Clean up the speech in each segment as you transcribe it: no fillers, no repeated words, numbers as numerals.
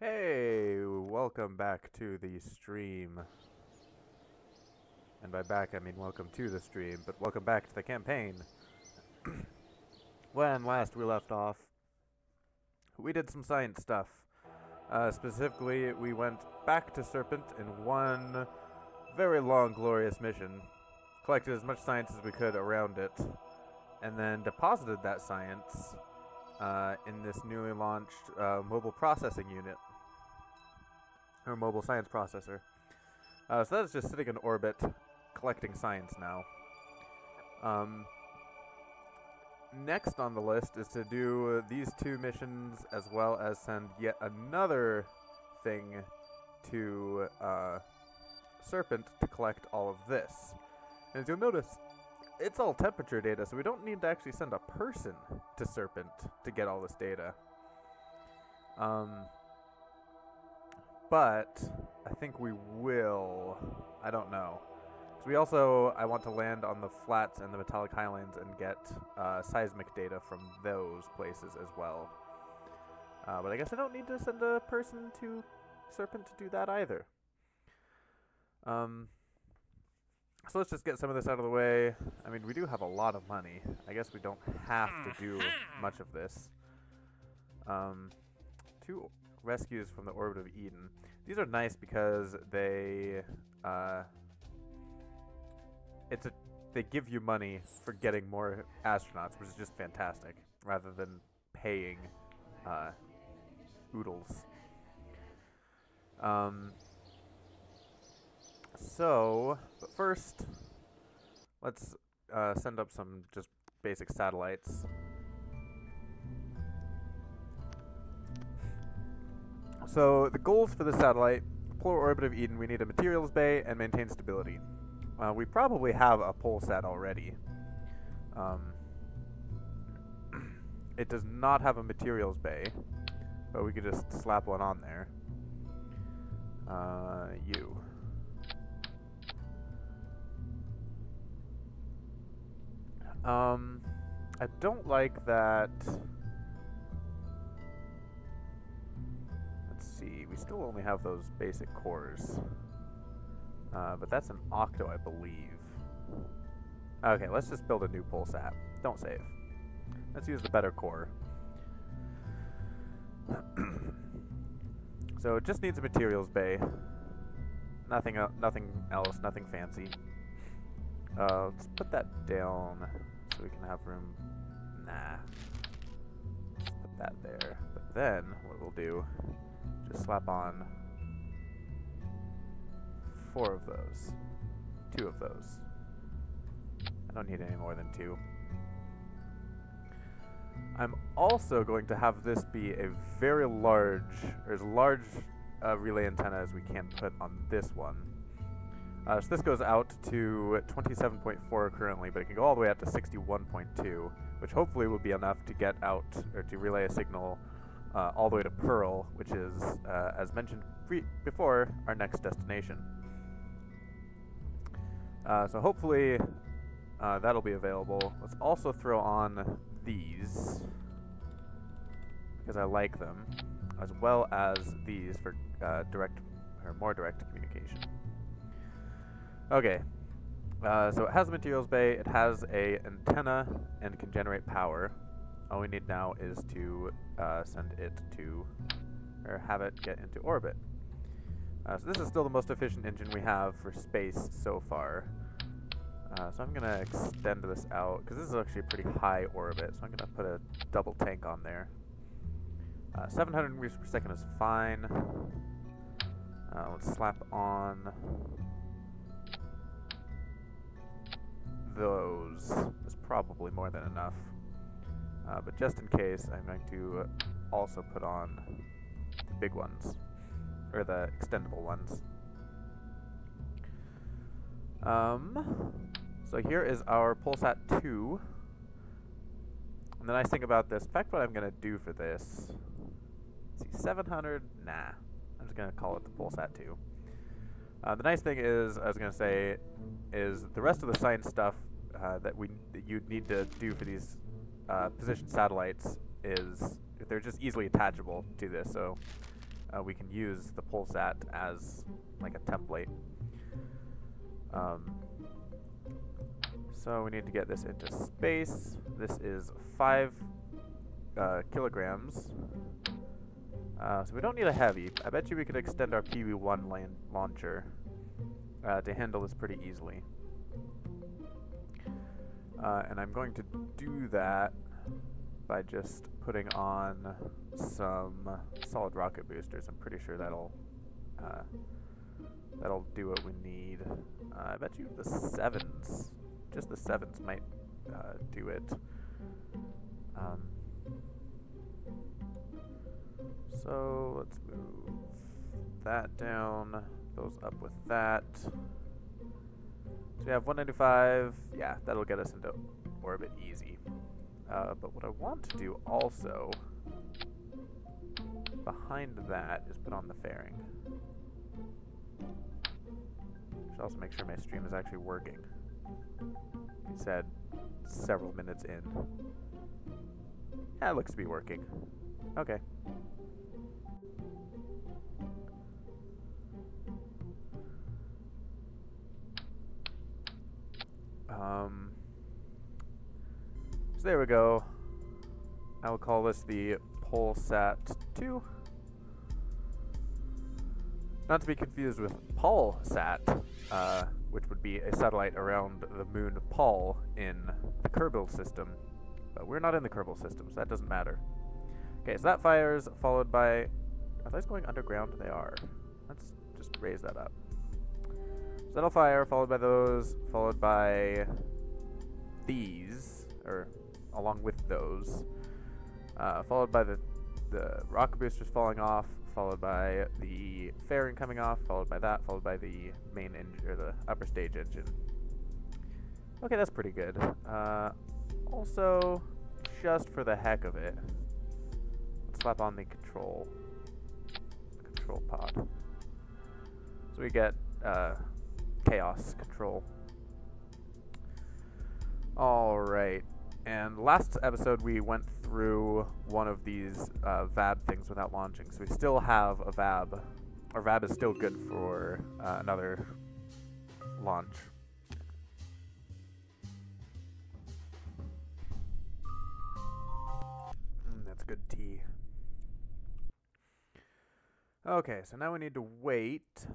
Hey, welcome back to the stream. And by back, I mean welcome to the stream, but welcome back to the campaign. When last we left off, we did some science stuff. Specifically, we went back to Serpent in one very long, glorious mission, collected as much science as we could around it, and then deposited that science in this newly launched mobile processing unit, or mobile science processor. So that is just sitting in orbit, collecting science now. Next on the list is to do these two missions, as well as send yet another thing to Serpent to collect all of this. And as you'll notice, it's all temperature data, so we don't need to actually send a person to Serpent to get all this data. But I think we will. I don't know. So I want to land on the flats and the metallic highlands and get seismic data from those places as well. But I guess I don't need to send a person to Serpent to do that either. So let's just get some of this out of the way. I mean, we do have a lot of money. I guess we don't have to do much of this. Two rescues from the orbit of Eden. These are nice because they they give you money for getting more astronauts, which is just fantastic, rather than paying oodles. But first, let's send up some just basic satellites. So the goals for the satellite: polar orbit of Eden, we need a materials bay and maintain stability. We probably have a polesat already. It does not have a materials bay, but we could just slap one on there. I don't like that. Let's see, we still only have those basic cores. But that's an octo, I believe. Okay, let's just build a new polesat. Don't save. Let's use the better core. So it just needs a materials bay. Nothing else, nothing fancy. Let's put that down so we can have room. Nah. Let's put that there. But then, what we'll do, just slap on 4 of those. 2 of those. I don't need any more than 2. I'm also going to have this be a very large, or as large relay antenna as we can put on this one. So this goes out to 27.4 currently, but it can go all the way out to 61.2, which hopefully will be enough to get out, or to relay a signal all the way to Pearl, which is, as mentioned before, our next destination. So hopefully that'll be available. Let's also throw on these, because I like them, as well as these for more direct communication. Okay, so it has a materials bay, it has a antenna, and can generate power. All we need now is to send it to, or have it get into orbit. So this is still the most efficient engine we have for space so far. So I'm going to extend this out, because this is actually a pretty high orbit, so I'm going to put a double tank on there. 700 meters per second is fine. Let's slap on those. That's probably more than enough. But just in case, I'm going to also put on the big ones, or the extendable ones. So here is our Polesat 2. And the nice thing about this, in fact, what I'm going to do for this, let's see, 700, nah. I'm just going to call it the Polesat 2. The nice thing is, I was going to say, is the rest of the science stuff that you'd need to do for these position satellites is they're just easily attachable to this. So we can use the Polsat as like a template. So we need to get this into space. This is 5 kilograms. So we don't need a heavy. I bet you we could extend our PV-1 launcher to handle this pretty easily. And I'm going to do that by just putting on some solid rocket boosters. I'm pretty sure that'll do what we need. I bet you the 7s, just the 7s might do it. So let's move that down, those up with that. So we have 195, yeah, that'll get us into orbit easy. But what I want to do also, behind that, is put on the fairing. Should also make sure my stream is actually working. It said several minutes in. Yeah, it looks to be working. Okay. So there we go. I will call this the Polsat 2. Not to be confused with Polsat, which would be a satellite around the moon Paul in the Kerbin system. But we're not in the Kerbin system, so that doesn't matter. Okay, so that fires, followed by... Are those going underground? They are. Let's just raise that up. So that'll fire, followed by those, followed by these, or along with those, followed by the rocket boosters falling off, followed by the fairing coming off, followed by that, followed by the main engine, or the upper stage engine. Okay, that's pretty good. Also, just for the heck of it, let's slap on the control pod. So we get chaos control. Alright, and last episode we went through one of these VAB things without launching, so we still have a VAB. Our VAB is still good for another launch. That's good tea. Okay, so now we need to wait.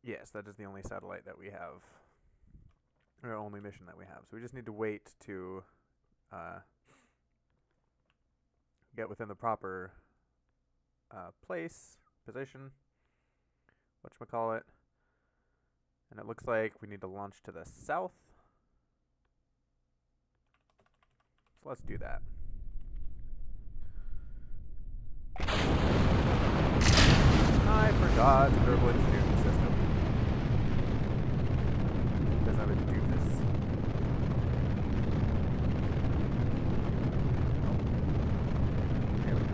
Yes, that is the only satellite that we have. Our only mission that we have. So we just need to wait to get within the proper place, position, whatchamacallit. And it looks like we need to launch to the south. So let's do that. I forgot verbal engineering system. Because I'm a doofus. Oh. There we go.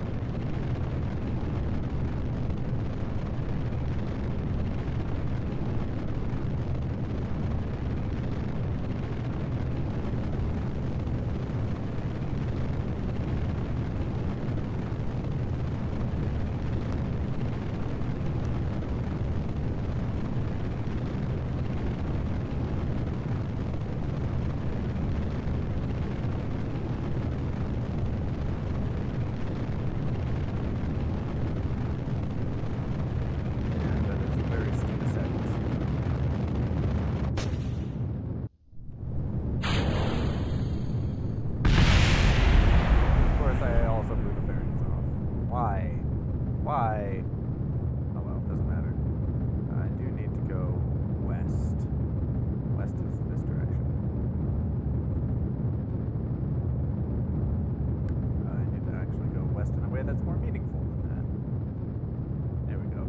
Why? Oh well, doesn't matter. I do need to go west. West is this direction. I need to actually go west in a way that's more meaningful than that. There we go.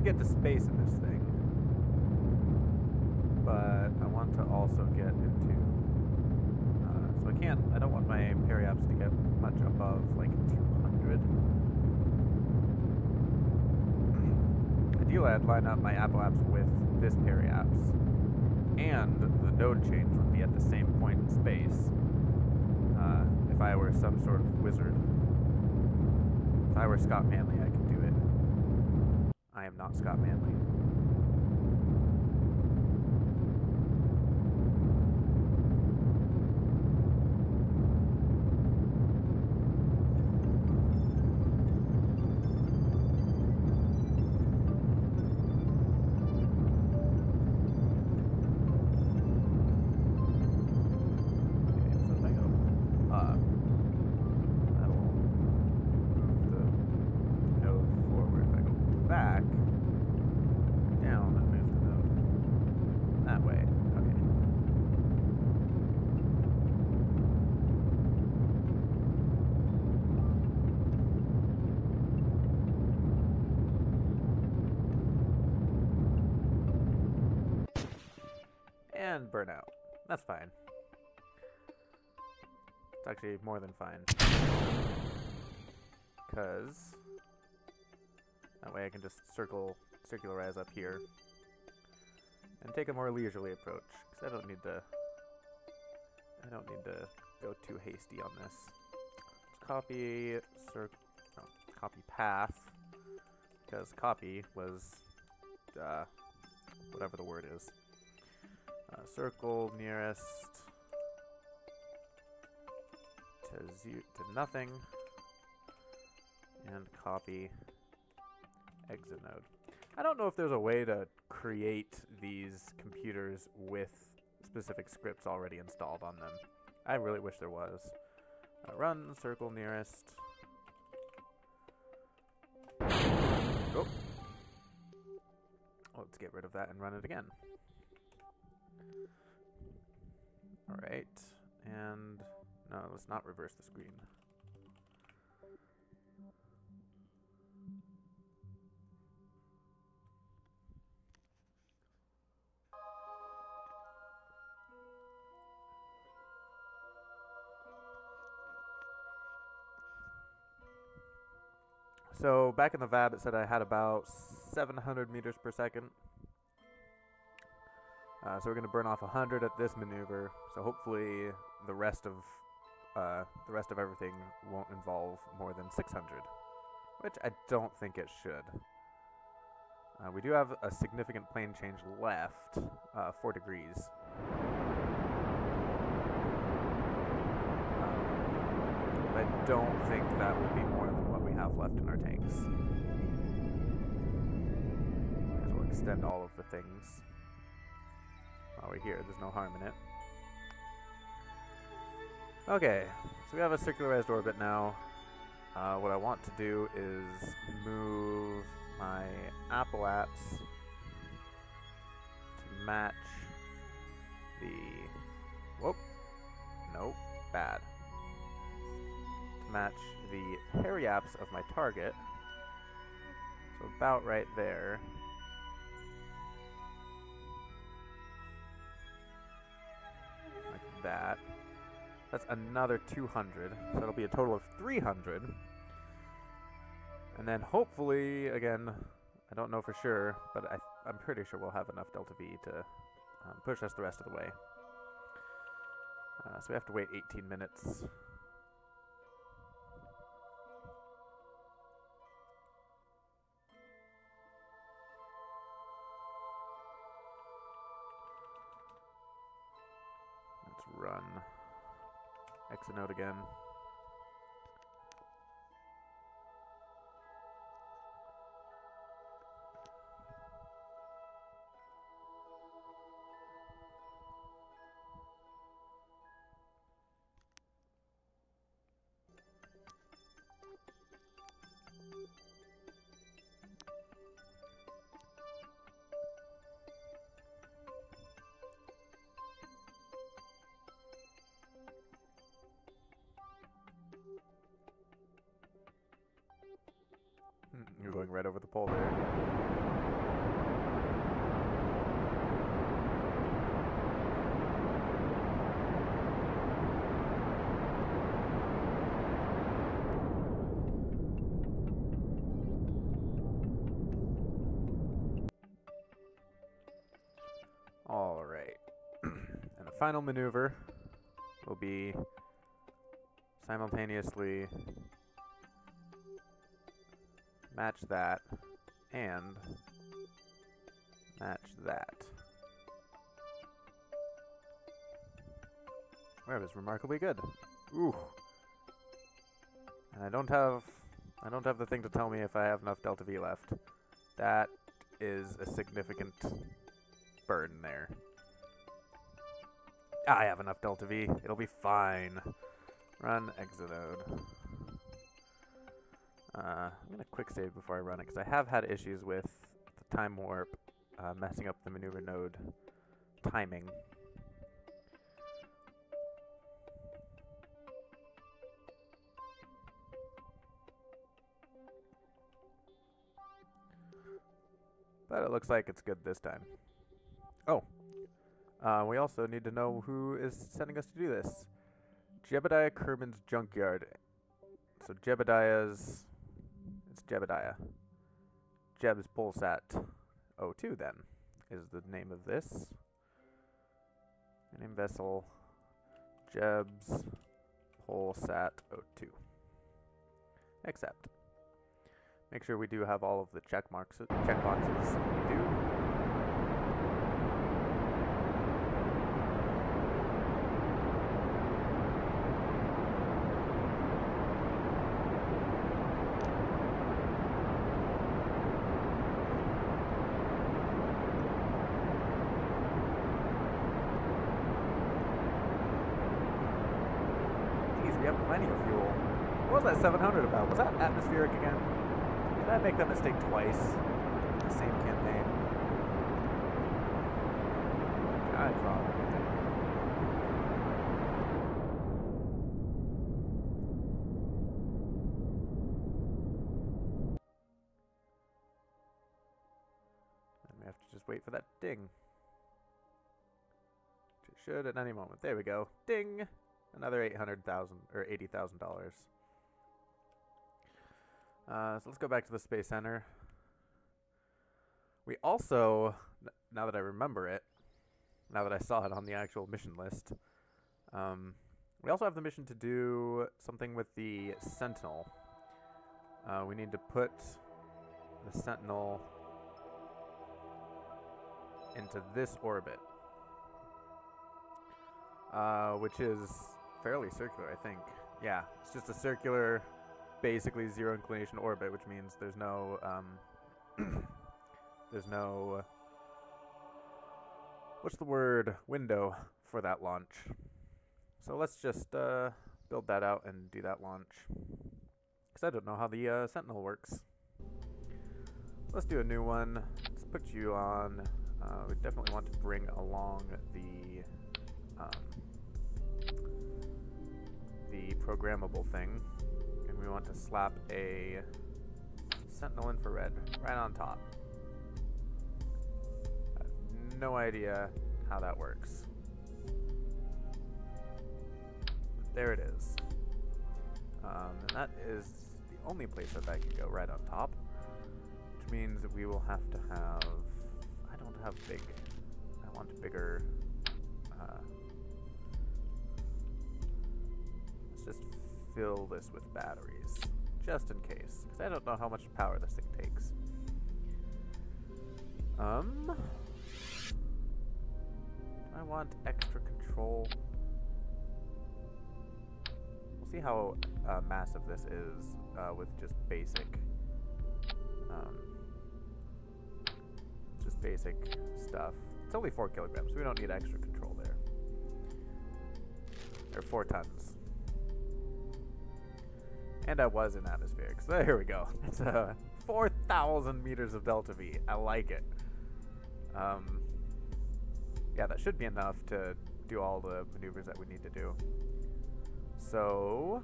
Get to space in this thing, but I want to also get into so I don't want my periaps to get much above like 200. ideally I'd line up my apoapse with this periapse, and the node change would be at the same point in space. If I were some sort of wizard. If I were Scott Manley, I could do it. I am not Scott Manley. Okay, so if I go up, that'll move the node forward. If I go back, or down, it moves the node that way. Okay. And burnout. That's fine. It's actually more than fine. Because that way I can just circularize up here and take a more leisurely approach. Because I don't need to go too hasty on this. Let's copy copy path, because copy was whatever the word is. Circle nearest to nothing, and copy exit node. I don't know if there's a way to create these computers with specific scripts already installed on them. I really wish there was. Run circle nearest. Oh. Let's get rid of that and run it again. Alright, and no, let's not reverse the screen. So back in the VAB it said I had about 700 meters per second. So we're going to burn off 100 at this maneuver. So hopefully the rest of everything won't involve more than 600, which I don't think it should. We do have a significant plane change left, 4 degrees. But I don't think that will be more than what we have left in our tanks. As we'll extend all of the things. While we're here, there's no harm in it. Okay, so we have a circularized orbit now. What I want to do is move my apoapse to match the... Whoop. Nope. Bad. To match the periapse of my target. So about right there. That. That's another 200, so it'll be a total of 300. And then hopefully, again, I don't know for sure, but I'm pretty sure we'll have enough delta V to push us the rest of the way. So we have to wait 18 minutes. Run exit node again. You're going right over the pole there. final maneuver will be simultaneously match that and match that. Well, it was remarkably good. Ooh. And I don't have the thing to tell me if I have enough delta V left. That is a significant burden there. I have enough delta V. It'll be fine. Run exonode. I'm gonna quick save before I run it because I have had issues with the time warp messing up the maneuver node timing. But it looks like it's good this time. Oh. We also need to know who is sending us to do this. Jebediah Kerbin's Junkyard. So Jebediah's... It's Jebediah. Jeb's Polsat 02 then is the name of this. Name vessel. Jeb's Polsat 02. Accept. Make sure we do have all of the checkboxes. We do. Geez, we have plenty of fuel. What was that 700 about? Was that atmospheric again? Did I make that mistake twice in the same campaign? I probably did. And we have to just wait for that ding. Which it should at any moment. There we go. Ding! Another $800,000 or $80,000. So let's go back to the Space Center. We also, now that I remember it, now that I saw it on the actual mission list, we also have the mission to do something with the Sentinel. We need to put the Sentinel into this orbit, which is fairly circular, I think. Yeah, it's just a circular, basically zero inclination orbit, which means there's no what's the word, window for that launch. So let's just build that out and do that launch, because I don't know how the Sentinel works. Let's do a new one. Let's put you on. We definitely want to bring along the programmable thing. We want to slap a Sentinel infrared right on top. I have no idea how that works. But there it is. And that is the only place that can go, right on top. Which means that we will have to have... I don't have big... I want bigger... let's just fill this with batteries, just in case, because I don't know how much power this thing takes. I want extra control. We'll see how massive this is with just basic stuff. It's only 4 kilograms, so we don't need extra control there. Or 4 tons. And I was in atmospheric, so here we go. It's 4,000 meters of delta V. I like it. Yeah, that should be enough to do all the maneuvers that we need to do. So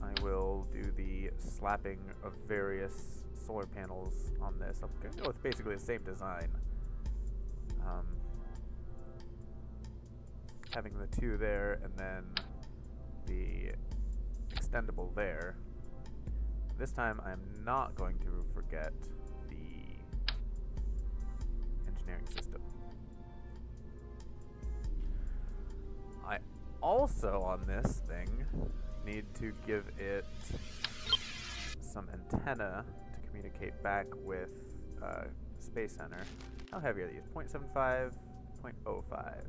I will do the slapping of various solar panels on this. I'm going to go with basically the same design. Having the 2 there and then the extendable there. This time I'm not going to forget the engineering system. also on this thing need to give it some antenna to communicate back with Space Center. How heavy are these? 0.75, 0.05.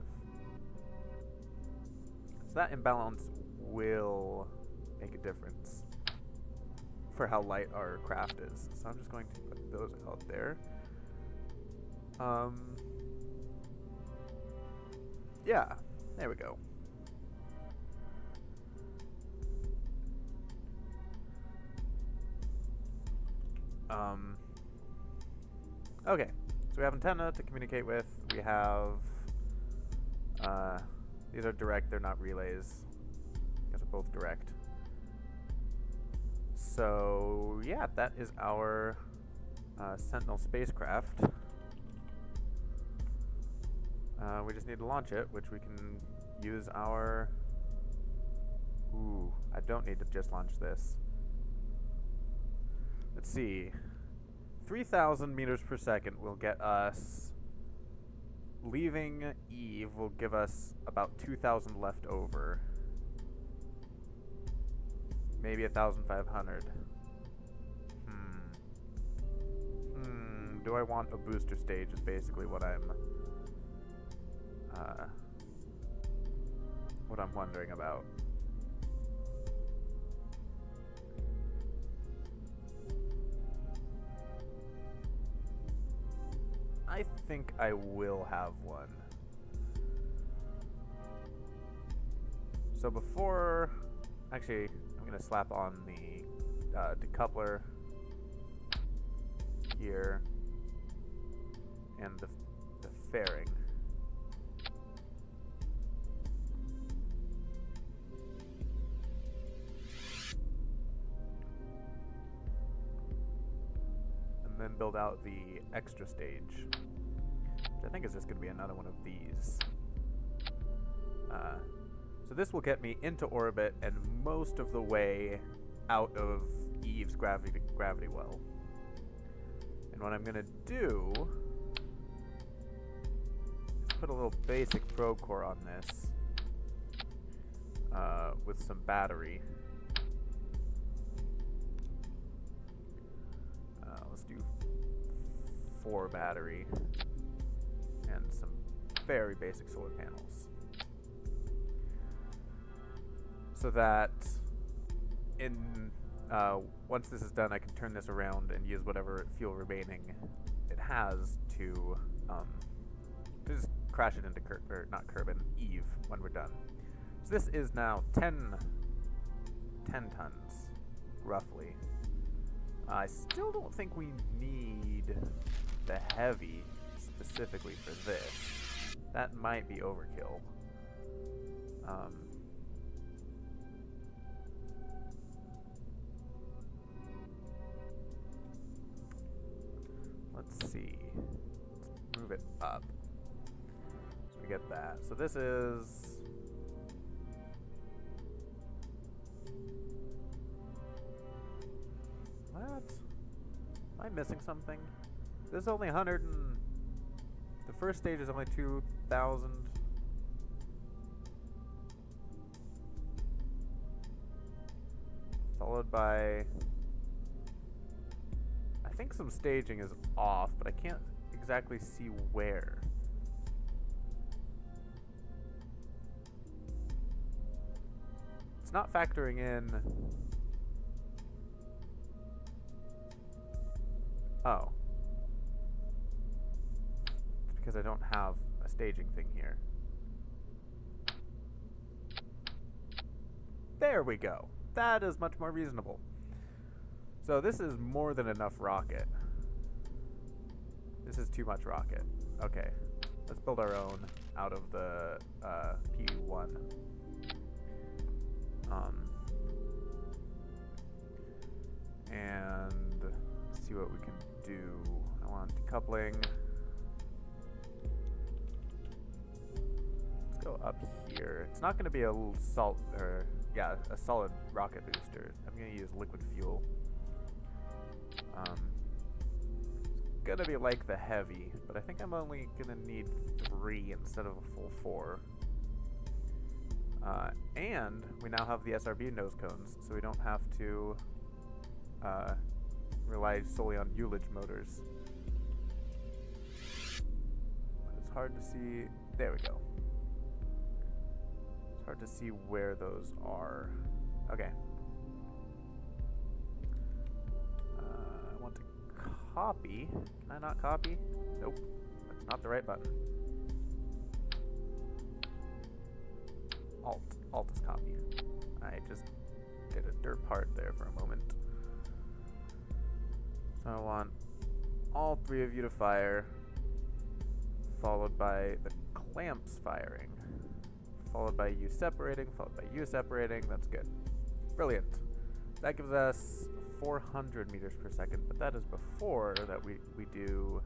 So that imbalance will make a difference for how light our craft is. So I'm just going to put those out there. Yeah, there we go. Okay, so we have antenna to communicate with. We have, these are direct, they're not relays. These are both direct. So, yeah, that is our Sentinel spacecraft. We just need to launch it, which we can use our... Ooh, I don't need to just launch this. Let's see. 3,000 meters per second will get us... Leaving Eve will give us about 2,000 left over. Maybe 1,500. Do I want a booster stage is basically what I'm wondering about. I think I will have one. So before, actually, I'm gonna slap on the decoupler here and the fairing. And then build out the extra stage, which I think is just going to be another one of these. So this will get me into orbit and most of the way out of Eve's gravity well. And what I'm going to do is put a little basic probe core on this with some battery. Let's do 4 battery and some very basic solar panels. So that in once this is done, I can turn this around and use whatever fuel remaining it has to just crash it into Kerbin, Eve, when we're done. So this is now 10 tons, roughly. I still don't think we need the heavy specifically for this. That might be overkill. Let's see. Let's move it up. So we get that. So this is... What? Am I missing something? This is only 100 and... The first stage is only 2,000. Followed by... I think some staging is off, but I can't exactly see where. It's not factoring in... Oh. It's because I don't have a staging thing here. There we go. That is much more reasonable. So this is more than enough rocket. This is too much rocket. Okay. Let's build our own out of the P1. And let's see what we can do. I want decoupling. Let's go up here. It's not going to be a solid rocket booster. I'm going to use liquid fuel. It's going to be like the heavy, but I think I'm only going to need 3 instead of a full 4. And we now have the SRB nose cones, so we don't have to rely solely on ullage motors. But it's hard to see. There we go. It's hard to see where those are. Okay. I want to copy. Can I not copy? Nope. That's not the right button. Alt. Alt is copy. I just did a dirt part there for a moment. So I want all three of you to fire, followed by the clamps firing, followed by you separating, followed by you separating. That's good. Brilliant. That gives us 400 meters per second, but that is before that we do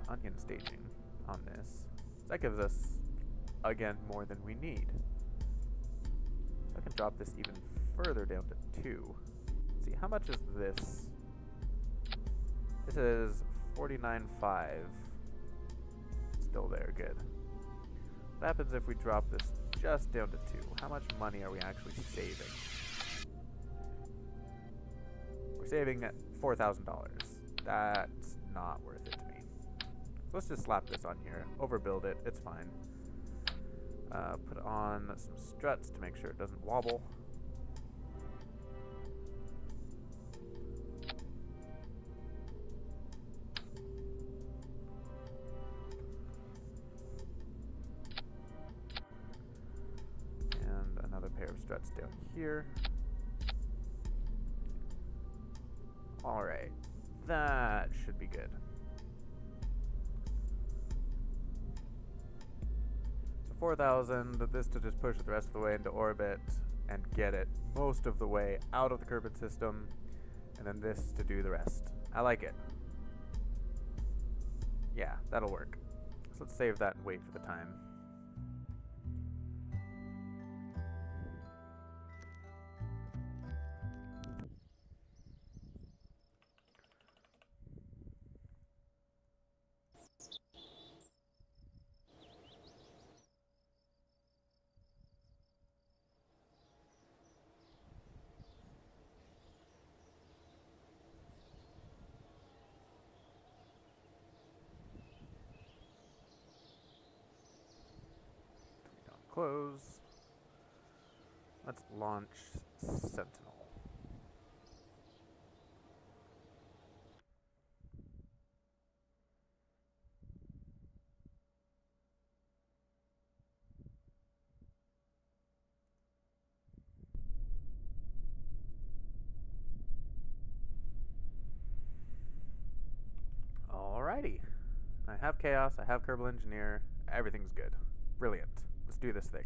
onion staging on this. So that gives us, again, more than we need. I can drop this even further down to 2. Let's see, how much is this? This is 49.5. Still there, good. What happens if we drop this just down to 2? How much money are we actually saving? We're saving $4,000. That's not worth it to me. So let's just slap this on here, overbuild it, it's fine. Put on some struts to make sure it doesn't wobble. And another pair of struts down here. Alright, that should be good. 4,000, this to just push it the rest of the way into orbit and get it most of the way out of the Kerbin system, and then this to do the rest. I like it. Yeah, that'll work. So let's save that and wait for the time. Close. Let's launch Sentinel. Alrighty. I have Chaos, I have Kerbal Engineer, everything's good. Brilliant. Let's do this thing.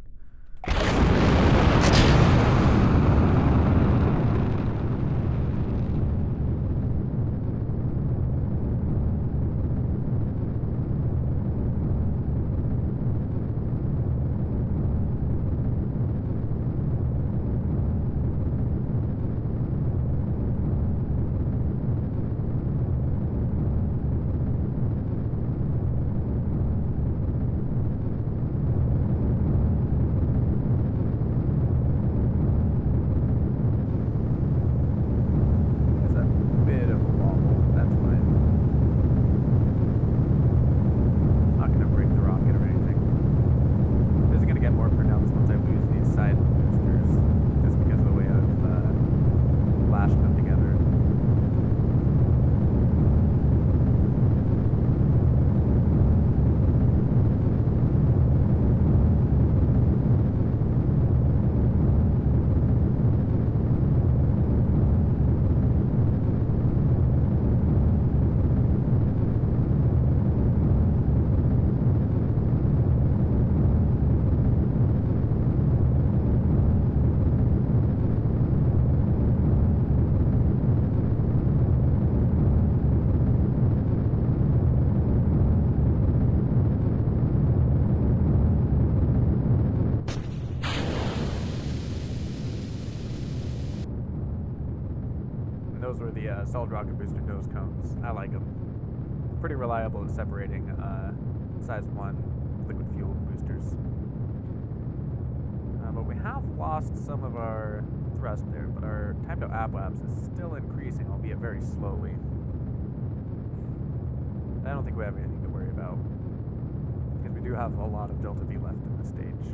Those were the solid rocket booster nose cones. I like them. Pretty reliable at separating size 1 liquid fuel boosters. But we have lost some of our thrust there, but our time to apoapse is still increasing, albeit very slowly. I don't think we have anything to worry about, because we do have a lot of delta V left in this stage.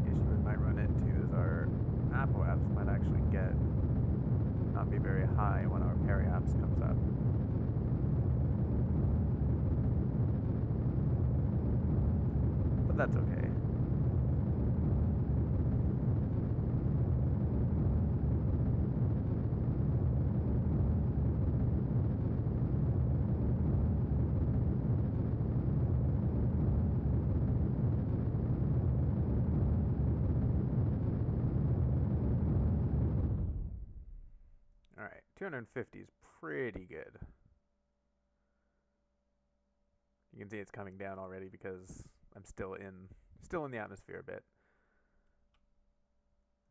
The issue we might run into is our apoapse might actually not be very high when our periapse comes up. But that's okay. Alright, 250 is pretty good. You can see it's coming down already because I'm still in the atmosphere a bit.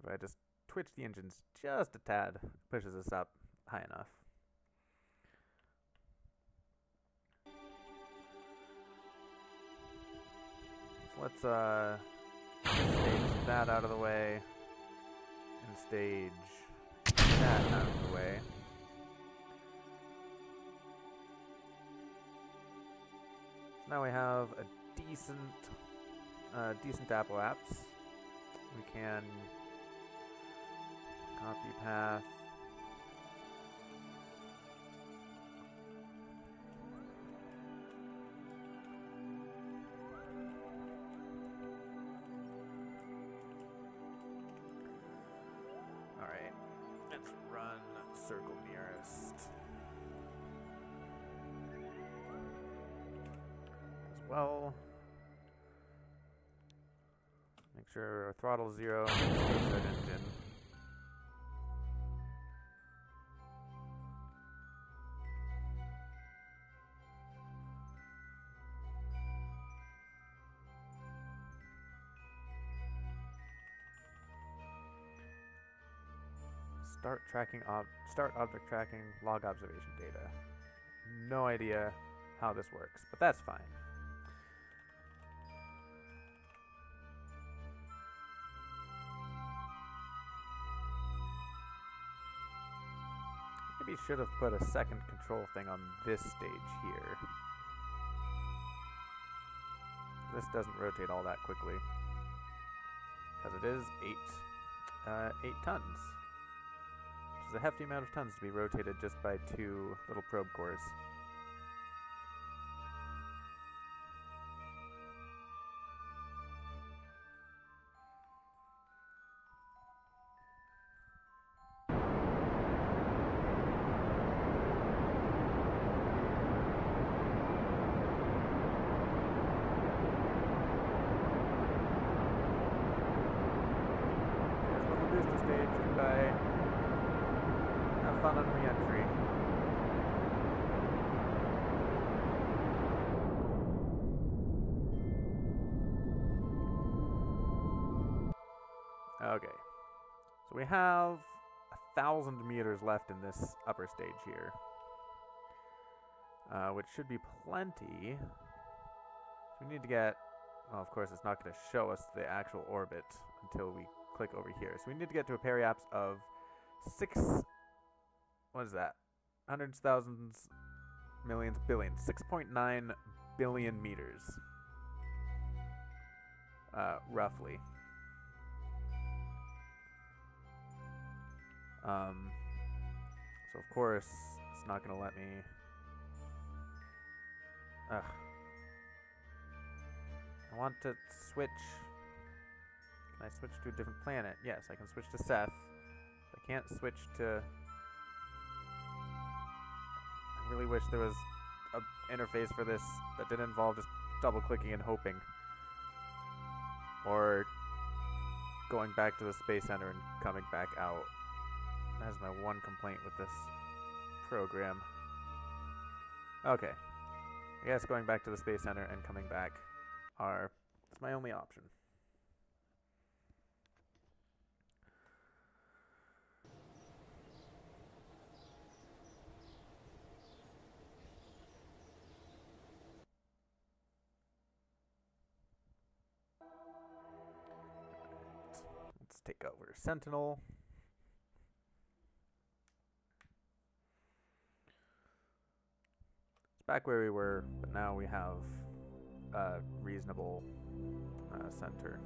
If I just twitch the engines just a tad, it pushes us up high enough. So let's stage that out of the way and stage that out of the way. So now we have a decent apoapse. We can copy path. Alright, let's run circle nearest as well. Make sure our throttle's 0, stage that engine. Start object tracking, log observation data. No idea how this works, but that's fine. Maybe should have put a second control thing on this stage here. This doesn't rotate all that quickly, because it is 8 tons. Which is a hefty amount of tons to be rotated just by 2 little probe cores. There's a little booster stage, goodbye. Have fun on re-entry. Okay, so we have 1,000 meters left in this upper stage here, which should be plenty. So we need to get, well, of course it's not going to show us the actual orbit until we click over here. So we need to get to a periapse of 6, what is that? Hundreds, thousands, millions, billions. 6.9 billion meters. Roughly. So of course, it's not going to let me... Ugh. I want to switch... Can I switch to a different planet? Yes, I can switch to Seth. I can't switch to... I really wish there was an interface for this that didn't involve just double-clicking and hoping. Or going back to the Space Center and coming back out. That's my one complaint with this program. Okay. I guess going back to the Space Center and coming back it's my only option. Let's take over Sentinel. It's back where we were, but now we have a reasonable center.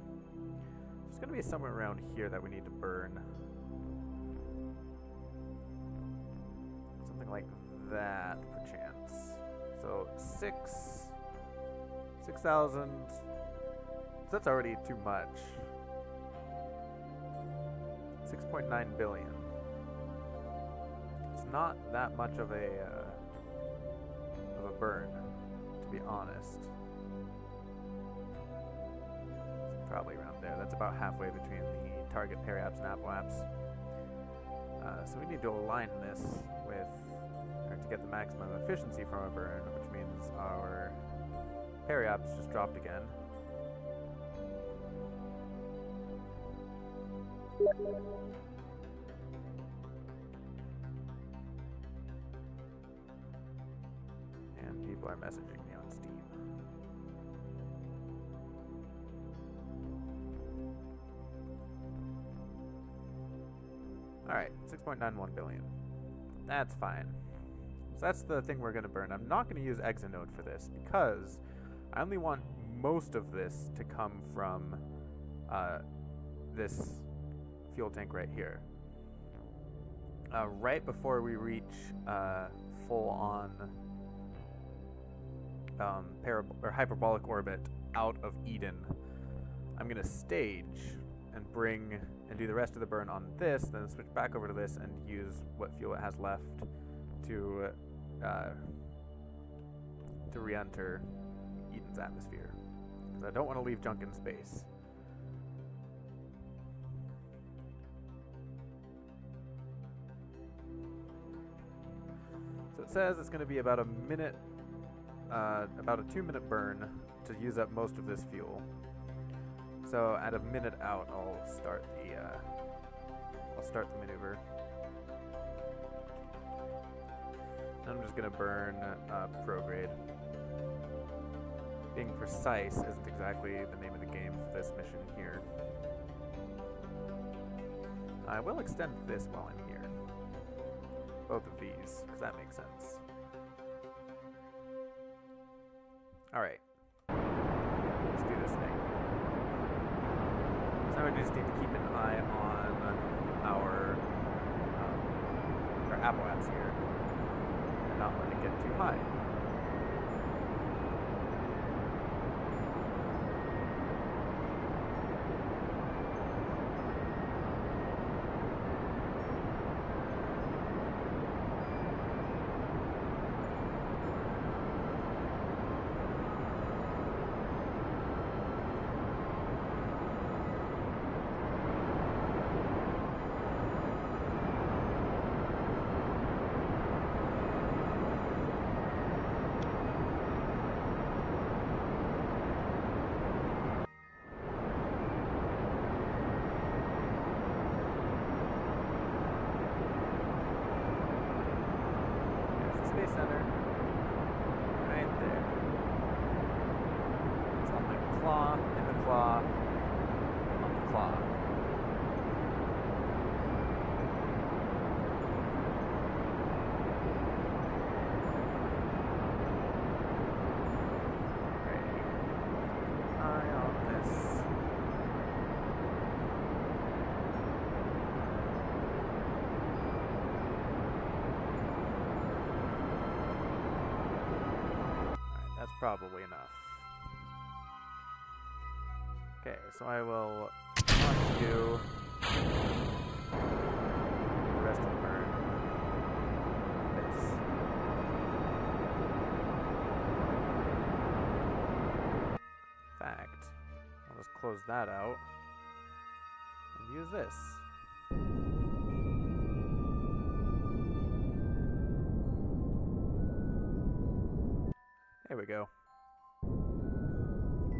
There's going to be somewhere around here that we need to burn. Something like that, perchance. So 6,000. So that's already too much. 6.9 billion. It's not that much of a burn, to be honest. It's probably around there. That's about halfway between the target periaps and apoaps. So we need to align this with, or to get the maximum efficiency from a burn, which means our periaps just dropped again. And people are messaging me on Steam. Alright, 6.91 billion. That's fine. So that's the thing we're going to burn. I'm not going to use Exonode for this because I only want most of this to come from this fuel tank right here. Right before we reach full-on hyperbolic orbit out of Eden, I'm going to stage and do the rest of the burn on this, then switch back over to this and use what fuel it has left to re-enter Eden's atmosphere. Because I don't want to leave junk in space. So it says it's going to be about a minute, about a 2-minute burn to use up most of this fuel. So at a minute out, I'll start the maneuver. I'm just going to burn prograde. Being precise isn't exactly the name of the game for this mission here. I will extend this while I'm here. Both of these, because that makes sense. Alright. Let's do this thing. So now we just need to keep an eye on our apoaps here. And not let it get too high. Center, right there. It's on the claw, in the claw, on the claw. probably enough. Okay, so I will launch you. The rest of the burn. This. In fact, I'll just close that out and use this. There we go.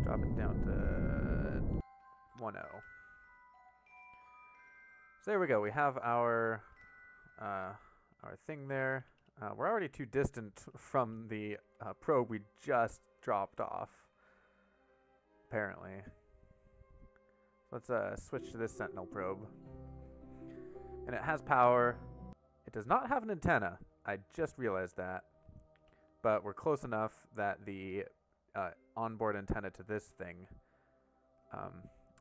Drop it down to 1-0. So there we go. We have our thing there. We're already too distant from the probe we just dropped off, apparently. Let's switch to this Sentinel probe. And it has power. It does not have an antenna. I just realized that. But we're close enough that the onboard antenna to this thing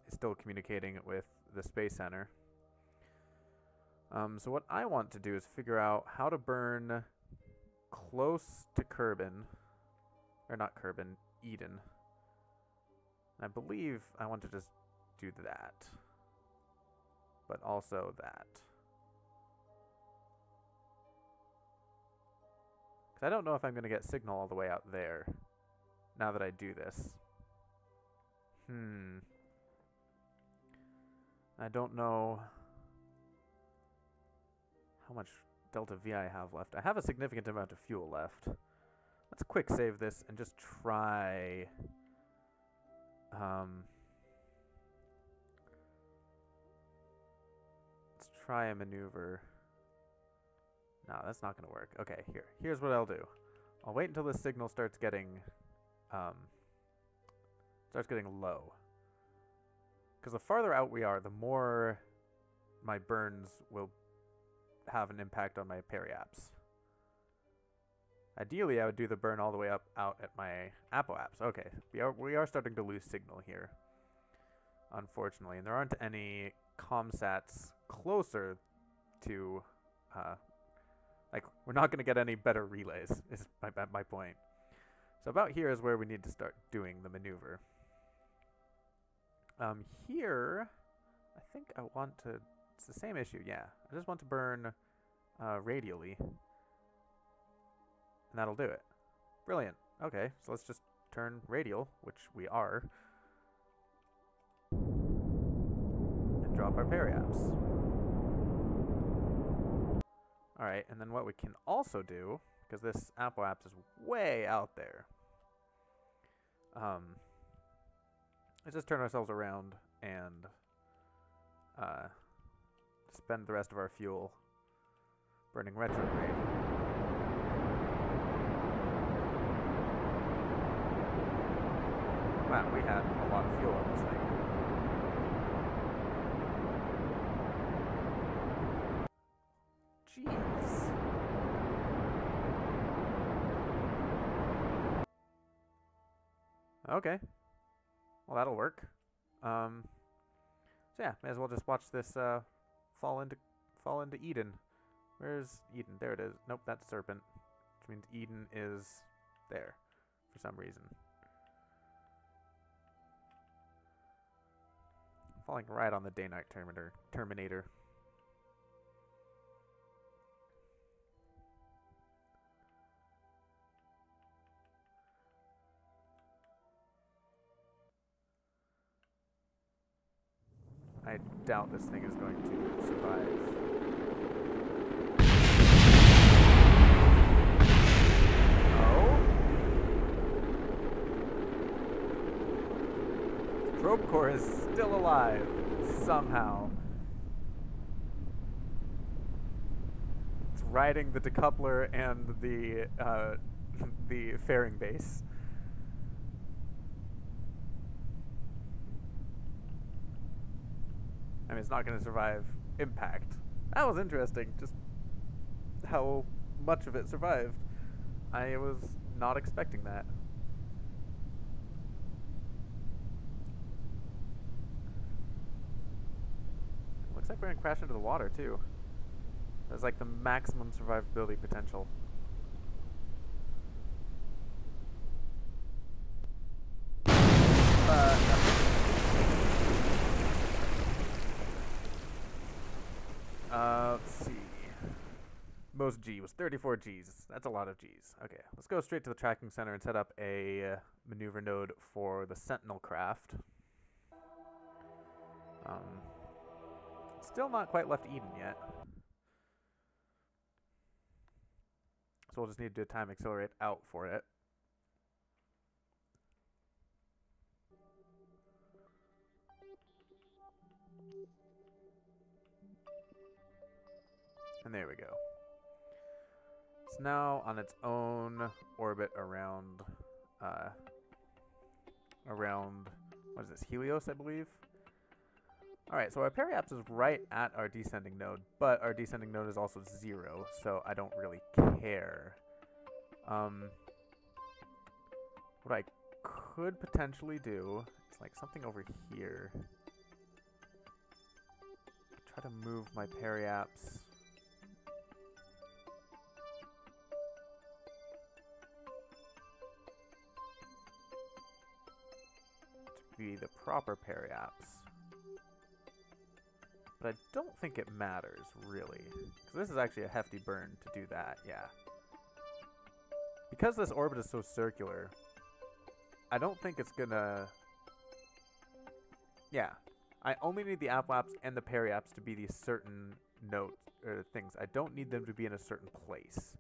is still communicating with the Space Center. So what I want to do is figure out how to burn close to Kerbin. Or not Kerbin, Eden. And I believe I want to just do that. But also that. Because I don't know if I'm going to get signal all the way out there now that I do this. I don't know how much Delta V I have left. I have a significant amount of fuel left. Let's quick save this and just try... let's try a maneuver. No, that's not going to work. Okay, here's what I'll do. I'll wait until the signal starts getting low. Because the farther out we are, the more my burns will have an impact on my periaps. Ideally, I would do the burn all the way up out at my apoaps. Okay, we are starting to lose signal here, unfortunately, and there aren't any comsats closer to. Like, we're not going to get any better relays, is my point. So about here is where we need to start doing the maneuver. Here, I think I want to... It's the same issue, yeah. I just want to burn radially. And that'll do it. Brilliant. Okay, so let's just turn radial, which we are. And drop our periaps. Alright, and then what we can also do, because this apoaps is way out there, is just turn ourselves around and spend the rest of our fuel burning retrograde. Wow, we had a lot of fuel on this thing. Jeez. Okay. Well, that'll work. So yeah, may as well just watch this fall into Eden. Where's Eden? There it is. Nope, that's Serpent. Which means Eden is there for some reason. Falling right on the day-night Terminator. I doubt this thing is going to survive. Oh? The probe core is still alive, somehow. It's riding the decoupler and the fairing base. I mean, it's not going to survive impact. That was interesting, just how much of it survived. I was not expecting that. Looks like we're going to crash into the water, too. That's like the maximum survivability potential. most G was 34 Gs. That's a lot of Gs. Okay, let's go straight to the tracking center and set up a maneuver node for the Sentinel craft. Still not quite left Eden yet. So we'll just need to do a time accelerate out for it. And there we go. It's now on its own orbit around, what is this, Helios, I believe? Alright, so our periapse is right at our descending node, but our descending node is also 0, so I don't really care. What I could potentially do is like something over here. Try to move my periapse. To be the proper periapse. But I don't think it matters, really. Because this is actually a hefty burn to do that, yeah. Because this orbit is so circular, I don't think it's gonna... Yeah. I only need the aplaps and the periapse to be these certain notes, or things. I don't need them to be in a certain place.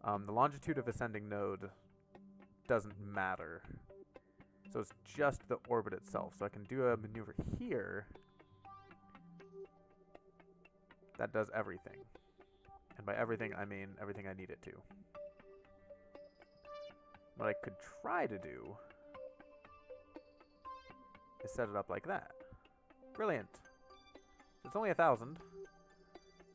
The longitude of ascending node doesn't matter. So it's just the orbit itself. So I can do a maneuver here that does everything. And by everything, I mean everything I need it to. What I could try to do is set it up like that. Brilliant. It's only 1,000.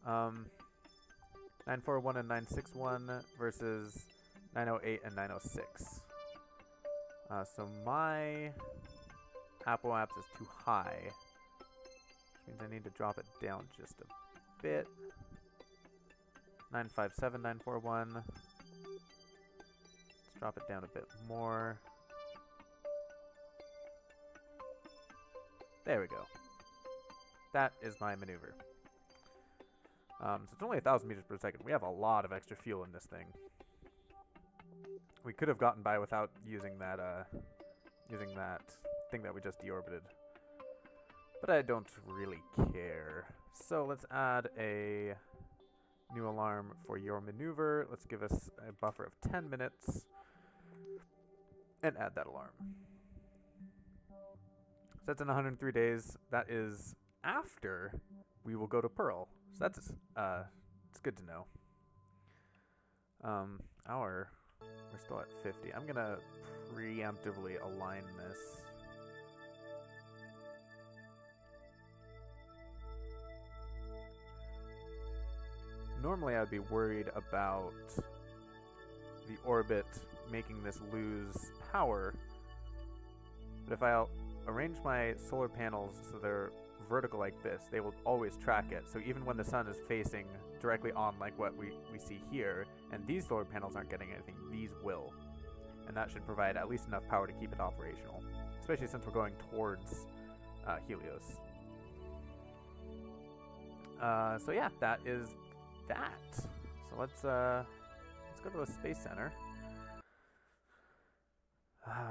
941 and 961 versus 908 and 906. So my apoapse is too high, which means I need to drop it down just a bit. 957, 941. Let's drop it down a bit more. There we go. That is my maneuver. So it's only 1,000 meters per second. We have a lot of extra fuel in this thing. We could have gotten by without using that thing that we just deorbited. But I don't really care. So let's add a new alarm for your maneuver. Let's give us a buffer of 10 minutes and add that alarm. So that's in 103 days. That is after we will go to Pearl. So that's it's good to know. We're still at 50. I'm gonna preemptively align this. Normally I'd be worried about the orbit making this lose power, but if I arrange my solar panels so they're vertical like this, they will always track it. So even when the sun is facing directly on like what we see here, and these solar panels aren't getting anything, these will. And that should provide at least enough power to keep it operational, especially since we're going towards Helios. So yeah, that is that. So let's go to the Space Center.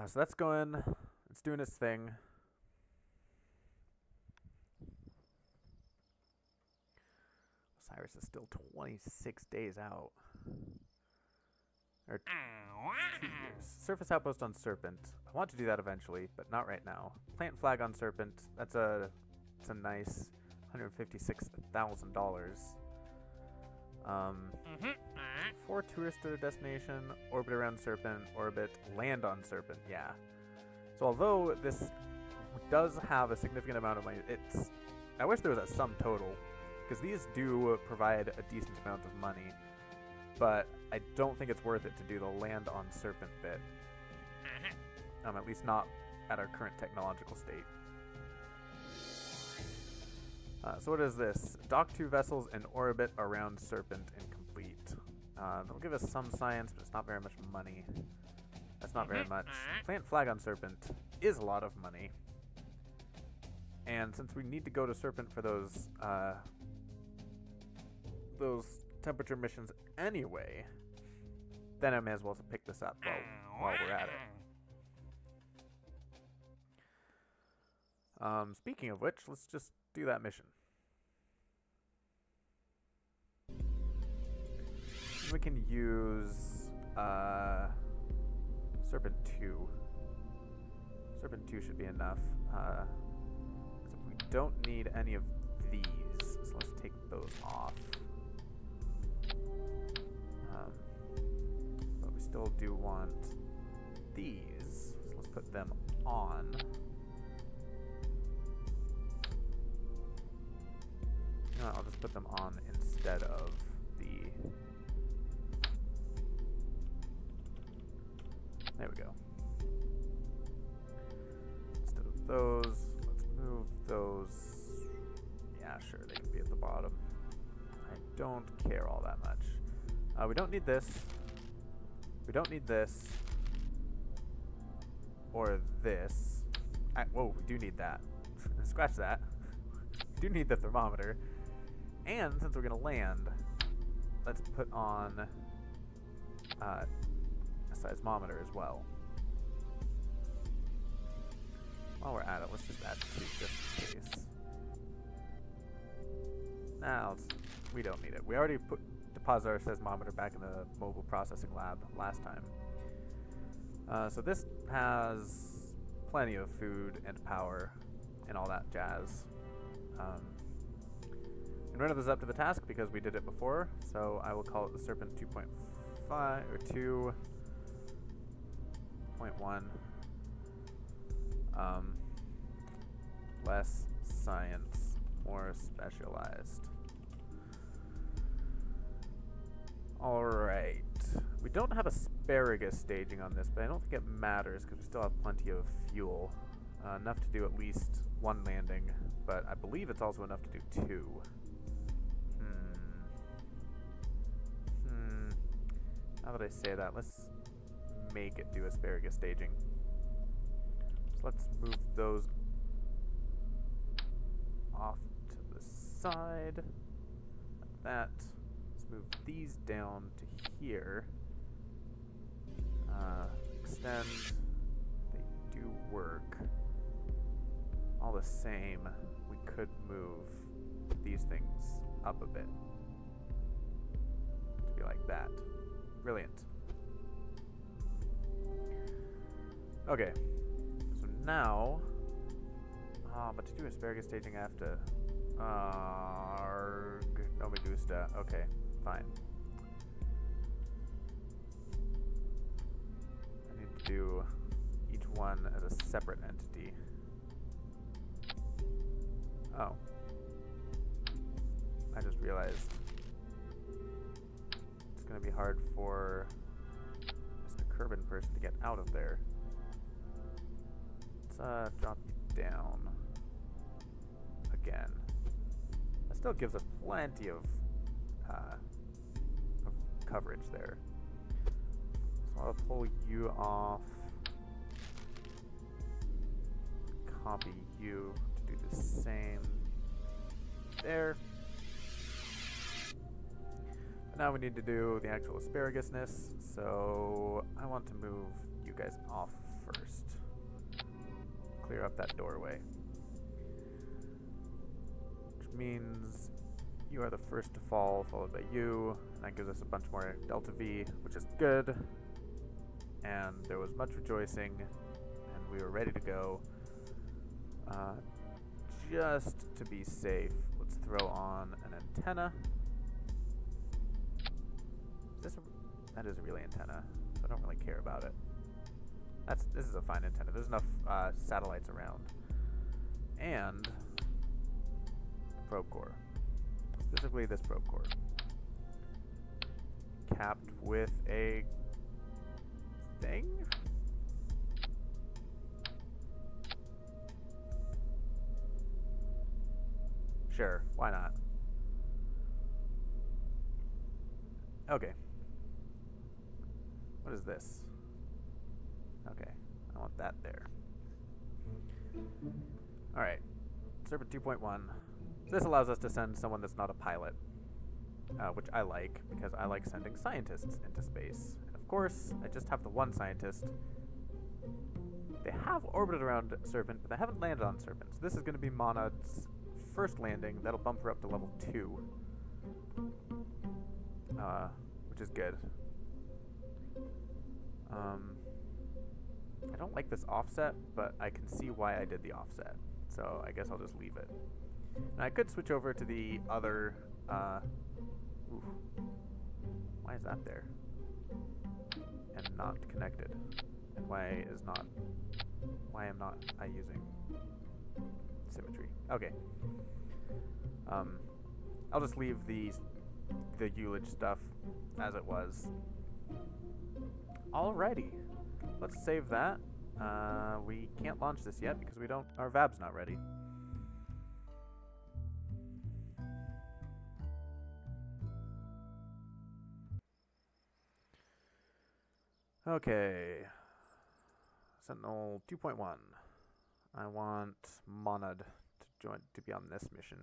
So that's going, it's doing its thing. Osiris is still 26 days out. Or 2 years. Surface outpost on Serpent. I want to do that eventually, but not right now. Plant flag on Serpent. It's a nice $156,000. 4 tourist destination, orbit around Serpent, orbit, land on Serpent, yeah. So although this does have a significant amount of money, I wish there was a sum total, because these do provide a decent amount of money, but I don't think it's worth it to do the land on Serpent bit. At least not at our current technological state. So what is this? Dock 2 vessels in orbit around Serpent and complete. They'll give us some science, but it's not very much money. That's not very much. Plant flag on Serpent is a lot of money. And since we need to go to Serpent for those temperature missions anyway, then I may as well pick this up while we're at it. Speaking of which, let's just do that mission. We can use Serpent 2. Serpent 2 should be enough. Except we don't need any of these, so let's take those off. But we still do want these, so let's put them on. No, I'll just put them on instead of the... There we go. Instead of those, let's move those. Yeah, sure, they can be at the bottom. I don't care all that much. We don't need this. We don't need this. Or this. Whoa, we do need that. Scratch that. We do need the thermometer. And since we're going to land, let's put on a seismometer as well. While we're at it, let's just add 2 just in case. Now, we don't need it. We already deposited our seismometer back in the mobile processing lab last time. So this has plenty of food and power and all that jazz. And run this up to the task because we did it before, so I will call it the Serpent 2.5 or 2.1. Less science, more specialized. Alright. We don't have asparagus staging on this, but I don't think it matters because we still have plenty of fuel. Enough to do at least 1 landing, but I believe it's also enough to do 2. Now that I say that, let's make it do asparagus staging. So let's move those off to the side, like that. Let's move these down to here. Extend. They do work. All the same, we could move these things up a bit to be like that. Brilliant. Okay, so now, but to do asparagus staging I have to, no me gusta. Okay, fine. I need to do each one as a separate entity. Oh. I just realized it's going to be hard for Mr. Kerbin person to get out of there. Let's drop you down again. That still gives us plenty of coverage there. So I'll pull you off, copy you to do the same there. But now we need to do the actual asparagus-ness, so I want to move you guys off first. Clear up that doorway. Which means you are the first to fall, followed by you. And that gives us a bunch more Delta V, which is good. And there was much rejoicing, and we were ready to go. Just to be safe, let's throw on an antenna. That is a really antenna, so I don't really care about it. This is a fine antenna. There's enough satellites around. And probe core. Specifically this probe core. Capped with a thing? Sure, why not? Okay. What is this? Okay, I want that there. Alright, Serpent 2.1. So this allows us to send someone that's not a pilot. which I like because I like sending scientists into space. And of course, I just have the one scientist. They have orbited around Serpent, but they haven't landed on Serpent. So this is going to be Monad's first landing. That'll bump her up to level 2, which is good. I don't like this offset, but I can see why I did the offset. So I guess I'll just leave it. And I could switch over to the other... oof. Why is that there? And not connected. And why am not I using symmetry? Okay. I'll just leave the Ullage stuff as it was. Alrighty. Let's save that. We can't launch this yet because our VAB's not ready. Okay. Sentinel 2.1. I want Monad to be on this mission.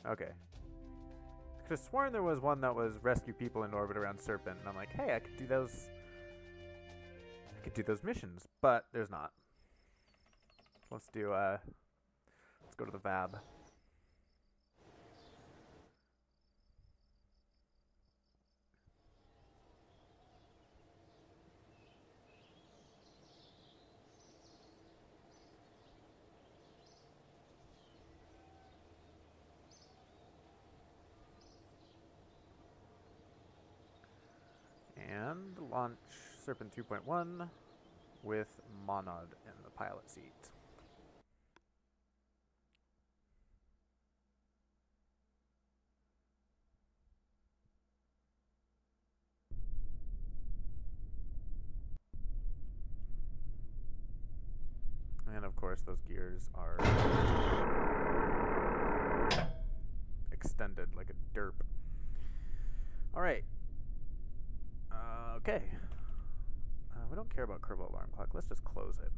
Okay. I could have sworn there was one that was rescue people in orbit around Serpent, and I'm like, hey, I could do those missions, but there's not. Let's go to the VAB. And launch Serpent 2.1 with Monad in the pilot seat. And of course those gears are extended like a derp. Alright. Okay. We don't care about Kerbal Alarm Clock. Let's just close it.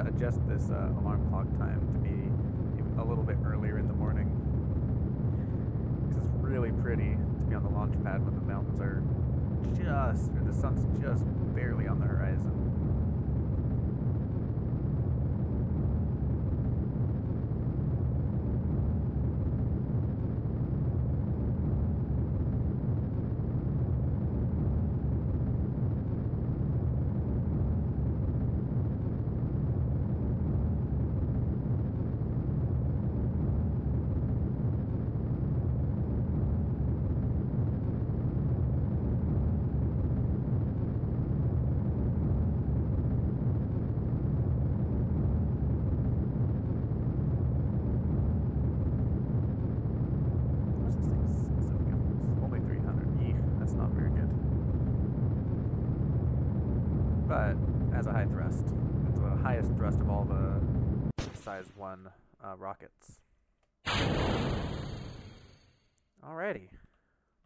to adjust this alarm clock time to be a little bit earlier in the morning. Because it's really pretty to be on the launch pad when the mountains are or the sun's just barely on the horizon. What's this thing's specific impulse? Only 300. Eek, that's not very good. But as a high thrust, it's the highest thrust of all the size 1 rockets. Alrighty,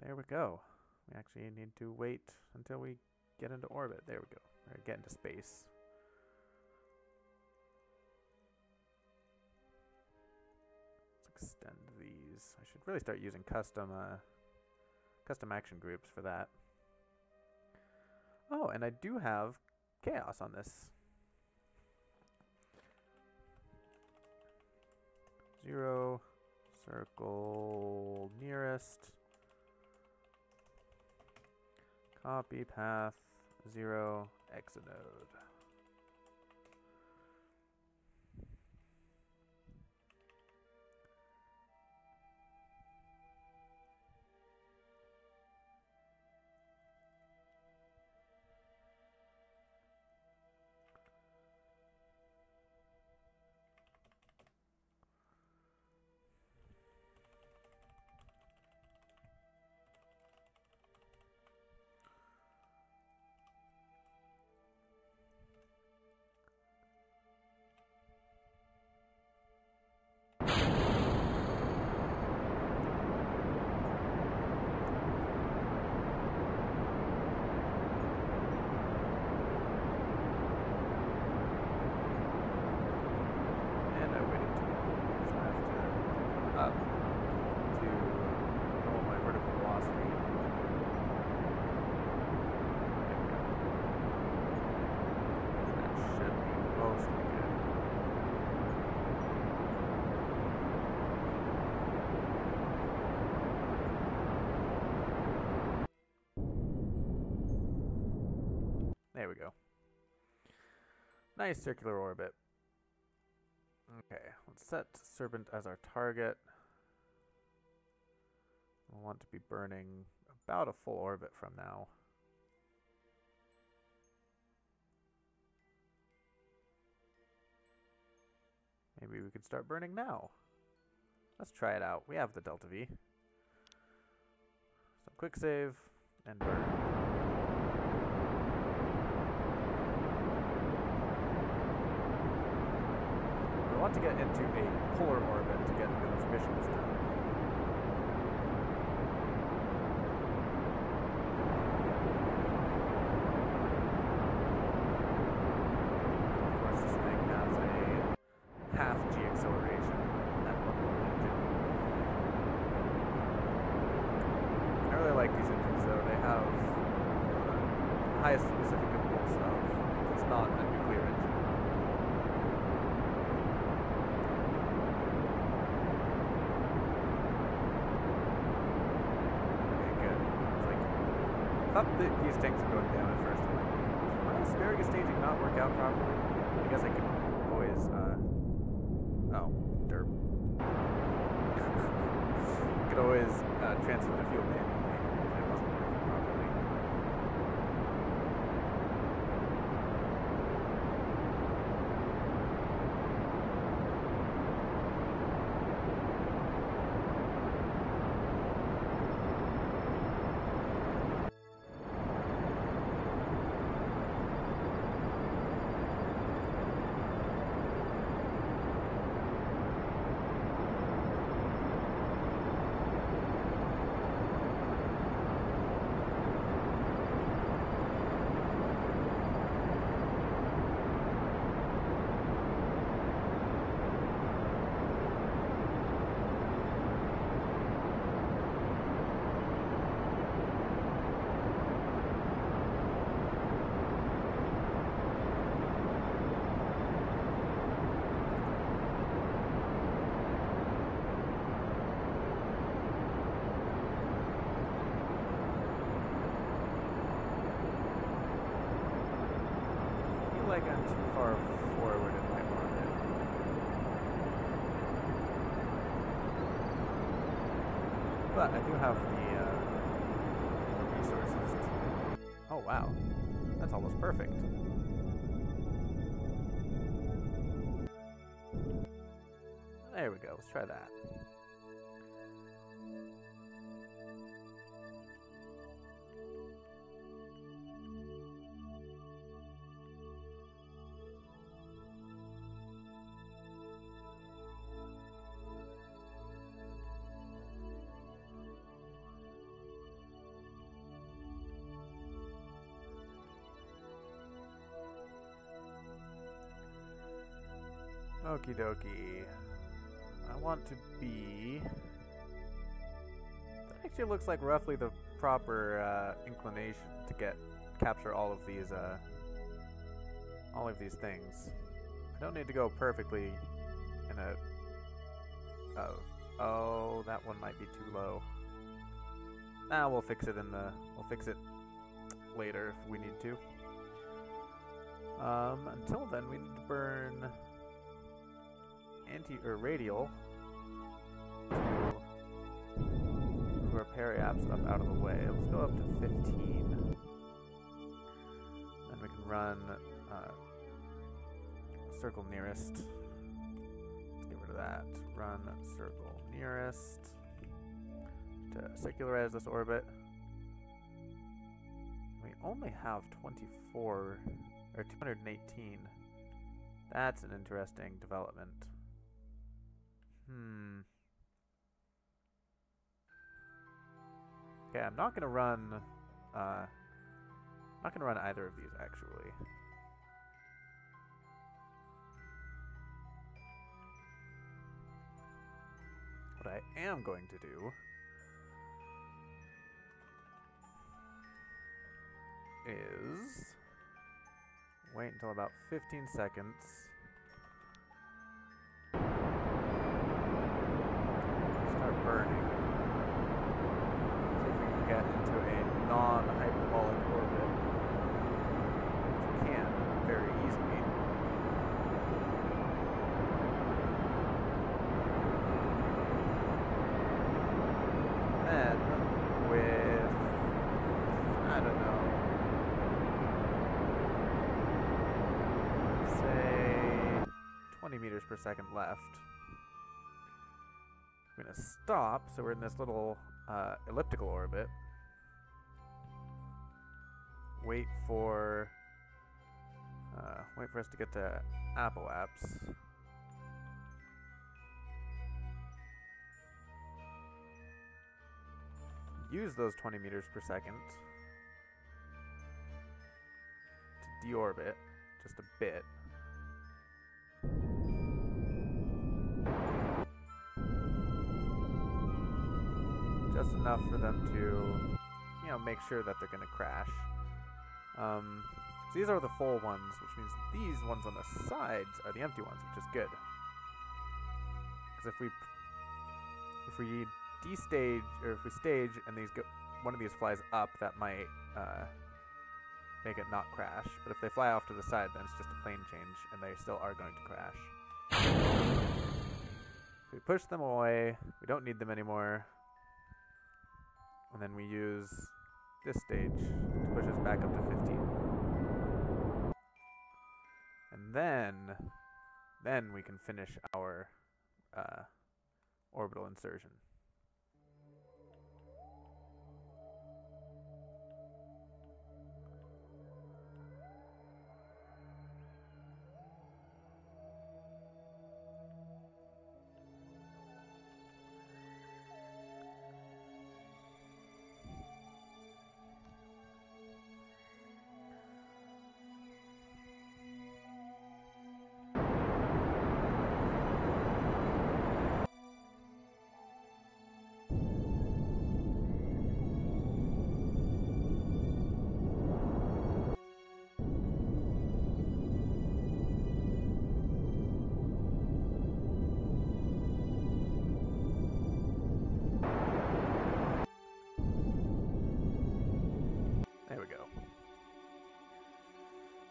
there we go. We actually need to wait until we get into orbit. There we go. Or get into space. Let's extend these. I should really start using custom action groups for that. Oh, and I do have chaos on this. 0, circle nearest, copy path, 0, exonode. There we go. Nice circular orbit. Okay, let's set Serpent as our target. We'll want to be burning about a full orbit from now. Maybe we could start burning now. Let's try it out. We have the Delta V. So quick save and burn. We want to get into a polar orbit to get those missions done. Of course, this thing has a half G acceleration on that one little engine. I really like these engines though. They have the highest specific impulse of, if it's not a nuclear engine. I thought that these tanks were going down at first. I'm like, did my asparagus staging not work out properly? I guess I could always, oh, derp. Could always transfer the fuel manually if it wasn't working properly. gone too far forward in my orbit. But I do have the resources to... Oh, wow. That's almost perfect. There we go. Let's try that. Okie dokie. I want to be... That actually looks like roughly the proper inclination to capture all of these things. I don't need to go perfectly in a... Oh, that one might be too low. Nah, we'll fix it we'll fix it later if we need to. Until then, we need to burn radial to move our periaps up out of the way. Let's go up to 15. Then we can run circle nearest. Let's get rid of that. Run circle nearest to circularize this orbit. We only have 24 or 218. That's an interesting development. Okay, I'm not gonna run either of these actually. What I am going to do is wait until about 15 seconds. Start burning. See if we can get into a non-hyperbolic orbit. Which we can very easily. Then, with, I don't know, say 20 meters per second left. I'm going to stop, so we're in this little elliptical orbit. Wait for us to get to apoaps. Use those 20 meters per second to deorbit just a bit. Just enough for them to, you know, make sure that they're going to crash. So these are the full ones, which means these ones on the sides are the empty ones, which is good. Because if we destage, or if we stage and one of these flies up, that might make it not crash. But if they fly off to the side, then it's just a plane change, and they still are going to crash. We push them away. We don't need them anymore. And then we use this stage to push us back up to 15. And then we can finish our orbital insertion.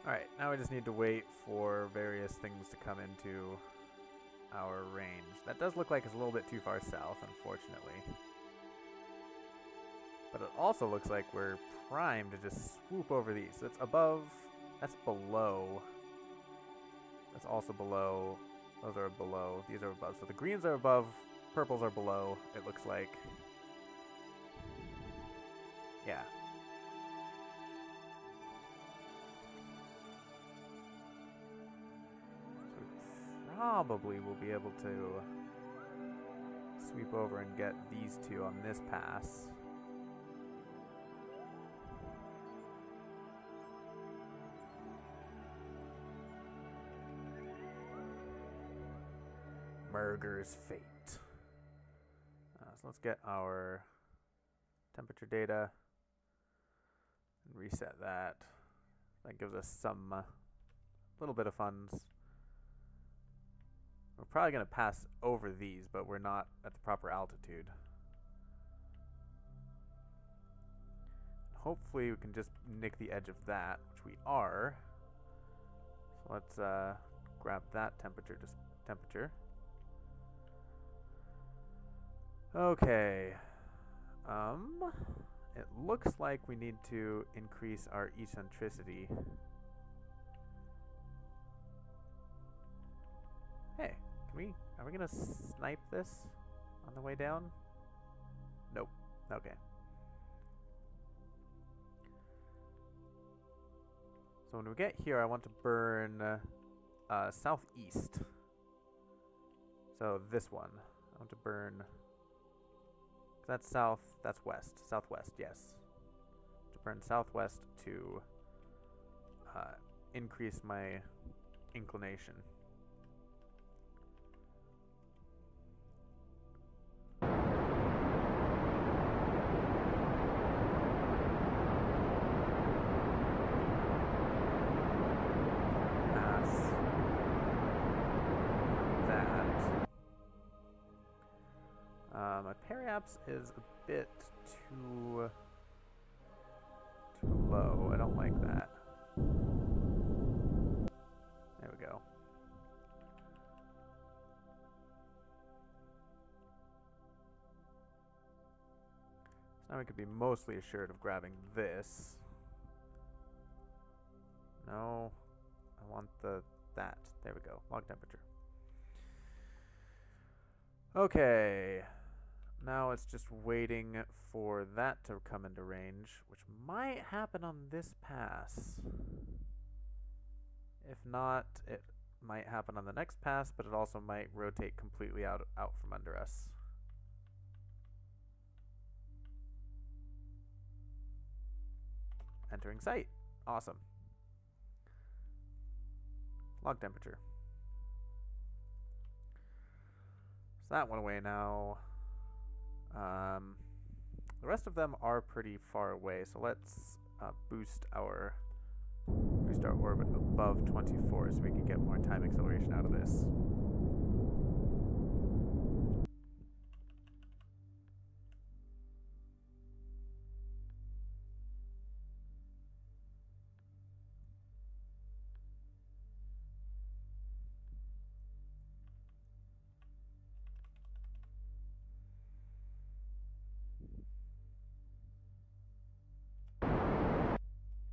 Alright, now we just need to wait for various things to come into our range. That does look like it's a little bit too far south, unfortunately. But it also looks like we're primed to just swoop over these. So that's above, that's below. That's also below. Those are below. These are above. So the greens are above, purples are below, it looks like. Yeah. Probably will be able to sweep over and get these two on this pass. Murger's fate. So let's get our temperature data and reset that. That gives us some little bit of funds. We're probably going to pass over these, but we're not at the proper altitude. Hopefully we can just nick the edge of that, which we are. So let's grab that temperature. Okay. It looks like we need to increase our eccentricity. Hey, are we gonna snipe this on the way down? Nope. Okay. So when we get here, I want to burn southeast. So this one. I want to burn... That's south, that's west. Southwest, yes. To burn southwest to increase my inclination. My periaps is a bit too low. I don't like that. There we go. So now we could be mostly assured of grabbing this. No, I want that. There we go. Log temperature. Okay. Now it's just waiting for that to come into range, which might happen on this pass. If not, it might happen on the next pass, but it also might rotate completely out from under us. Entering site. Awesome. Log temperature. So that went away now. The rest of them are pretty far away, so let's boost our orbit above 24 so we can get more time acceleration out of this.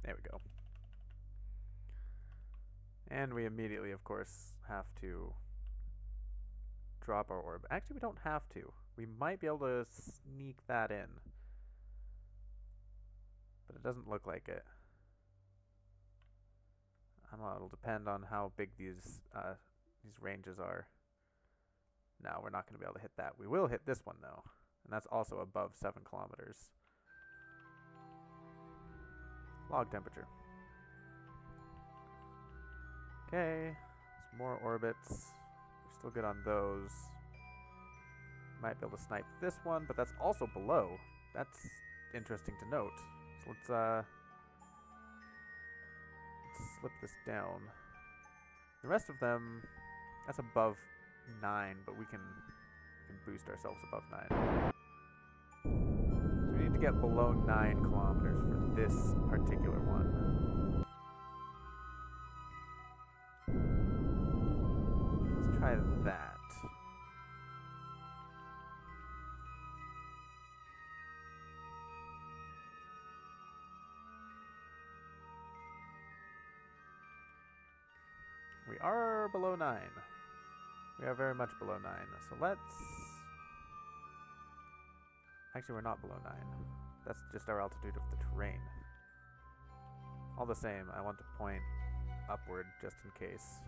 There we go. And we immediately, of course, have to drop our orb. Actually, we don't have to. We might be able to sneak that in. But it doesn't look like it. I don't know, it'll depend on how big these ranges are. No, we're not going to be able to hit that. We will hit this one, though. And that's also above 7 kilometers. Log temperature. Okay, some more orbits. We're still good on those. Might be able to snipe this one, but that's also below. That's interesting to note. So let's slip this down. The rest of them, that's above 9, but we can boost ourselves above 9. So we need to get below 9 kilometers for this particular one. try that. We are below 9. We are very much below 9. So let's... Actually, we're not below 9. That's just our altitude of the terrain. All the same, I want to point upward just in case.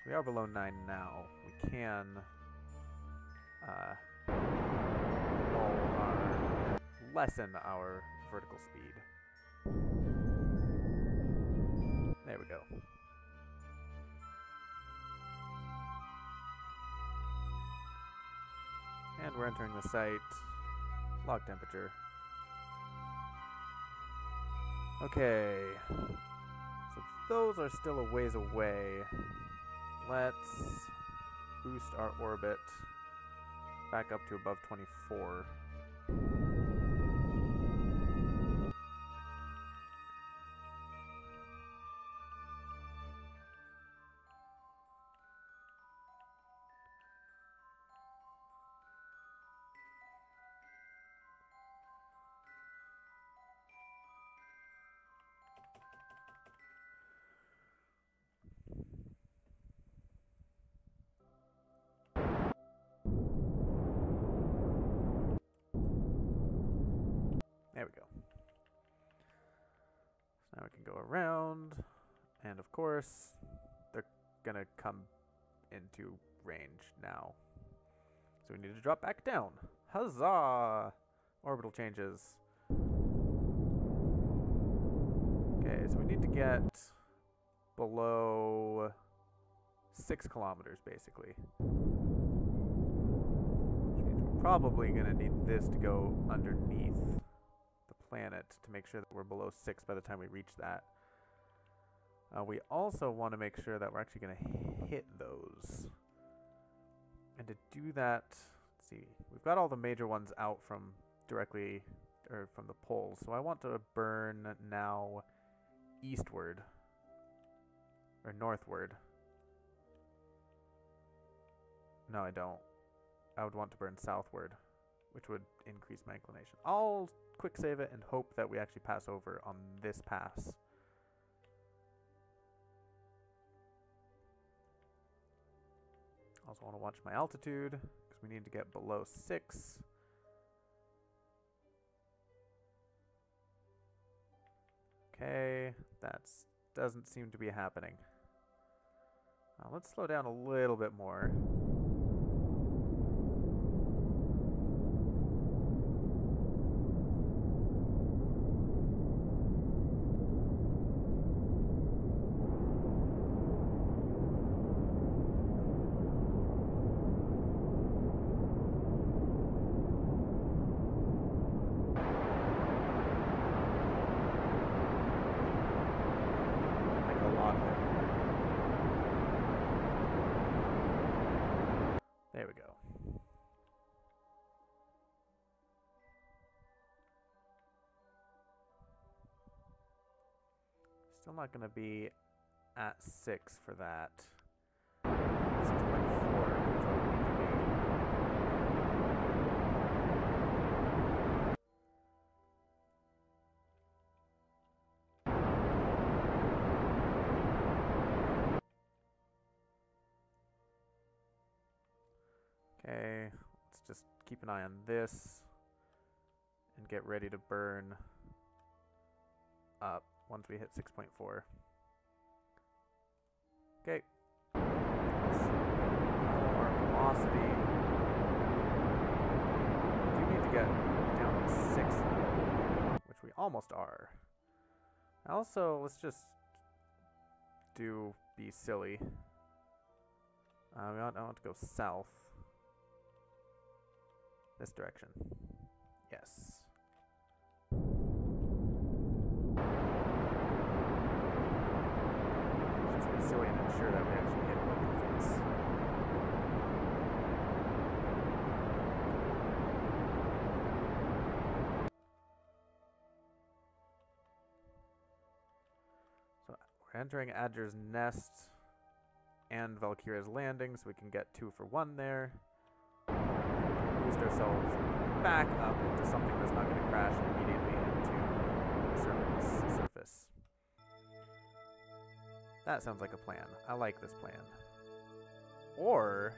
So we are below 9 now. We can lessen our vertical speed. There we go. And we're entering the site. Log temperature. Okay. So those are still a ways away. Let's boost our orbit back up to above 24. There we go. So now we can go around, and of course, they're gonna come into range now. So we need to drop back down. Huzzah! Orbital changes. Okay, so we need to get below 6 kilometers, basically. Which means we're probably gonna need this to go underneath planet to make sure that we're below 6 by the time we reach that. We also want to make sure that we're actually going to hit those. And to do that, let's see, we've got all the major ones out from directly, or from the poles, so I want to burn now eastward, or northward. No, I don't. I would want to burn southward, which would increase my inclination. I'll quick save it and hope that we actually pass over on this pass. Also want to watch my altitude because we need to get below 6. Okay, that doesn't seem to be happening. Let's slow down a little bit more. There we go. Still not going to be at 6 for that. 6.4 is what we need to be. Okay, let's just keep an eye on this and get ready to burn up once we hit 6.4. Okay. Our velocity. We do need to get down to 6, which we almost are. Also, let's just be silly. I want to go south. This direction. Yes. Just be silly and ensure that we actually hit both of these. We're entering Adger's Nest and Valkyria's Landing, so we can get 2 for 1 there. We can boost ourselves back up into something that's not going to crash immediately into the Serpent's surface. That sounds like a plan. I like this plan. Or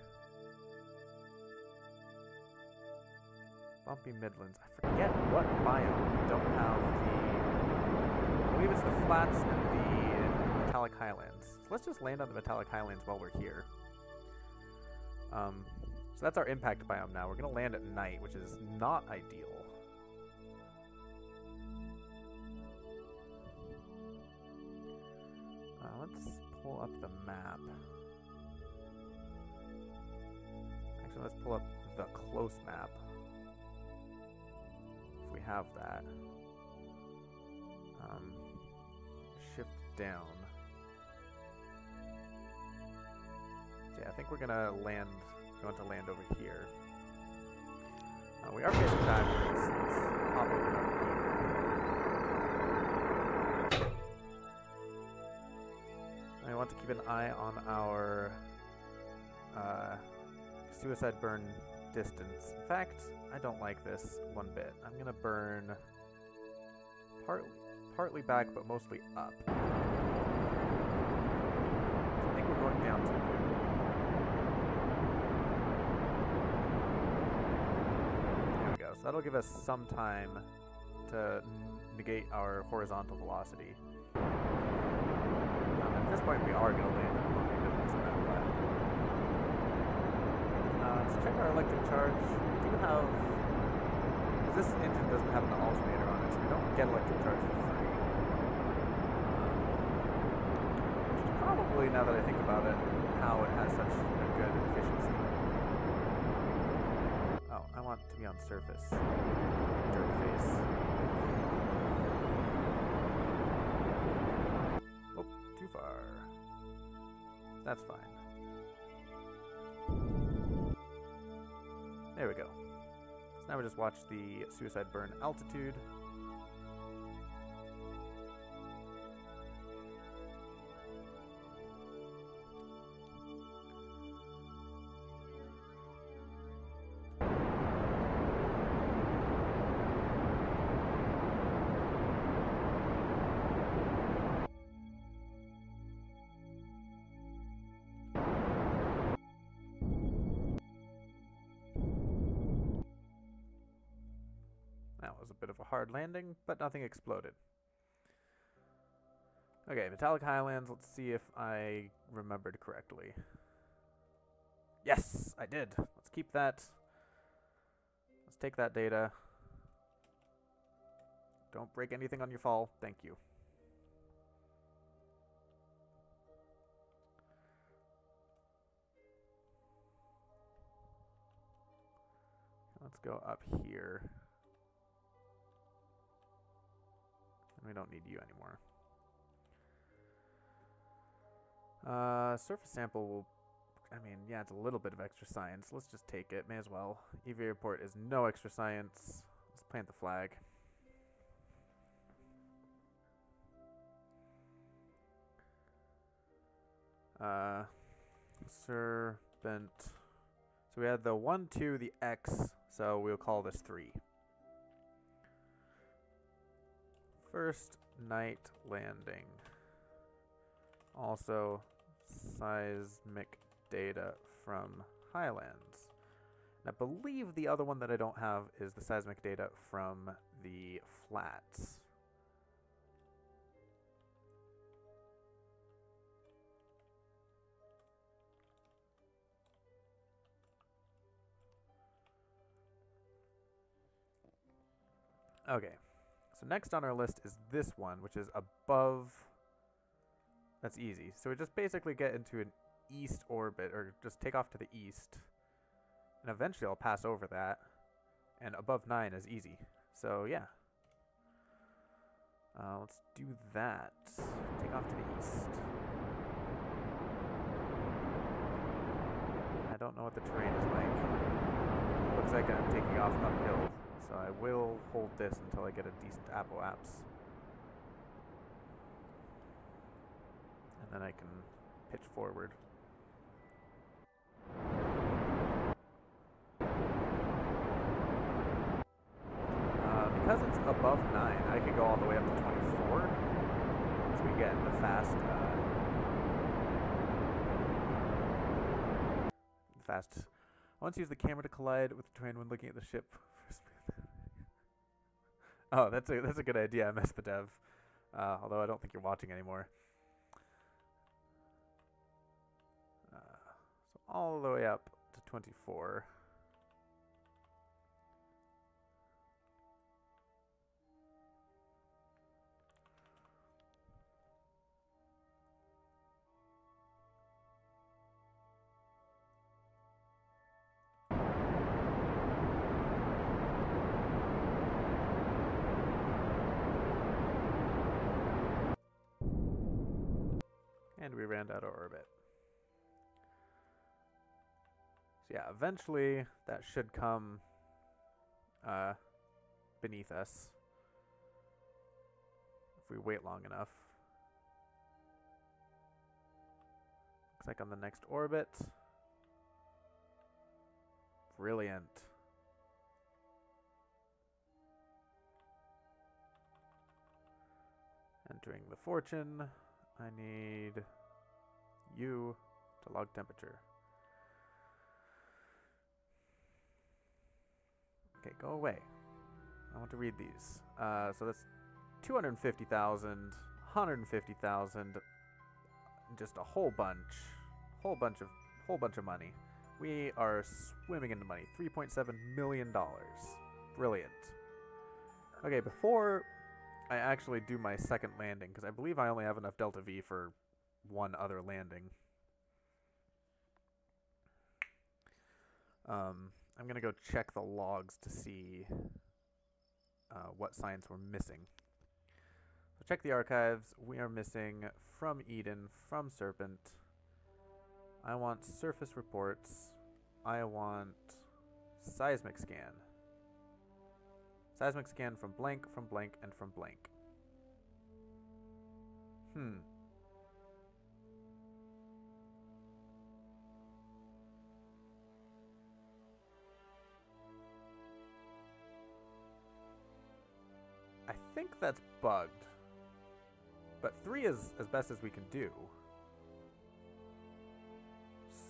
Bumpy Midlands. I forget what biome we don't have the... I believe it's the flats and the Metallic Highlands. So let's just land on the Metallic Highlands while we're here. So that's our impact biome now. We're going to land at night, which is not ideal. Let's pull up the map. Actually, let's pull up the close map. If we have that. Shift down. So yeah, I think we're gonna land. Going to land over here. We are facing backwards. Let's hop over here. I want to keep an eye on our suicide burn distance. In fact, I don't like this one bit. I'm gonna burn partly back, but mostly up. So I think we're going down too quickly. There we go. So that'll give us some time to negate our horizontal velocity. At this point, we are going to land at the Bumpy Midlands no matter what. Let's check our electric charge. We do have... Because this engine doesn't have an alternator on it, so we don't get electric charge for free. Which is probably, now that I think about it, how it has such a good efficiency. Oh, I want to be on surface. Dirt face. Too far. That's fine. There we go. So now we just watch the suicide burn altitude. That was a bit of a hard landing, but nothing exploded. Okay, Metallic Highlands, let's see if I remembered correctly. Yes, I did. Let's keep that. Let's take that data. Don't break anything on your fall. Thank you. Let's go up here. We don't need you anymore. Surface sample will... I mean, yeah, it's a little bit of extra science. Let's just take it. May as well. EV report is no extra science. Let's plant the flag. Serpent. So we had the 1, 2, the X. So we'll call this 3. First night landing. Also, seismic data from Highlands. And I believe the other one that I don't have is the seismic data from the flats. Okay. So next on our list is this one, which is above. That's easy. So we just basically get into an east orbit, or just take off to the east. And eventually I'll pass over that. And above 9 is easy. So yeah. Let's do that. Take off to the east. I don't know what the terrain is like. Looks like I'm taking off uphill. So I will hold this until I get a decent apoapse. Then I can pitch forward. Because it's above 9, I can go all the way up to 24 as we get the fast, Once use the camera to collide with the terrain when looking at the ship. Oh, that's a good idea. I missed the dev, although I don't think you're watching anymore. So all the way up to 24. And we ran out of orbit. So yeah, eventually that should come beneath us if we wait long enough. Looks like on the next orbit. Brilliant. Entering the fortune. I need you to log temperature. Okay, go away. I want to read these. So that's 250,000, 150,000, just a whole bunch of money. We are swimming into money. $3.7 million. Brilliant. Okay, before I actually do my second landing, because I believe I only have enough Delta V for one other landing. I'm going to go check the logs to see what science we're missing. So check the archives. We are missing from Eden, from Serpent. I want surface reports. I want seismic scan. Seismic scan from blank, and from blank. I think that's bugged. But 3 is as best as we can do.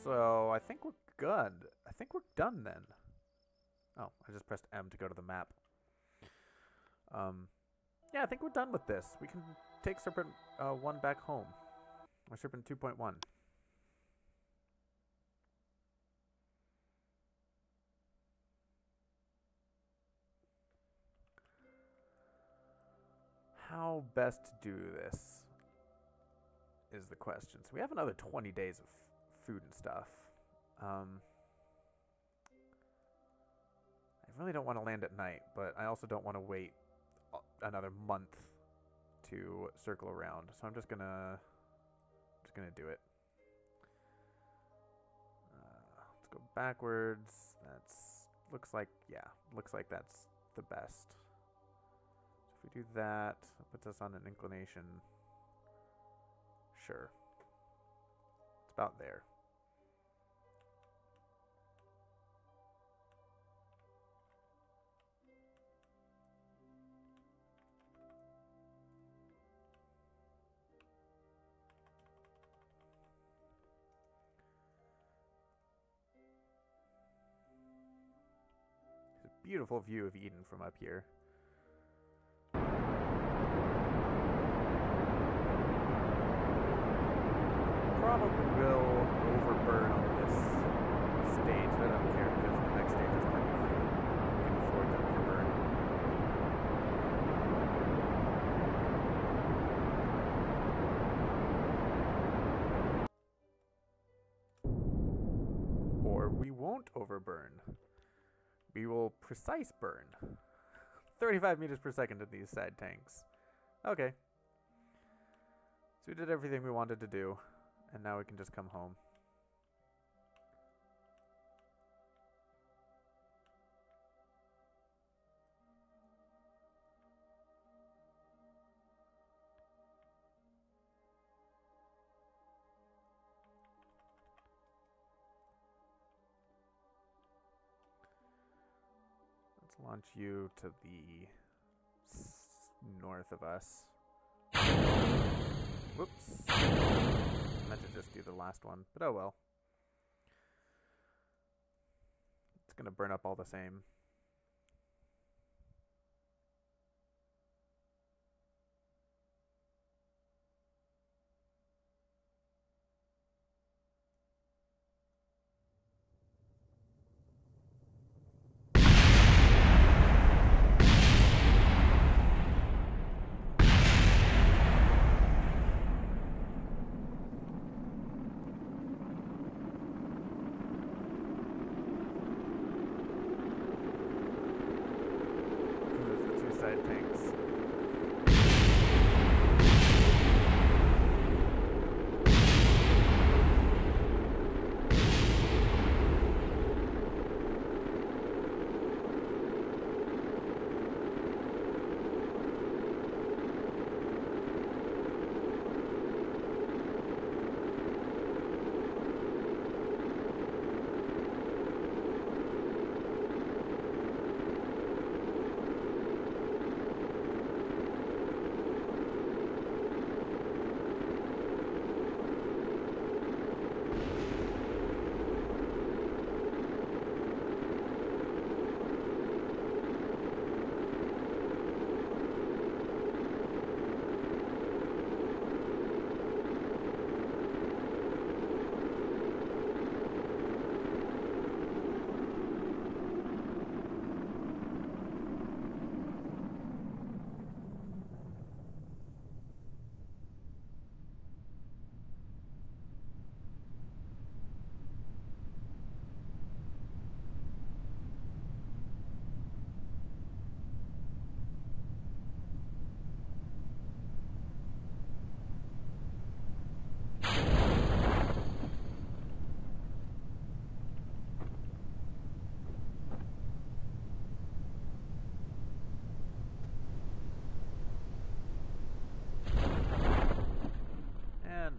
So I think we're good. I think we're done then. Oh, I just pressed M to go to the map. Yeah, I think we're done with this. We can take Serpent 1 back home. Or Serpent 2.1. How best to do this is the question. So we have another 20 days of food and stuff. I really don't want to land at night, but I also don't want to wait another month to circle around. So I'm just gonna do it. Let's go backwards. Looks like that's the best. So if we do that, it puts us on an inclination. Sure. It's about there. It's a beautiful view of Eden from up here. Probably will overburn on this stage, but I don't care because the next stage is plenty of fuel. We can afford to overburn. Or we won't overburn. We will precise burn. 35 meters per second in these side tanks. Okay. So we did everything we wanted to do. And now we can just come home. Launch you to the north of us. Whoops. I meant to just do the last one, but oh well. It's gonna burn up all the same. Tanks.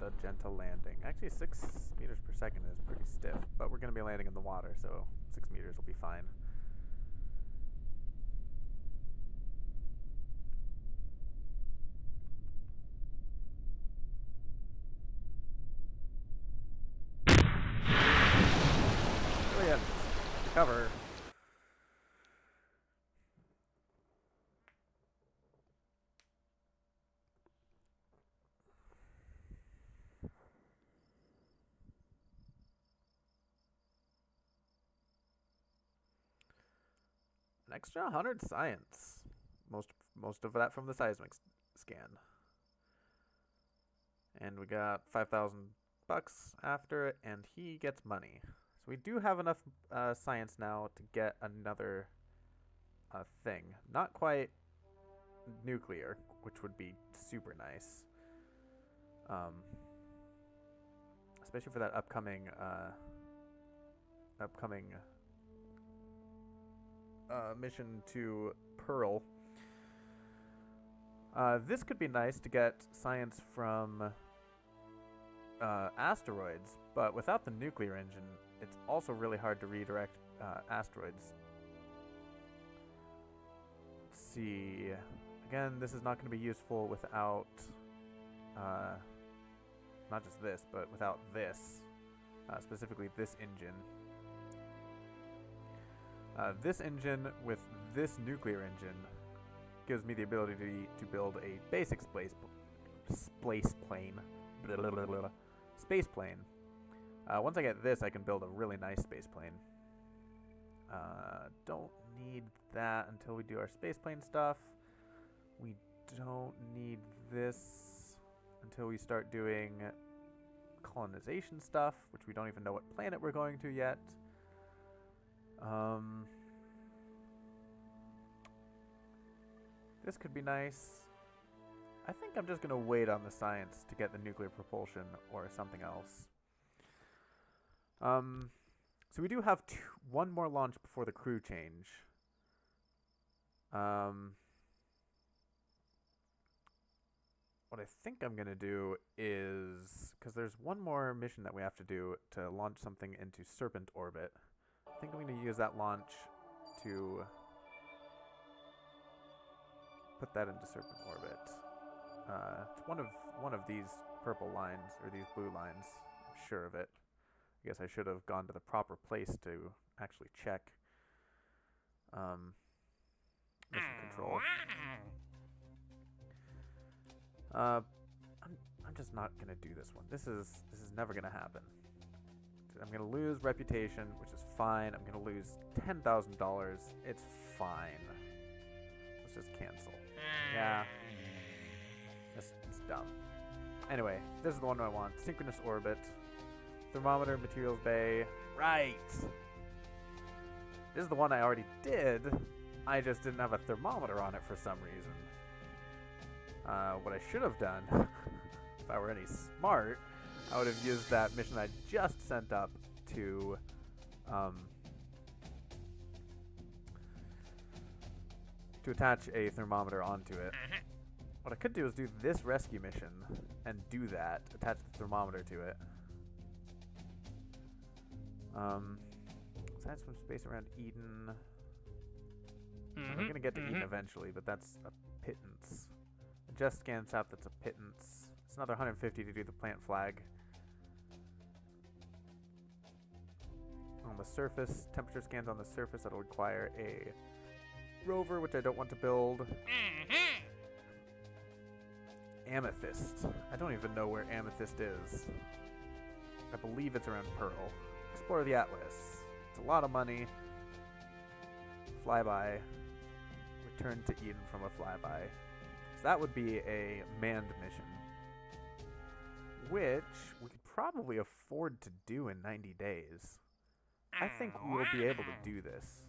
A gentle landing. Actually, 6 meters per second is pretty stiff, but we're going to be landing in the water, so 6 meters will be fine. Oh yeah, cover. An extra 100 science. Most of that from the seismic scan. And we got 5,000 bucks after it, and he gets money. So we do have enough science now to get another thing. Not quite nuclear, which would be super nice. Especially for that upcoming mission to Pearl. This could be nice to get science from asteroids, but without the nuclear engine, it's also really hard to redirect asteroids. Let's see. Again, this is not going to be useful without not just this, but without this, specifically this engine. This engine with this nuclear engine gives me the ability to build a basic space plane. Space plane. Once I get this, I can build a really nice space plane. Don't need that until we do our space plane stuff. We don't need this until we start doing colonization stuff, which we don't even know what planet we're going to yet. This could be nice. I think I'm just going to wait on the science to get the nuclear propulsion or something else. So we do have one more launch before the crew change. What I think I'm going to do is, because there's one more mission that we have to do to launch something into Serpent orbit. I think I'm going to use that launch to put that into Serpent Orbit. It's one of these purple lines, or these blue lines. I'm sure of it. I guess I should have gone to the proper place to actually check mission control. I'm just not gonna do this one. This is never gonna happen. I'm gonna lose reputation, which is fine. I'm gonna lose $10,000. It's fine. Let's just cancel. Yeah. It's dumb. Anyway, this is the one I want. Synchronous orbit. Thermometer, materials bay. Right. This is the one I already did. I just didn't have a thermometer on it for some reason. What I should have done, if I were any smart, I would have used that mission I just sent up to attach a thermometer onto it. What I could do is do this rescue mission and do that, attach the thermometer to it. Science from space around Eden. We're gonna get to Eden eventually, but that's a pittance. Adjust scan sap, that's a pittance. It's another 150 to do the plant flag. On the surface, temperature scans on the surface, that'll require a rover, which I don't want to build. Amethyst. I don't even know where Amethyst is. I believe it's around Pearl. Explore the Atlas. It's a lot of money. Flyby. Return to Eden from a flyby. So that would be a manned mission, which we could probably afford to do in 90 days. I think we'll be able to do this.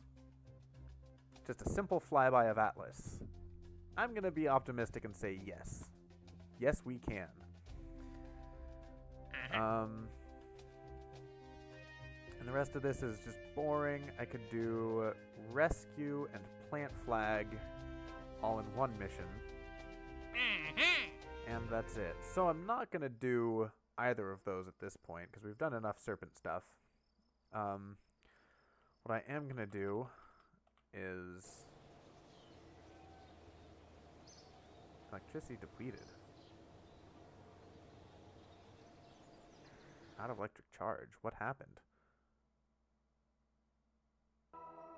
Just a simple flyby of Atlas. I'm going to be optimistic and say yes. Yes, we can. And the rest of this is just boring. I could do rescue and plant flag all in one mission. And that's it. So I'm not going to do either of those at this point, because we've done enough serpent stuff. What I am going to do is... Electricity depleted. Out of electric charge. What happened?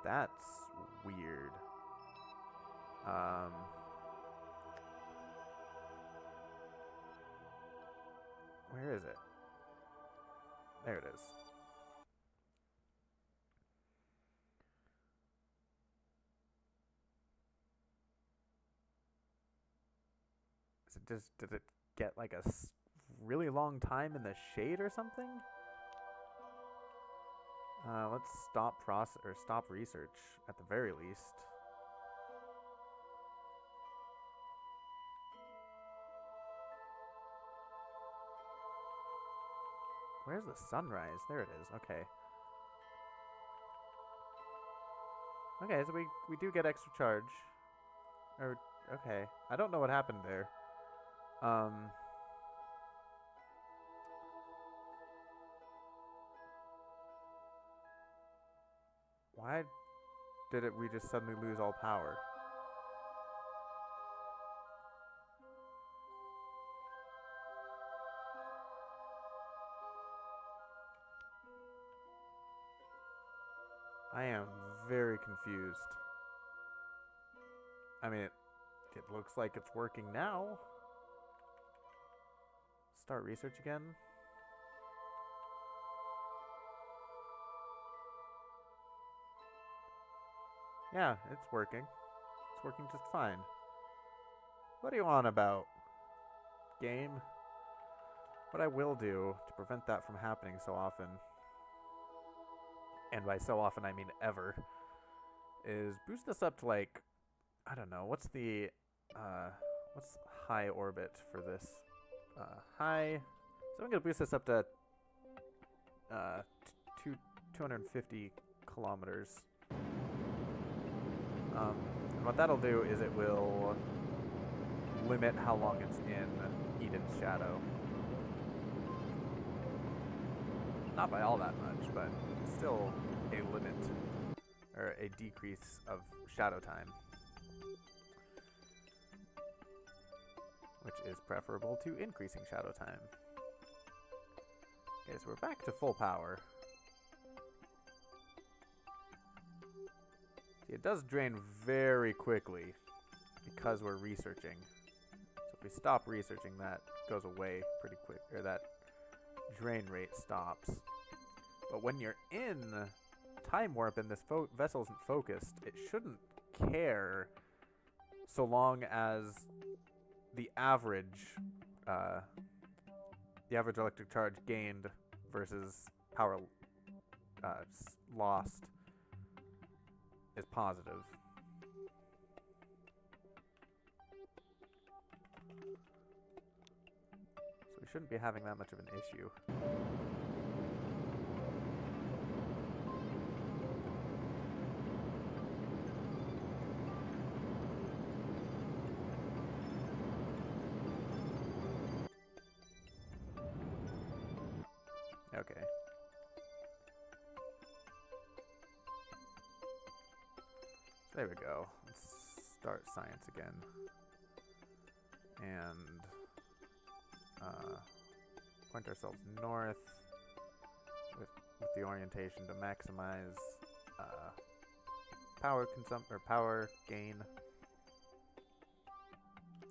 That's weird. Where is it? There it is. Is it just, did it get like a really long time in the shade or something? Let's stop research at the very least. Where's the sunrise? There it is. Okay. Okay, so we do get extra charge. Or okay. I don't know what happened there. Why did we just suddenly lose all power? I am very confused. I mean, it looks like it's working now. Start research again. Yeah, it's working. It's working just fine. What are you on about, game? What I will do to prevent that from happening so often, and by so often I mean ever, is boost this up to like, I don't know, what's the, what's high orbit for this? High, so I'm going to boost this up to 250 kilometers. And what that'll do is it will limit how long it's in Eden's shadow. Not by all that much, but still a limit, or a decrease of shadow time. which is preferable to increasing shadow time. Okay, so we're back to full power. See, it does drain very quickly because we're researching. So if we stop researching, that goes away pretty quick, or that drain rate stops. But when you're in time warp and this vessel isn't focused, it shouldn't care so long as the average electric charge gained versus power lost is positive. So we shouldn't be having that much of an issue. Okay. There we go. Let's start science again. And point ourselves north with the orientation to maximize power power gain.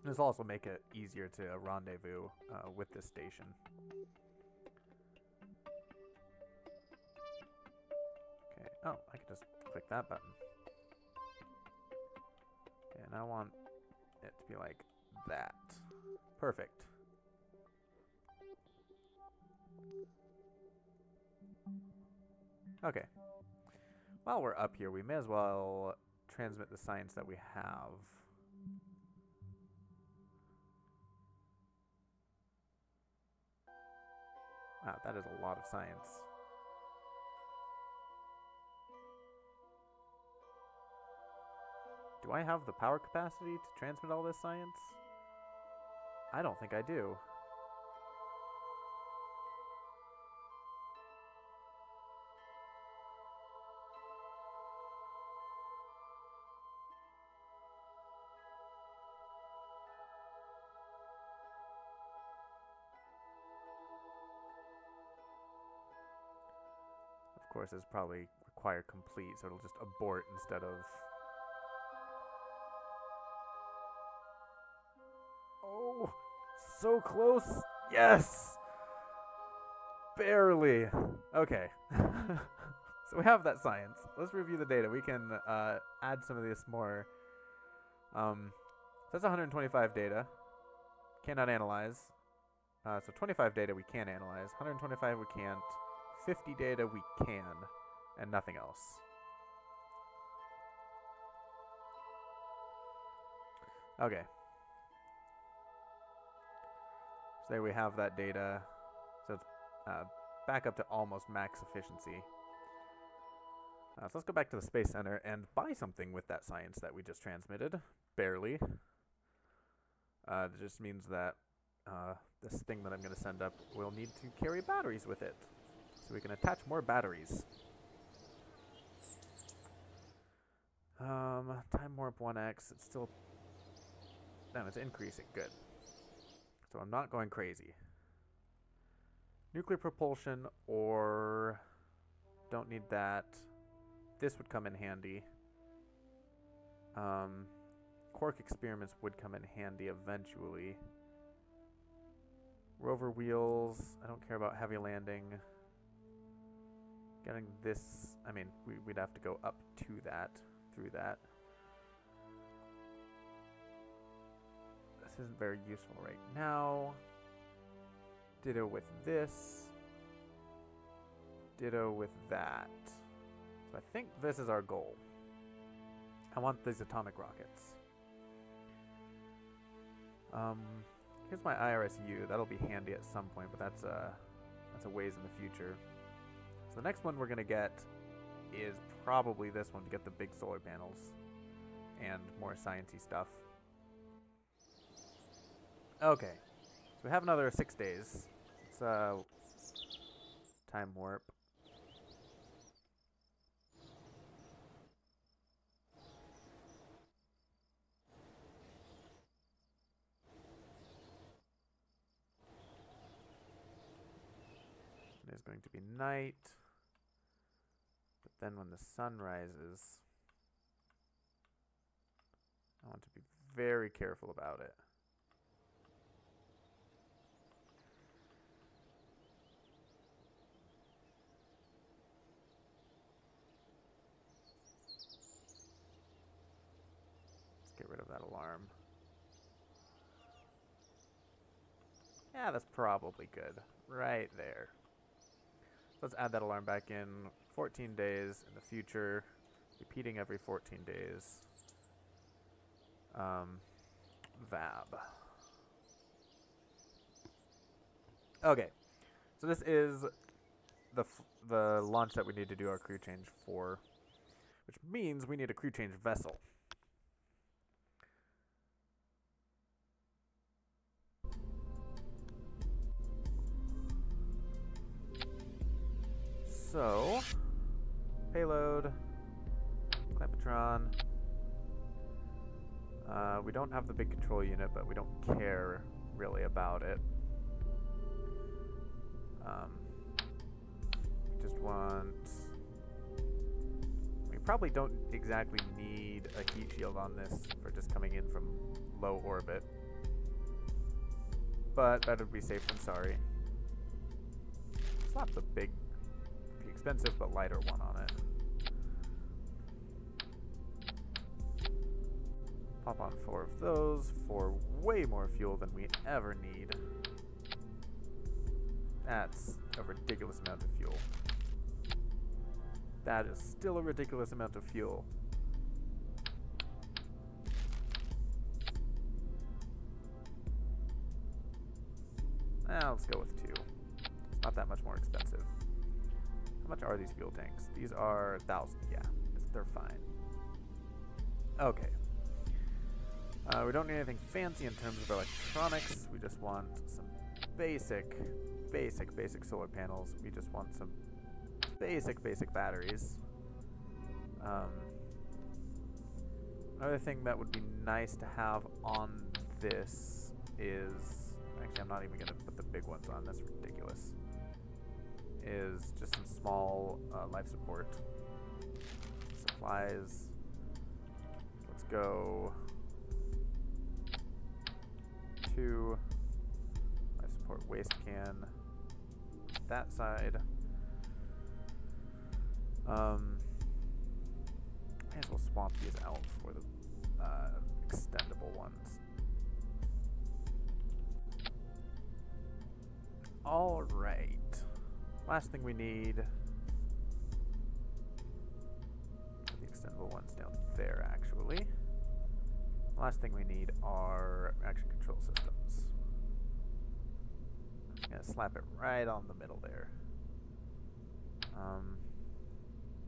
This will also make it easier to rendezvous with this station. Okay. Oh, I can just click that button. Okay, and I want it to be like that. Perfect. Okay. While we're up here, we may as well transmit the science that we have. Wow, that is a lot of science. Do I have the power capacity to transmit all this science? I don't think I do. Of course, it's probably require complete, so it'll just abort instead of... Oh, so close! Yes! Barely! Okay. So we have that science. Let's review the data. We can add some of this more. So that's 125 data. Cannot analyze. So 25 data we can analyze. 125 we can't. 50 data we can. And nothing else. Okay. So there we have that data. So it's back up to almost max efficiency. So let's go back to the Space Center and buy something with that science that we just transmitted. Barely. That just means that this thing that I'm going to send up will need to carry batteries with it. So we can attach more batteries. Time warp 1x. It's still... No, it's increasing. Good. So I'm not going crazy. Nuclear propulsion or... Don't need that. This would come in handy. Quark experiments would come in handy eventually. Rover wheels. I don't care about heavy landing. Getting this... I mean, we'd have to go up to that. Through that. This isn't very useful right now. Ditto with this. Ditto with that. So I think this is our goal. I want these atomic rockets. Here's my IRSU. That'll be handy at some point, but that's a ways in the future. So the next one we're gonna get is probably this one to get the big solar panels and more sciencey stuff. Okay, so we have another 6 days. It's time warp. there's going to be night. But then when the sun rises, I want to be very careful about it. Let's get rid of that alarm. Yeah, that's probably good. Right there. So let's add that alarm back in. 14 days in the future. Repeating every 14 days. VAB. Okay. So this is the launch that we need to do our crew change for. Which means we need a crew change vessel. So, payload, Clampatron. We don't have the big control unit, but we don't care really about it. We just want... We probably don't exactly need a heat shield on this for just coming in from low orbit. But better be safe than sorry. Slap the big... expensive but lighter one on it. Pop on 4 of those for way more fuel than we ever need. That's a ridiculous amount of fuel. That is still a ridiculous amount of fuel. Let's go with 2. It's not that much more expensive. How much are these fuel tanks? These are 1,000. Yeah, they're fine. Okay. We don't need anything fancy in terms of electronics. We just want some basic solar panels. We just want some basic batteries. Another thing that would be nice to have on this is... Actually, I'm not even going to put the big ones on. That's ridiculous. Is just some small life support. Supplies. Let's go 2 life support waste can. That side. May as well swap these out for the extendable ones. All right. Last thing we need, the extendable ones down there actually. Last thing we need are action control systems. I'm gonna slap it right on the middle there.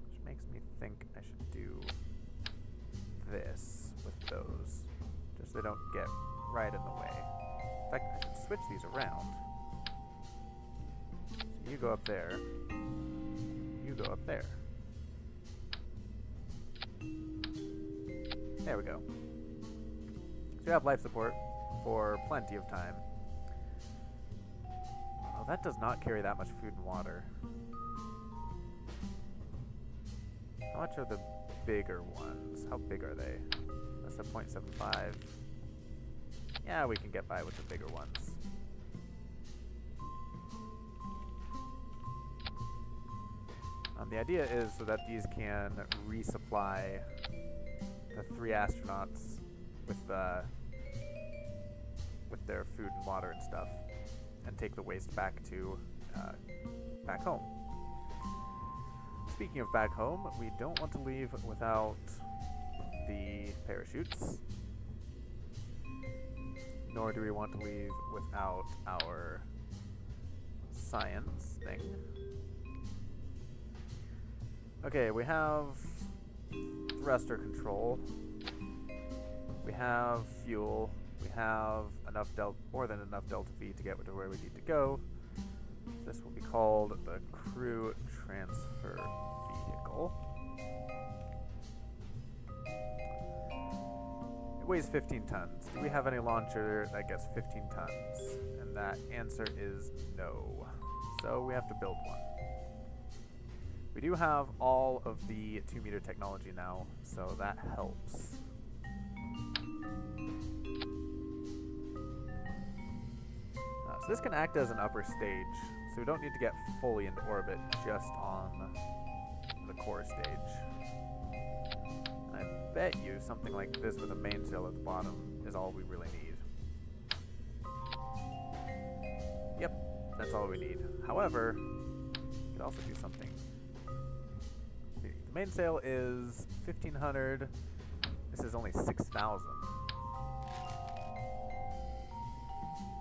Which makes me think I should do this with those, just so they don't get right in the way. In fact, I should switch these around. You go up there. You go up there. There we go. So you have life support for plenty of time. Oh, that does not carry that much food and water. How much are the bigger ones? How big are they? That's a 0.75. Yeah, we can get by with the bigger ones. The idea is so that these can resupply the 3 astronauts with their food and water and stuff, and take the waste back to back home. Speaking of back home, we don't want to leave without the parachutes, nor do we want to leave without our science thing. Okay, we have thruster control, we have fuel, we have enough more than enough delta V to get to where we need to go. So this will be called the crew transfer vehicle. It weighs 15 tons. Do we have any launcher that gets 15 tons? And that answer is no. so we have to build one. We do have all of the 2-meter technology now, so that helps. So this can act as an upper stage, so we don't need to get fully into orbit just on the core stage. And I bet you something like this with a mainsail at the bottom is all we really need. Yep, that's all we need. However, we could also do something. The mainsail is 1,500. This is only 6,000.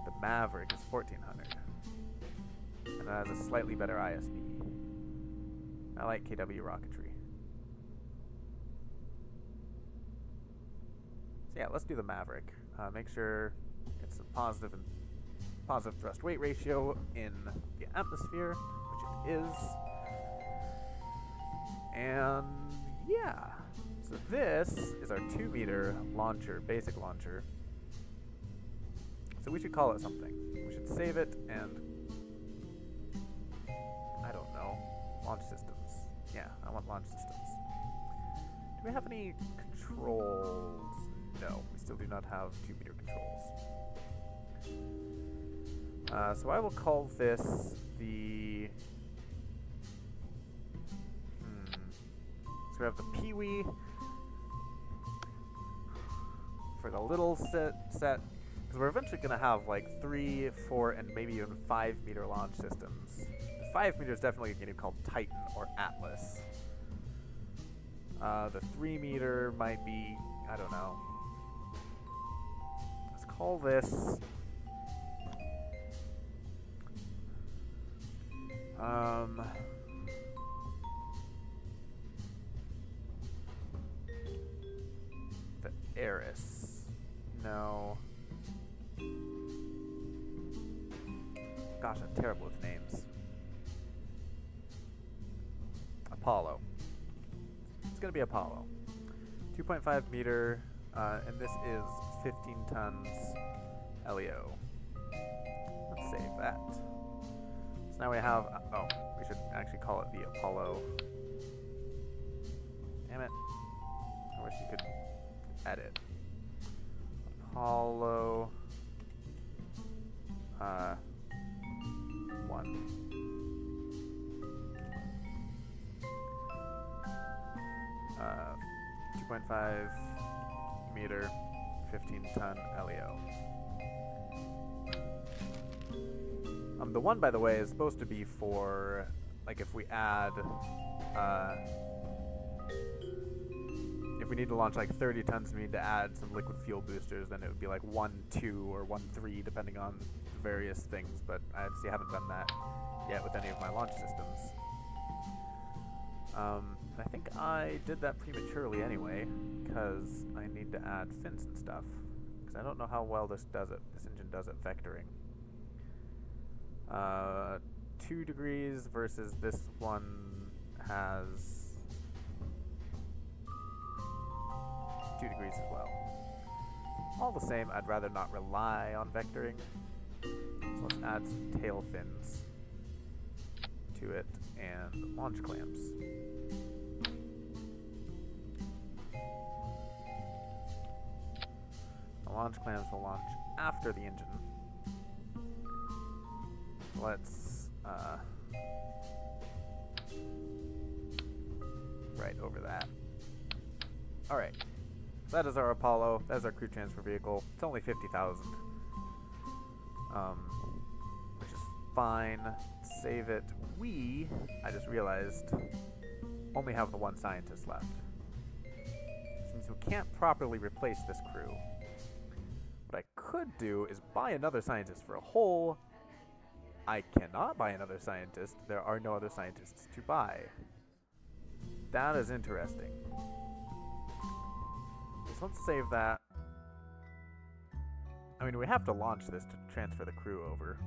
The Maverick is 1,400. And that has a slightly better ISP. I like KW rocketry. So yeah, let's do the Maverick. Make sure it's a positive thrust weight ratio in the atmosphere, which it is. And yeah, so this is our 2-meter launcher, basic launcher. So we should call it something. We should save it and, I don't know, launch systems. Yeah, I want launch systems. Do we have any controls? No, we still do not have 2-meter controls. So I will call this the... So we have the Pee-wee for the little set, because we're eventually going to have like 3, 4, and maybe even 5-meter launch systems. The 5 meter is definitely going to be called Titan or Atlas. The 3-meter might be, I don't know. Let's call this... the Eris. No. Gosh, I'm terrible with names. Apollo. It's gonna be Apollo. 2.5 meter, and this is 15 tons LEO. Let's save that. So now we have, oh, we should actually call it the Apollo. Damn it. I wish you could edit. Apollo 1. 2.5 meter, 15 ton LEO. The 1, by the way, is supposed to be for, like, if we add, if we need to launch like 30 tons, we need to add some liquid fuel boosters, then it would be like 1.2 or 1.3, depending on various things, but I obviously haven't done that yet with any of my launch systems. I think I did that prematurely anyway, because I need to add fins and stuff, because I don't know how well this does it. This engine does it vectoring. 2 degrees versus this one has 2 degrees as well. All the same, I'd rather not rely on vectoring. So let's add some tail fins to it and launch clamps. The launch clamps will launch after the engine. Let's right over that. Alright, so that is our Apollo. That is our crew transfer vehicle. It's only 50,000, which is fine. Save it. I just realized, only have the 1 scientist left. Which means we can't properly replace this crew. What I could do is buy another scientist for a whole. I cannot buy another scientist. There are no other scientists to buy. That is interesting. So let's save that. I mean, we have to launch this to transfer the crew over.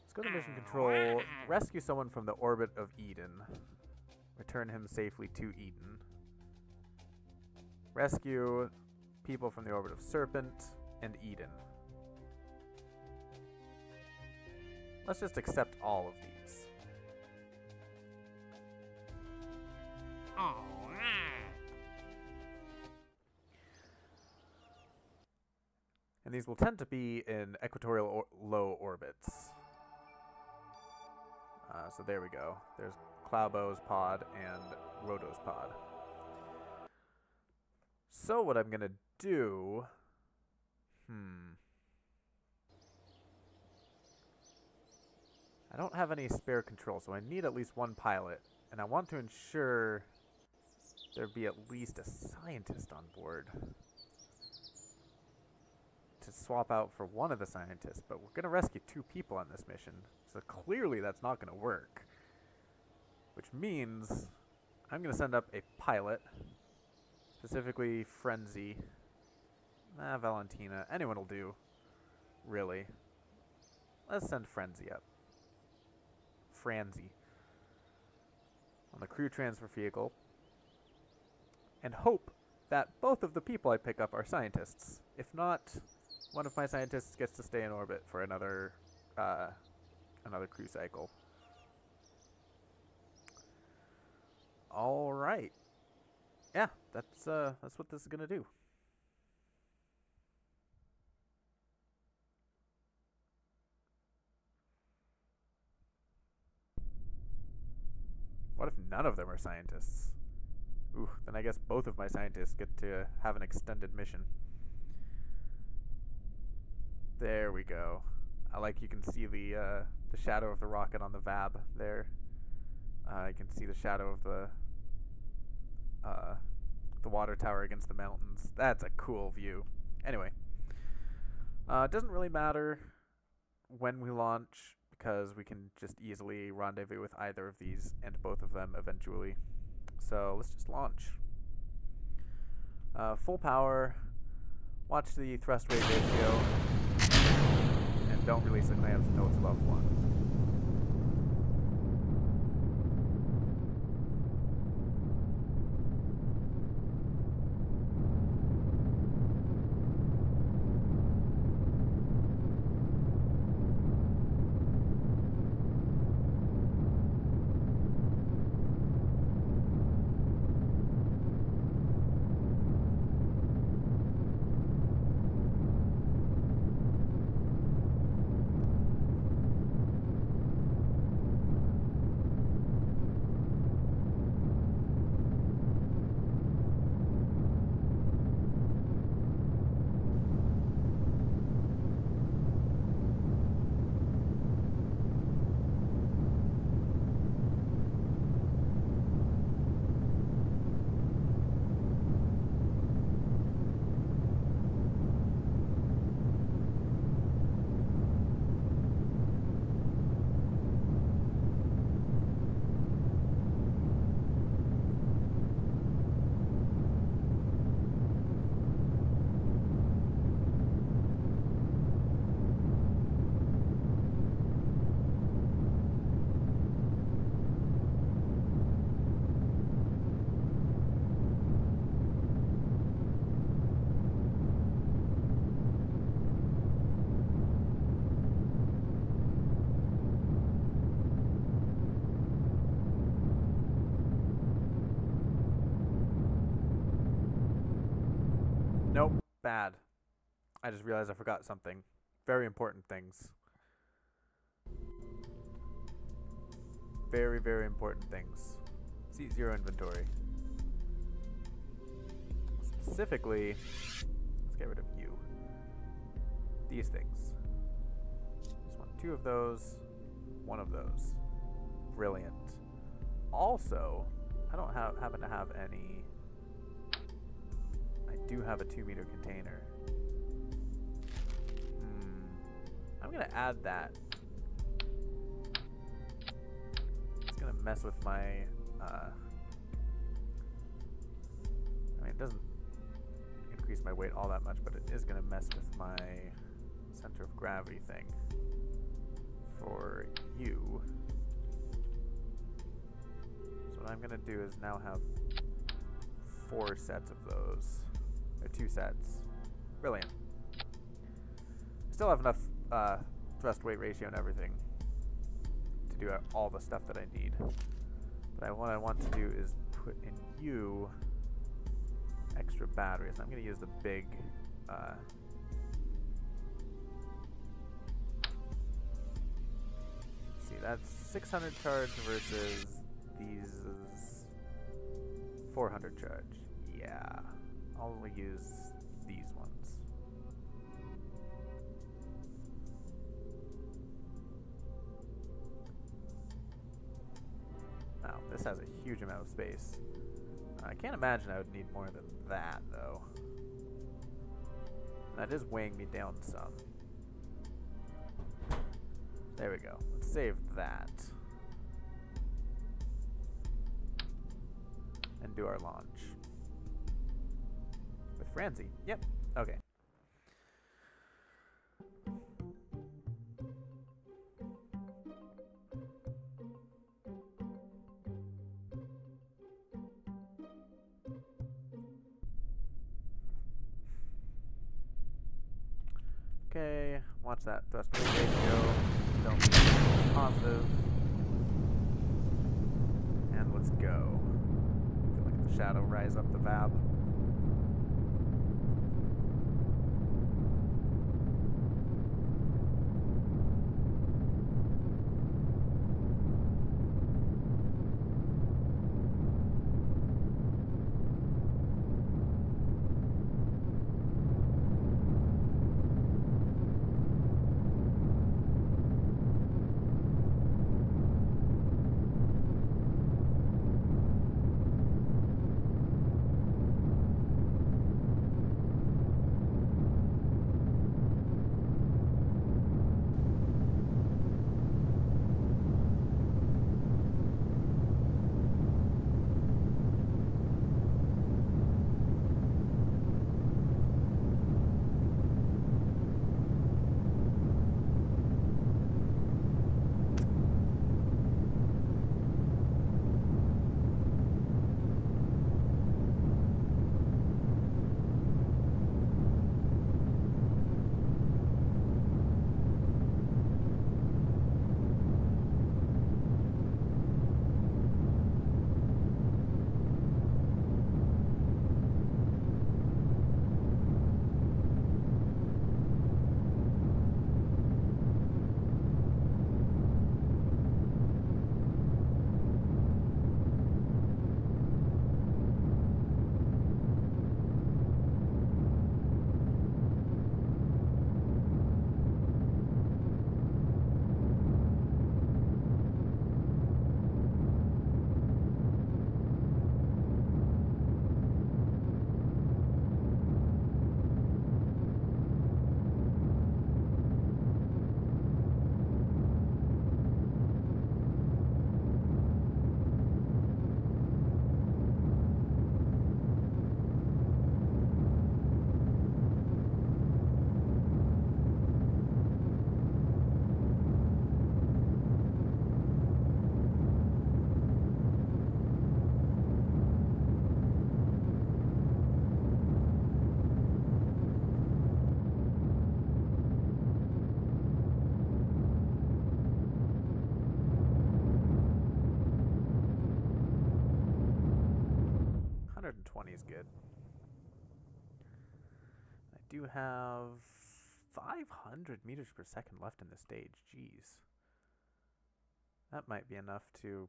Let's go to mission control. Rescue someone from the orbit of Eden. Return him safely to Eden. Rescue people from the orbit of Serpent and Eden. Let's just accept all of these. And these will tend to be in equatorial or low orbits. So there we go. There's Klaubo's pod and Roto's pod. So what I'm going to do... I don't have any spare control, so I need at least one pilot. And I want to ensure there be at least a scientist on board to swap out for one of the scientists. But we're going to rescue 2 people on this mission, so clearly that's not going to work. Which means I'm going to send up a pilot, specifically Frenzy. Valentina. Anyone will do, really. Let's send Frenzy up. Franzi. On the crew transfer vehicle. And hope that both of the people I pick up are scientists. If not, one of my scientists gets to stay in orbit for another crew cycle. All right. Yeah, that's what this is gonna do. What if none of them are scientists? Ooh, then I guess both of my scientists get to have an extended mission. There we go. I like you can see the shadow of the rocket on the VAB there. You can see the shadow of the water tower against the mountains. That's a cool view. Anyway, it doesn't really matter when we launch because we can just easily rendezvous with either of these and both of them eventually. So let's just launch. Full power. Watch the thrust weight ratio. And don't release the clamps until it's above 1. Nope, bad. I just realized I forgot something. Very important things. Very, very important things. See zero inventory. Specifically, let's get rid of you. These things. Just want 2 of those, 1 of those. Brilliant. Also, I don't happen to have any. I do have a 2-meter container. I'm gonna add that. It's gonna mess with my. I mean, it doesn't increase my weight all that much, but it is gonna mess with my center of gravity thing. For you. So what I'm gonna do is now have 4 sets of those. Or 2 sets. Brilliant. Still have enough thrust weight ratio and everything to do all the stuff that I need. But what I want to do is put in you extra batteries. I'm going to use the big see, that's 600 charge versus these 400 charge. Yeah, I'll only use these ones. Now, this has a huge amount of space. I can't imagine I would need more than that, though. That is weighing me down some. There we go. Let's save that. And do our launch. With Francie. Yep. Okay. Okay, watch that thrust weight ratio. Don't be positive. And let's go. Feel like the shadow rise up the vab. Is good. I do have 500 meters per second left in the stage. Jeez. That might be enough to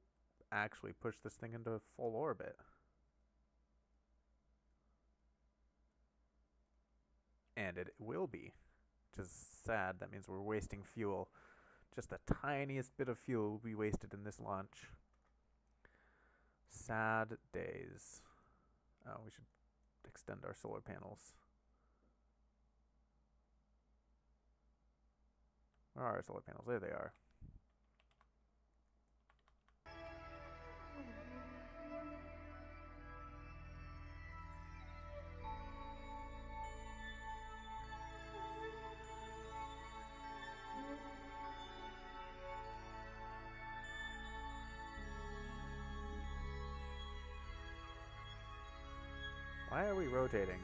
actually push this thing into full orbit. And it will be, which is sad. That means we're wasting fuel. Just the tiniest bit of fuel will be wasted in this launch. Sad days. Oh, we should extend our solar panels. Where are our solar panels? There they are. Why are we rotating?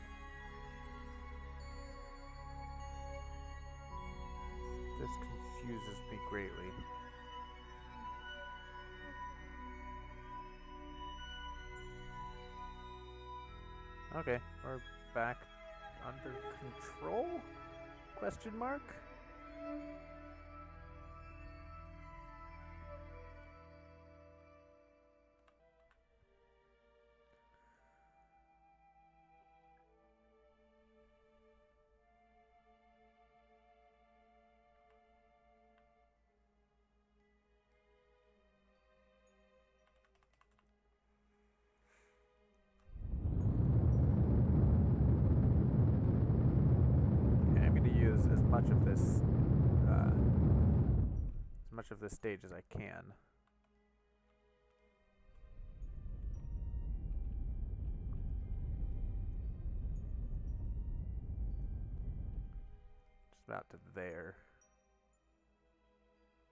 confuses me greatly. Okay, we're back under control? Question mark? As much of this stage as I can. Just about to there.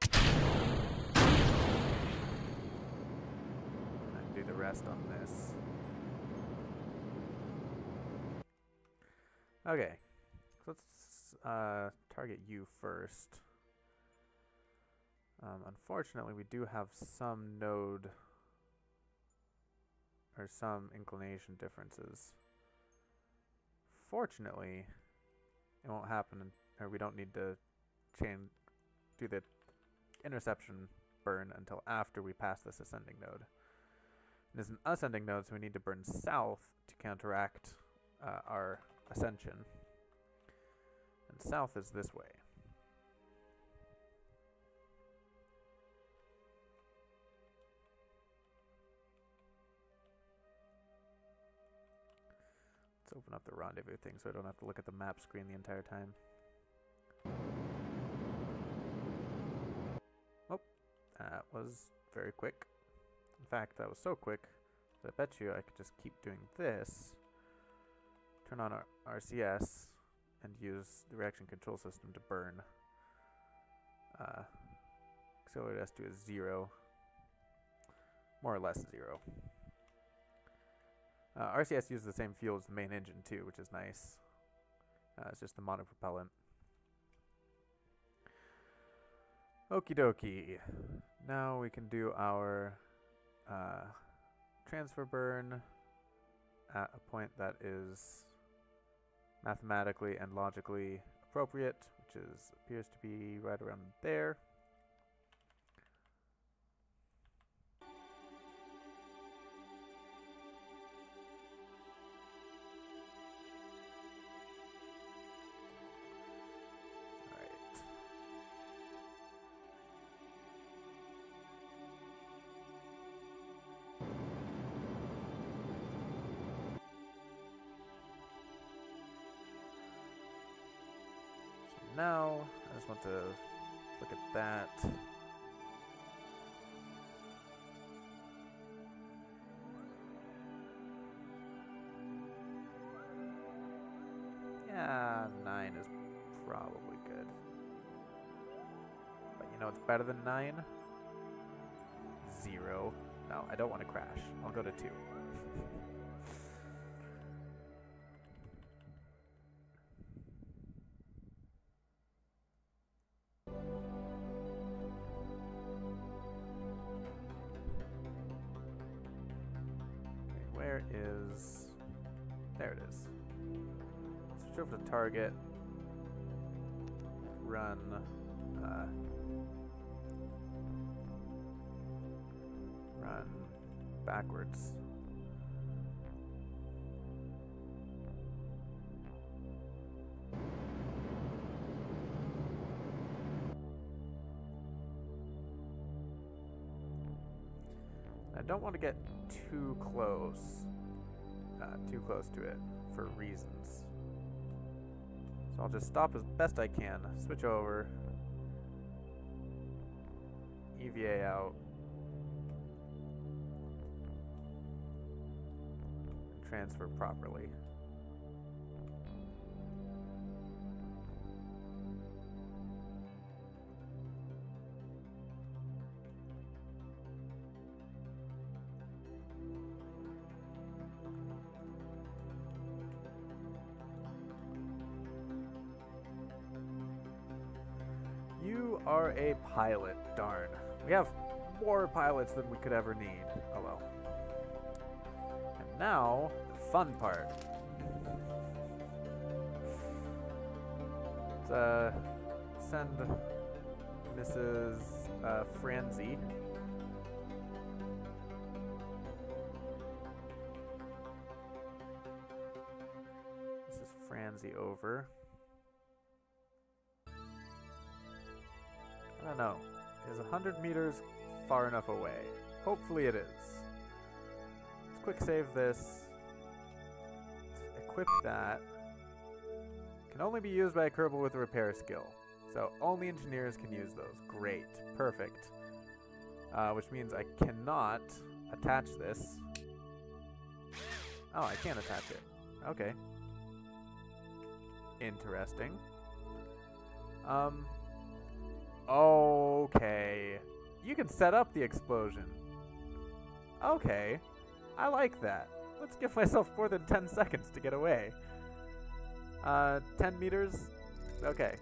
And then do the rest on this. Okay, so let's target you first. Unfortunately, we do have some node or some inclination differences. Fortunately, it won't happen, or we don't need to do the interception burn until after we pass this ascending node. It is an ascending node, so we need to burn south to counteract our ascension. And south is this way. Let's open up the rendezvous thing so I don't have to look at the map screen the entire time. Oh, that was very quick. In fact, that was so quick that I bet you I could just keep doing this, turn on our RCS, and use the reaction control system to burn. Accelerated S2 is 0. More or less 0. RCS uses the same fuel as the main engine too, which is nice. It's just the monopropellant. Okie dokie. Now we can do our transfer burn at a point that is mathematically and logically appropriate, which appears to be right around there. Now, I just want to look at that. Yeah, 9 is probably good. But you know what's better than 9? 0. No, I don't want to crash. I'll go to 2. Where is... There it is. Switch over to target. Run... run backwards. I don't want to get too close to it for reasons. So I'll just stop as best I can, switch over, EVA out, transfer properly. You You are a pilot. Darn. We have more pilots than we could ever need. Oh well. And now, the fun part. Let's send Mrs. Franzi. Mrs. Franzi over. I don't know. Is 100 meters far enough away? Hopefully it is. Let's quick save this. Let's equip that. Can only be used by a Kerbal with a repair skill. So only engineers can use those. Great. Perfect. Which means I cannot attach this. Oh, I can attach it. Okay. Interesting. Okay. You can set up the explosion. Okay. I like that. Let's give myself more than 10 seconds to get away. 10 meters? Okay.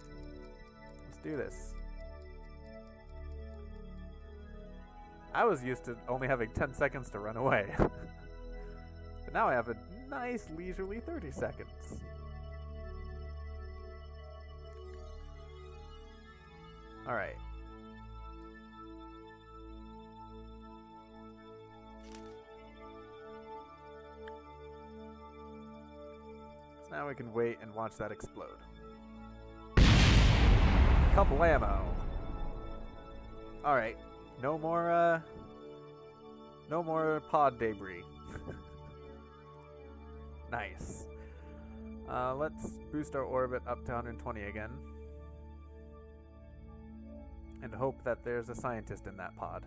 Let's do this. I was used to only having 10 seconds to run away. But now I have a nice leisurely 30 seconds. Alright. So now we can wait and watch that explode. Couple ammo. Alright. No more pod debris. Nice. Let's boost our orbit up to 120 again. And hope that there's a scientist in that pod.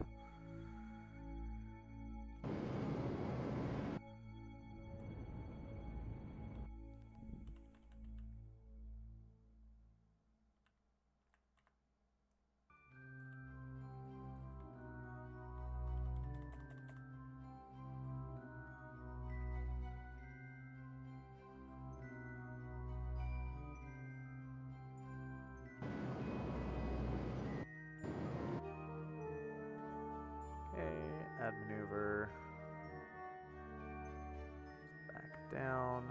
Add maneuver. Back down.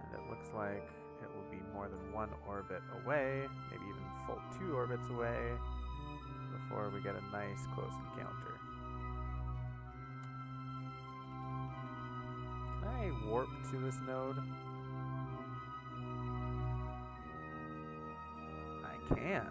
And it looks like it will be more than one orbit away, maybe even full 2 orbits away, before we get a nice close encounter. Can I warp to this node? I can.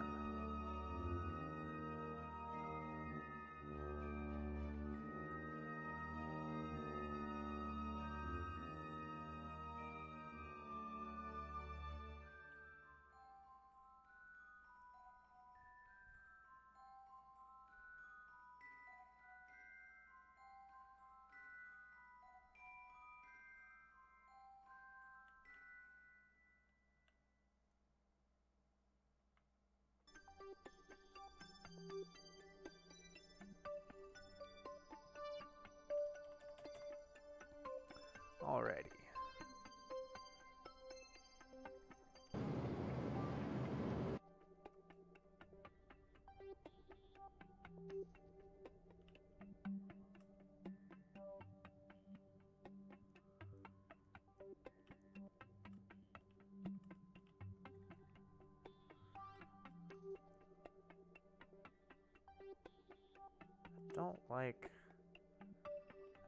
Alrighty.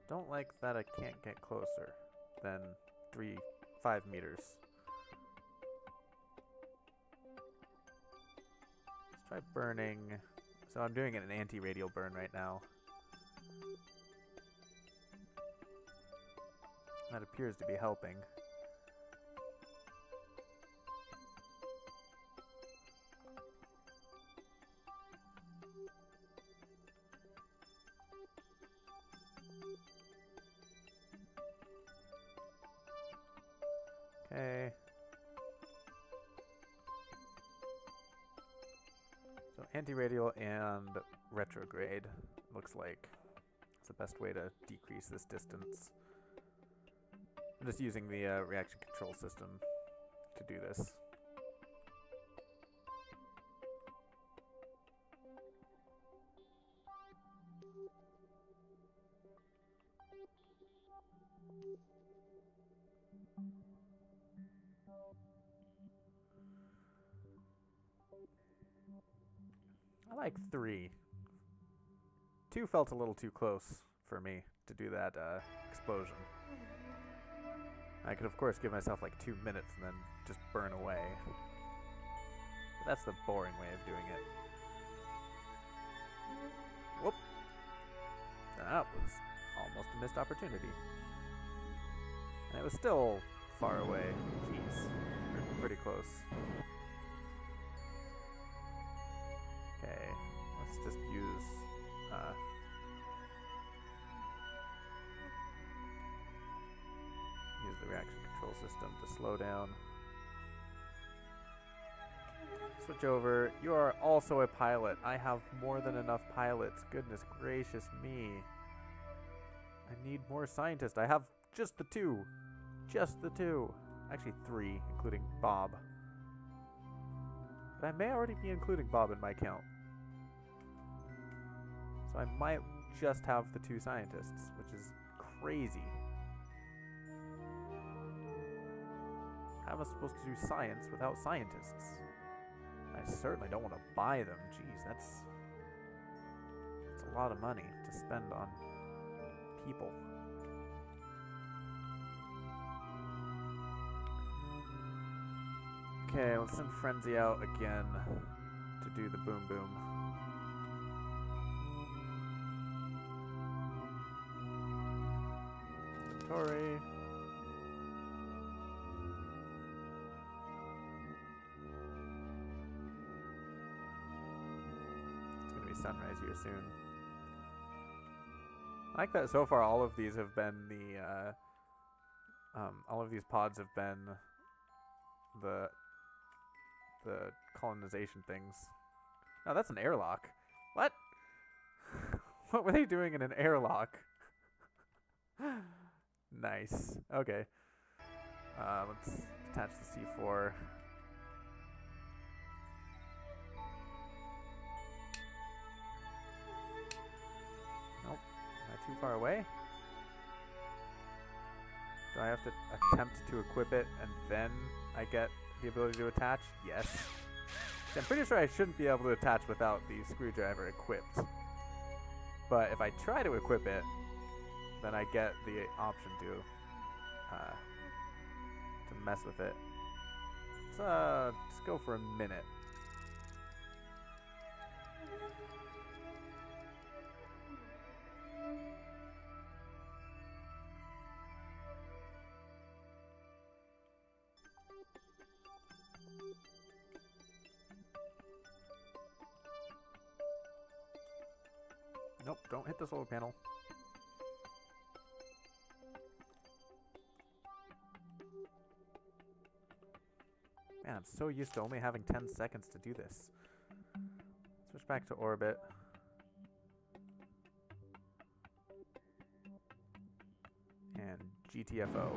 Don't like that I can't get closer than 5 meters. Let's try burning. So I'm doing an anti-radial burn right now. That appears to be helping. Okay. So anti-radial and retrograde looks like it's the best way to decrease this distance. I'm just using the reaction control system to do this. I like 3. 2 felt a little too close for me to do that explosion. I could, of course, give myself like 2 minutes and then just burn away. But that's the boring way of doing it. Whoop! That was almost a missed opportunity. And it was still far away. Jeez. We're pretty close. Okay, let's just use the reaction control system to slow down. Switch over. You are also a pilot. I have more than enough pilots. Goodness gracious me. I need more scientists. I have just the 2. Just the 2. Actually 3, including Bob. But I may already be including Bob in my count. So I might just have the 2 scientists, which is crazy. How am I supposed to do science without scientists? I certainly don't want to buy them. Jeez, that's a lot of money to spend on people. Okay, let's send Frenzy out again to do the boom boom. Inventory. It's gonna be sunrise here soon. I like that so far all of these have been the all of these pods have been the colonization things. Oh, that's an airlock. What? What were they doing in an airlock? Nice. Okay. Let's attach the C4. Nope. Am I too far away? Do I have to attempt to equip it and then I get the ability to attach? Yes. See, I'm pretty sure I shouldn't be able to attach without the screwdriver equipped. But if I try to equip it, then I get the option to mess with it. Let's go for a minute. Nope, don't hit the solar panel. Man, I'm so used to only having 10 seconds to do this. Switch back to orbit. And GTFO.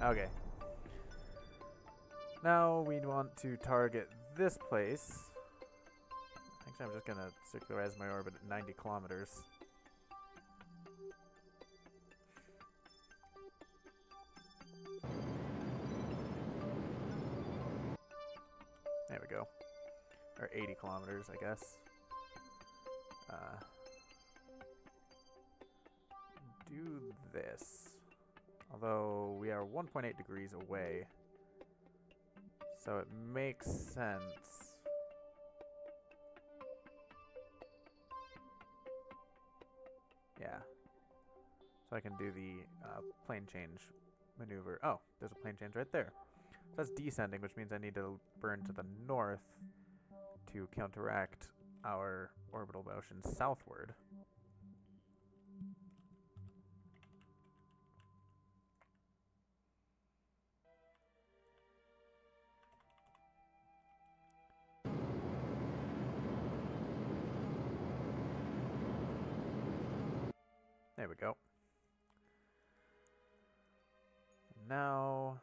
Okay. Now we want to target this place. Actually, I'm just going to circularize my orbit at 90 kilometers. There we go. Or 80 kilometers, I guess. Do this. Although we are 1.8 degrees away, so it makes sense. Yeah. So I can do the plane change maneuver. Oh, there's a plane change right there. So that's descending, which means I need to burn to the north to counteract our orbital motion southward. There we go. Now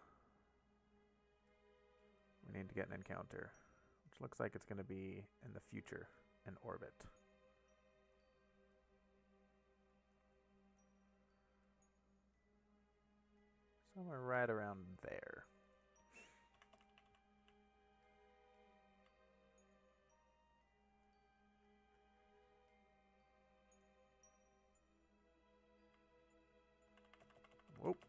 we need to get an encounter, which looks like it's going to be in the future, in orbit. Somewhere right around there. Whoop.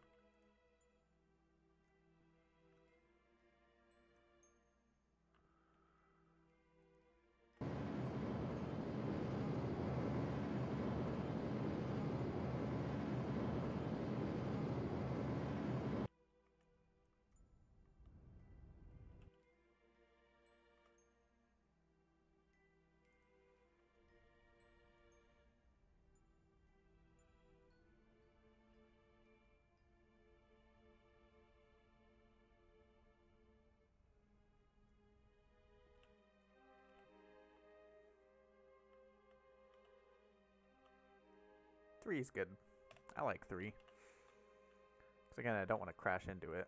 Three is good. I like 3. Because again, I don't want to crash into it.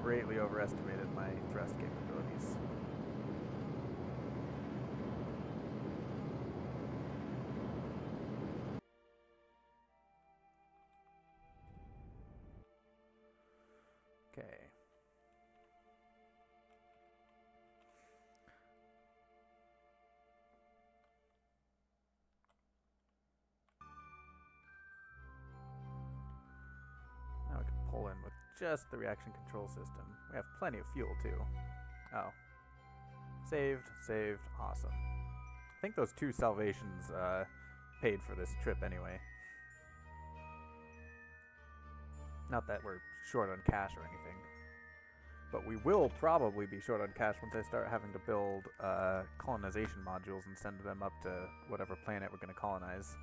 Greatly overestimated my thrust capabilities. Okay. Now we can pull in with just the reaction control system. We have plenty of fuel too. Oh. Saved, awesome. I think those 2 salvations paid for this trip anyway. Not that we're short on cash or anything. But we will probably be short on cash once I start having to build colonization modules and send them up to whatever planet we're going to colonize.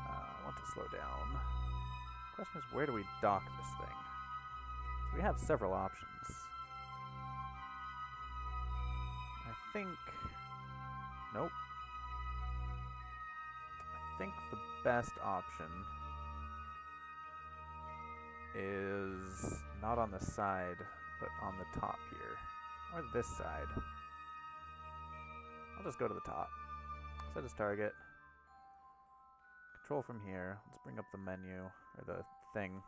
I want to slow down. The question is, where do we dock this thing? So we have several options. I think... Nope. I think the best option is not on the side, but on the top here. Or this side. I'll just go to the top. Set as target. Control from here. Let's bring up the menu, or the thing.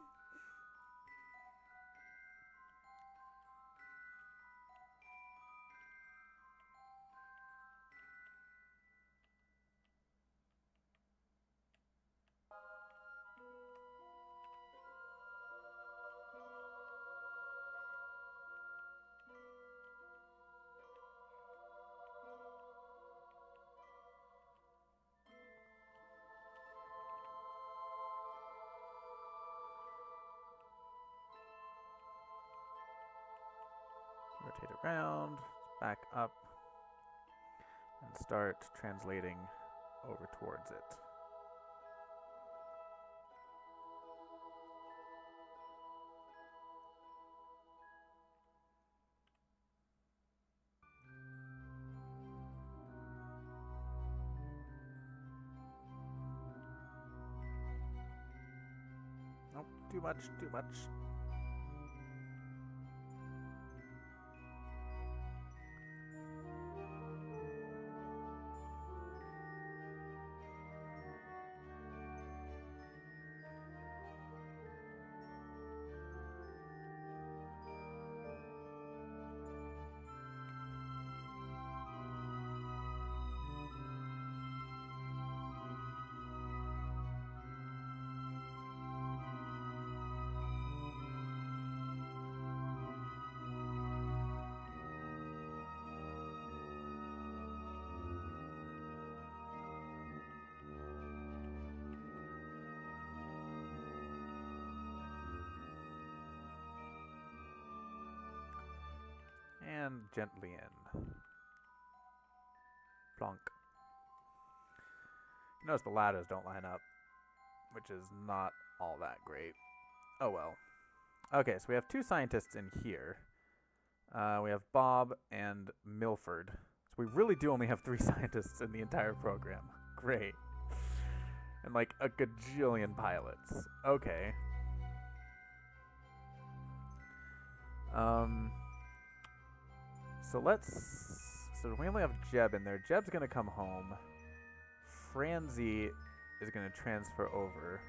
Rotate around, back up, and start translating over towards it. Nope, too much, too much. and gently in. Plonk. Notice the ladders don't line up, which is not all that great. Oh well. Okay, so we have 2 scientists in here. We have Bob and Milford. So we really do only have 3 scientists in the entire program. Great. And like a gajillion pilots. Okay. So we only have Jeb in there. Jeb's gonna come home. Franzi is gonna transfer over.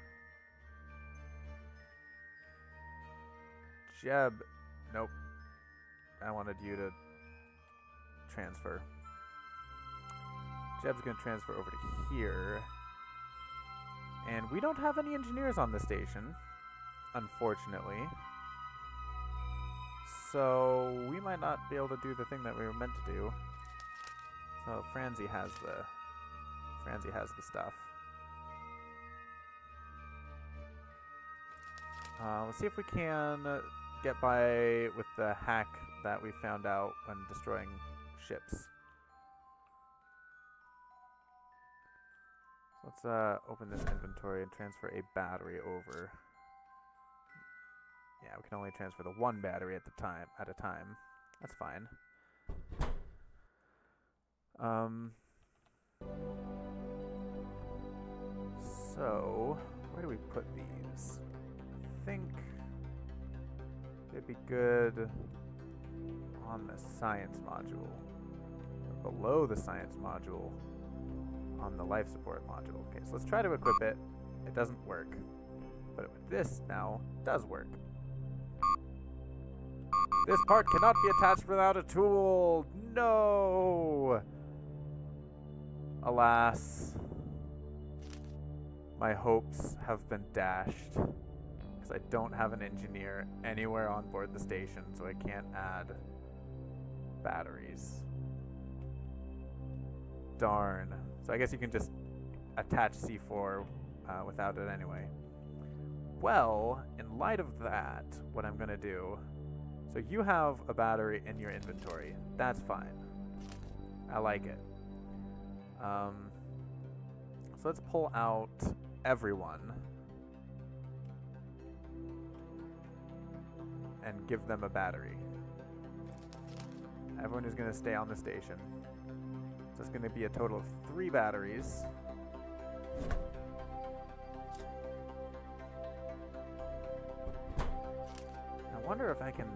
Jeb, nope. I wanted you to transfer. Jeb's gonna transfer over to here. And we don't have any engineers on the station, unfortunately. So we might not be able to do the thing that we were meant to do. So Franzi has the stuff. Let's see if we can get by with the hack that we found out when destroying ships. Let's open this inventory and transfer a battery over. Yeah, we can only transfer the 1 battery at a time. That's fine. So where do we put these? I think they'd be good on the science module. Or below the science module on the life support module. Okay, so let's try to equip it. It doesn't work. But with this now, does work. This part cannot be attached without a tool. No! Alas. My hopes have been dashed. Because I don't have an engineer anywhere on board the station, so I can't add batteries. Darn. So I guess you can just attach C4 without it anyway. Well, in light of that, what I'm going to do... So you have a battery in your inventory. That's fine. I like it. So let's pull out everyone and give them a battery. Everyone who's going to stay on the station. So it's going to be a total of 3 batteries. I wonder if I can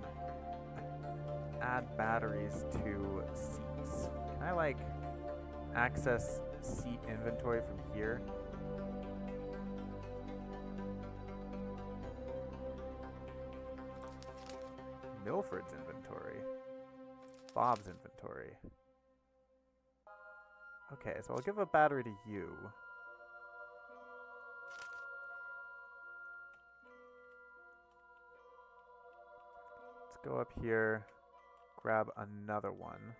add batteries to seats. Can I like access seat inventory from here? Milford's inventory. Bob's inventory. Okay, so I'll give a battery to you. Let's go up here, grab another one.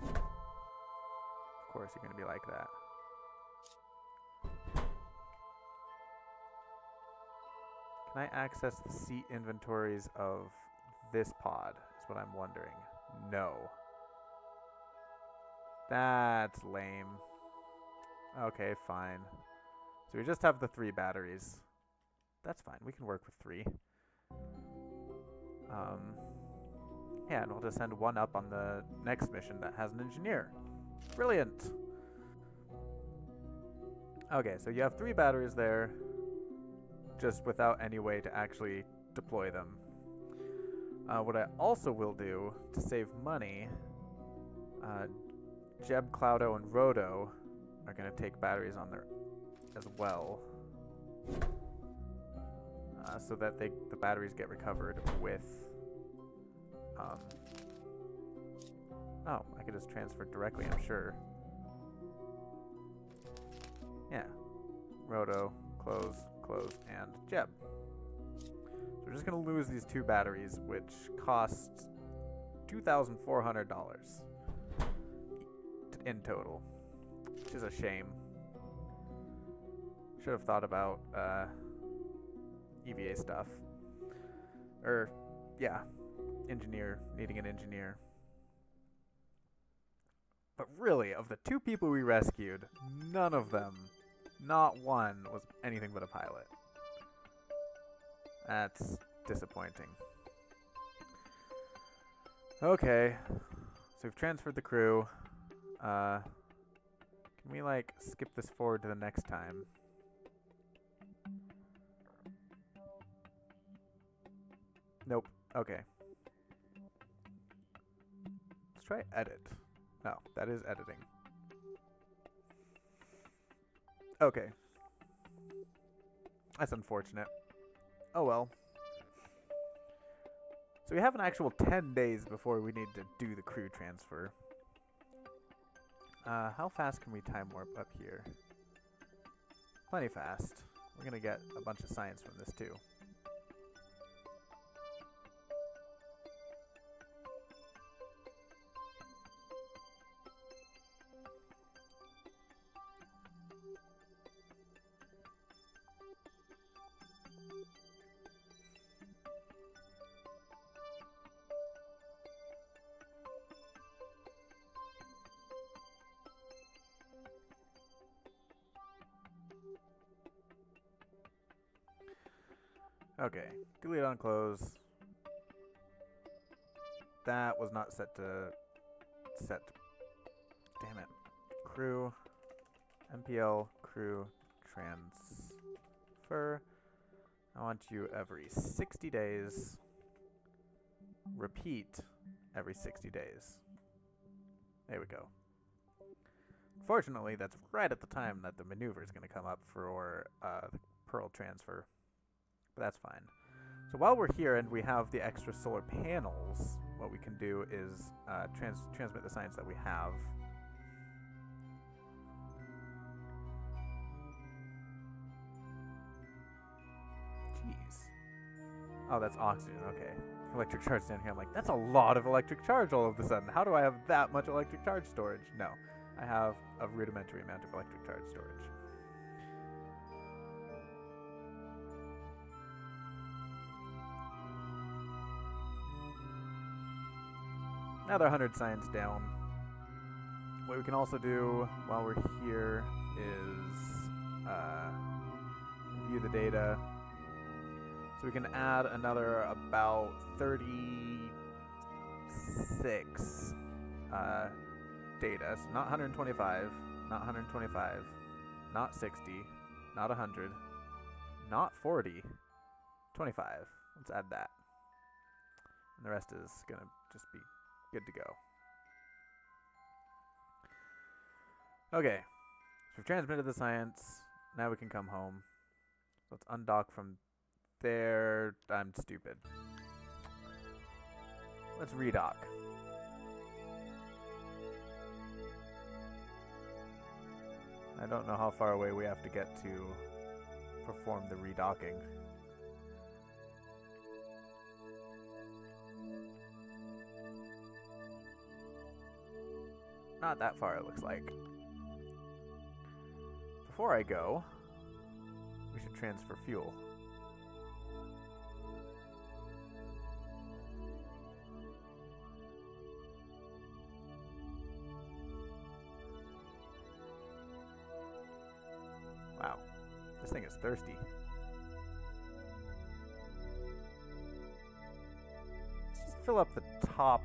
Of course you're going to be like that. Can I access the seat inventories of this pod, is what I'm wondering. No. That's lame. Okay, fine. So we just have the 3 batteries. That's fine, we can work with 3. Yeah, and we'll just send 1 up on the next mission that has an engineer. Brilliant! Okay, so you have 3 batteries there, just without any way to actually deploy them. What I also will do, to save money, Jeb, Cloudo, and Rodo are going to take batteries on there as well. So that the batteries get recovered with... oh, I could just transfer directly, I'm sure. Yeah. Rodo, close, and Jeb. So we're just going to lose these 2 batteries, which cost $2,400 in total, which is a shame. Should have thought about EVA stuff. Yeah. engineer, needing an engineer. But really, of the 2 people we rescued, none of them, not one, was anything but a pilot. That's disappointing. Okay, so we've transferred the crew. Can we, like, skip this forward to the next time? Nope. Okay. Let's try edit. No, that is editing. Okay. That's unfortunate. Oh well. So we have an actual 10 days before we need to do the crew transfer. How fast can we time warp up here? Plenty fast. We're gonna get a bunch of science from this too. Okay, delete on close. That was not set to set. Damn it. Crew, MPL, crew, transfer. I want you every 60 days. Repeat every 60 days. There we go. Fortunately, that's right at the time that the maneuver is going to come up for the Pearl transfer. But that's fine. So while we're here and we have the extra solar panels, what we can do is transmit the science that we have. Jeez. Oh, that's oxygen. Okay. Electric charge down here. I'm like, that's a lot of electric charge all of a sudden. How do I have that much electric charge storage? No. I have a rudimentary amount of electric charge storage. Another 100 science down. What we can also do while we're here is view the data. So we can add another about 36 data. So not 125, not 125, not 60, not 100, not 40, 25. Let's add that. And the rest is going to just be good to go. Okay, so we've transmitted the science. Now we can come home. Let's undock from there. I'm stupid. Let's redock. I don't know how far away we have to get to perform the redocking. Not that far, it looks like. Before I go, we should transfer fuel. Wow, this thing is thirsty. Let's just fill up the top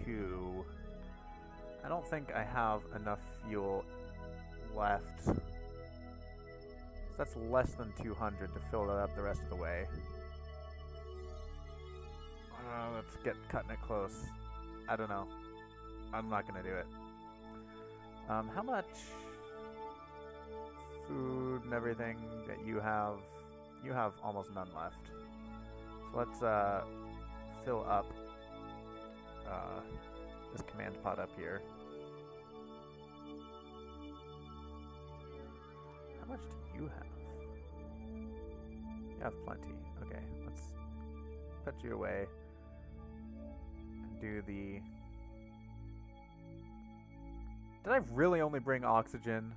2. I don't think I have enough fuel left. So that's less than 200 to fill that up the rest of the way. Let's get cutting it close. I don't know. I'm not going to do it. How much food and everything that you have? You have almost none left. So let's fill up this command pod up here. How much do you have? You have plenty. Okay, let's put you away and do the... Did I really only bring oxygen?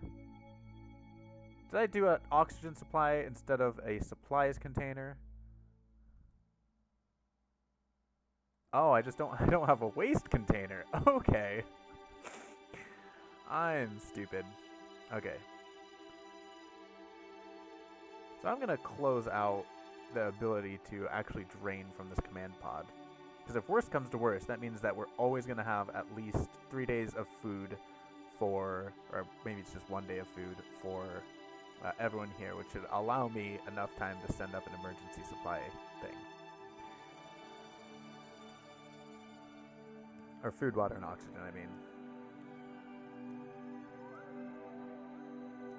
Did I do an oxygen supply instead of a supplies container? Oh, I don't have a waste container. Okay. I'm stupid. Okay. So I'm going to close out the ability to actually drain from this command pod. Because if worst comes to worst, that means that we're always going to have at least 3 days of food for, or maybe it's just 1 day of food for everyone here, which should allow me enough time to send up an emergency supply thing. Or food, water, and oxygen, I mean.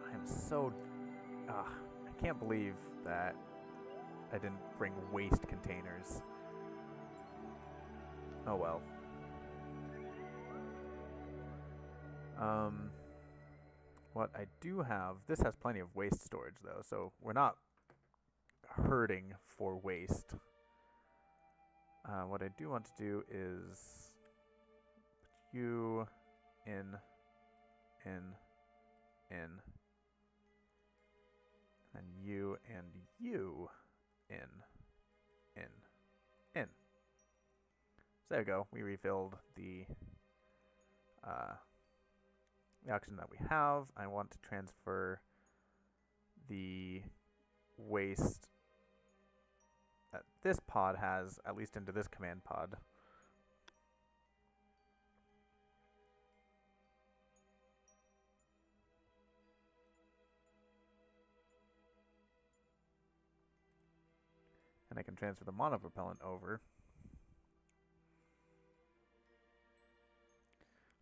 I am so... I can't believe that I didn't bring waste containers. Oh well. What I do have... This has plenty of waste storage, though, so we're not hurting for waste. What I do want to do is... put you in, and you and you in. So there we go. We refilled the oxygen that we have. I want to transfer the waste that this pod has, at least into this command pod. And I can transfer the monopropellant over.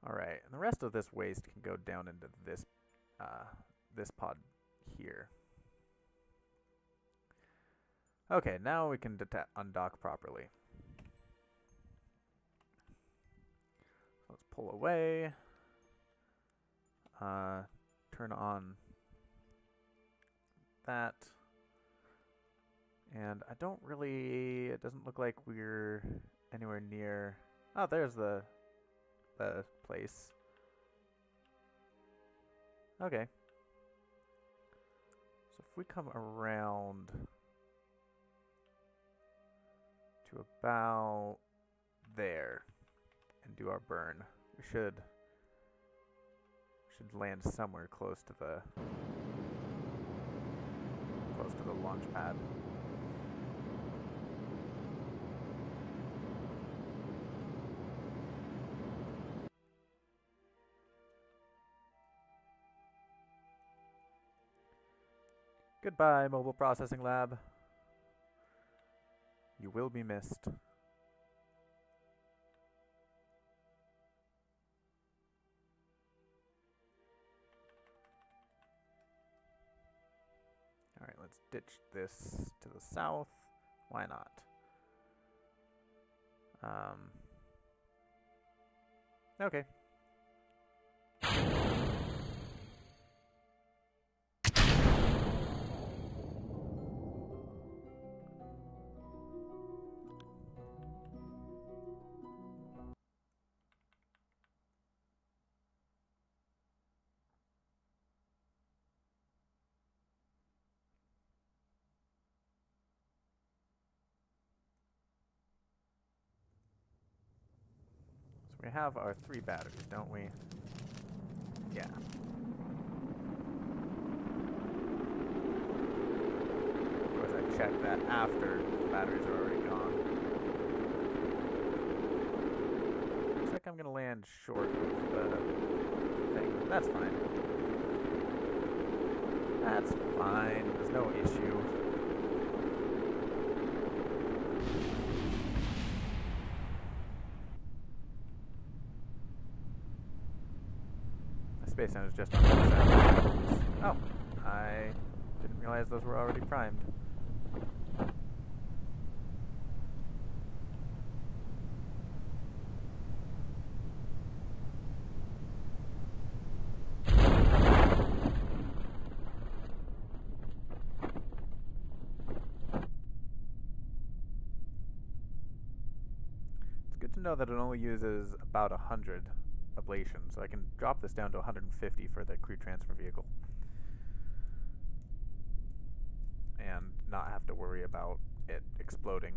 Alright, and the rest of this waste can go down into this this pod here. Okay, now we can undock properly. Let's pull away. Turn on that. And I don't really... It doesn't look like we're anywhere near... Oh, there's the place. Okay. So if we come around to about there and do our burn, we should land somewhere close to the launch pad. Goodbye, mobile processing lab. You will be missed. Alright, let's ditch this to the south. Why not? Okay. We have our 3 batteries, don't we? Yeah. Of course, I checked that after the batteries are already gone. Looks like I'm going to land short of the thing. That's fine. That's fine. There's no issue. Space Center is just on the other side. Oh, I didn't realize those were already primed. It's good to know that it only uses about 100 ablation, so I can drop this down to 150 for the crew transfer vehicle and not have to worry about it exploding.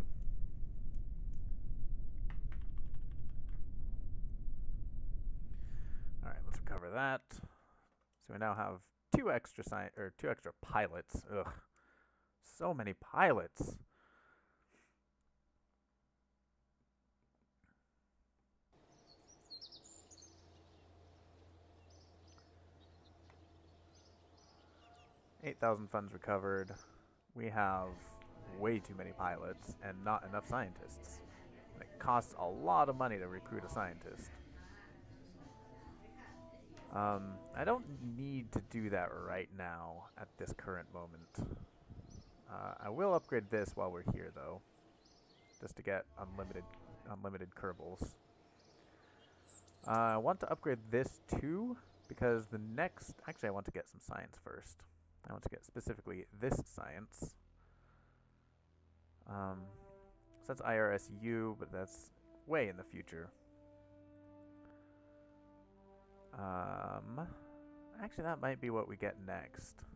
cover that. So we now have two extra pilots. Ugh. So many pilots. $8,000 funds recovered. We have way too many pilots and not enough scientists. It costs a lot of money to recruit a scientist. I don't need to do that right now at this current moment. I will upgrade this while we're here, though, just to get unlimited Kerbals. I want to upgrade this too, because the next... Actually, I want to get some science first. I want to get specifically this science. So that's IRSU, but that's way in the future. Actually, that might be what we get next.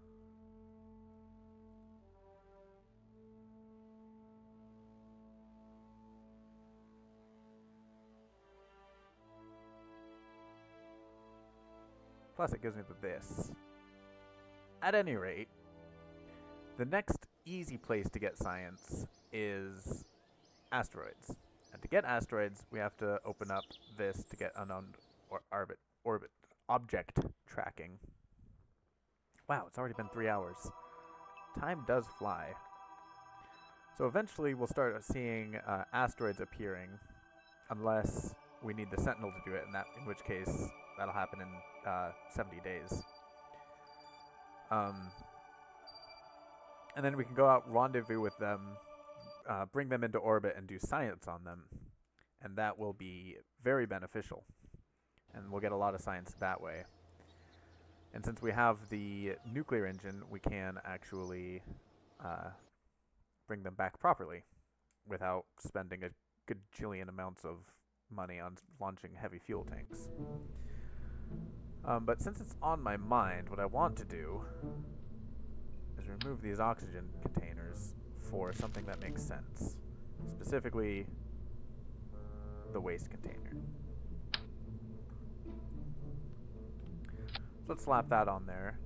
Plus, it gives me this. At any rate, the next easy place to get science is asteroids. And to get asteroids, we have to open up this to get unknown orbit object tracking. Wow, it's already been 3 hours. Time does fly. So eventually we'll start seeing asteroids appearing, unless we need the Sentinel to do it, in which case that'll happen in 70 days. And then we can go out, rendezvous with them, bring them into orbit, and do science on them. And that will be very beneficial. And we'll get a lot of science that way. And since we have the nuclear engine, we can actually bring them back properly without spending a gajillion amounts of money on launching heavy fuel tanks. But since it's on my mind, what I want to do is remove these oxygen containers for something that makes sense. Specifically, the waste container. So let's slap that on there.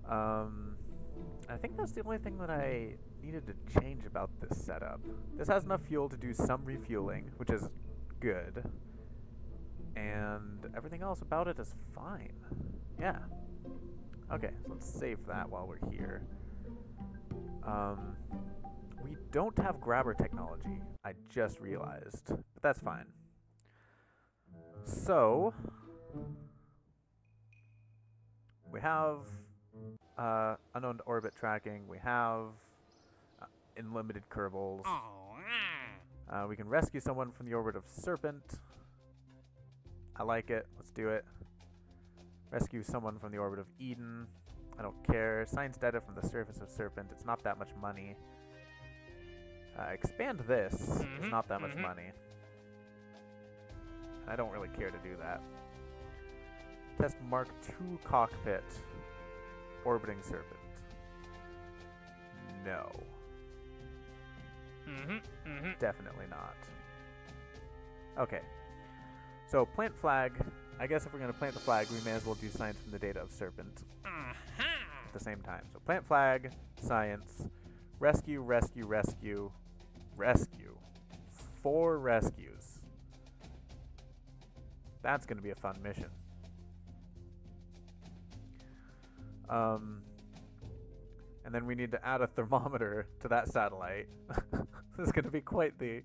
I think that's the only thing that I needed to change about this setup. This has enough fuel to do some refueling, which is good. And everything else about it is fine. Yeah. Okay, so let's save that while we're here. We don't have grabber technology, I just realized. But that's fine. So, we have unknown orbit tracking. We have unlimited Kerbals. We can rescue someone from the orbit of Serpent. I like it. Let's do it. Rescue someone from the orbit of Eden. I don't care. Science data from the surface of Serpent. It's not that much money. Expand this. It's not that much money. I don't really care to do that. Test Mark II cockpit. Orbiting Serpent. No. Definitely not. Okay. So, plant flag. I guess if we're going to plant the flag, we may as well do science from the data of Serpent at the same time. So, plant flag, science, rescue, rescue, rescue, rescue. 4 rescues. That's going to be a fun mission. And then we need to add a thermometer to that satellite. This is going to be quite the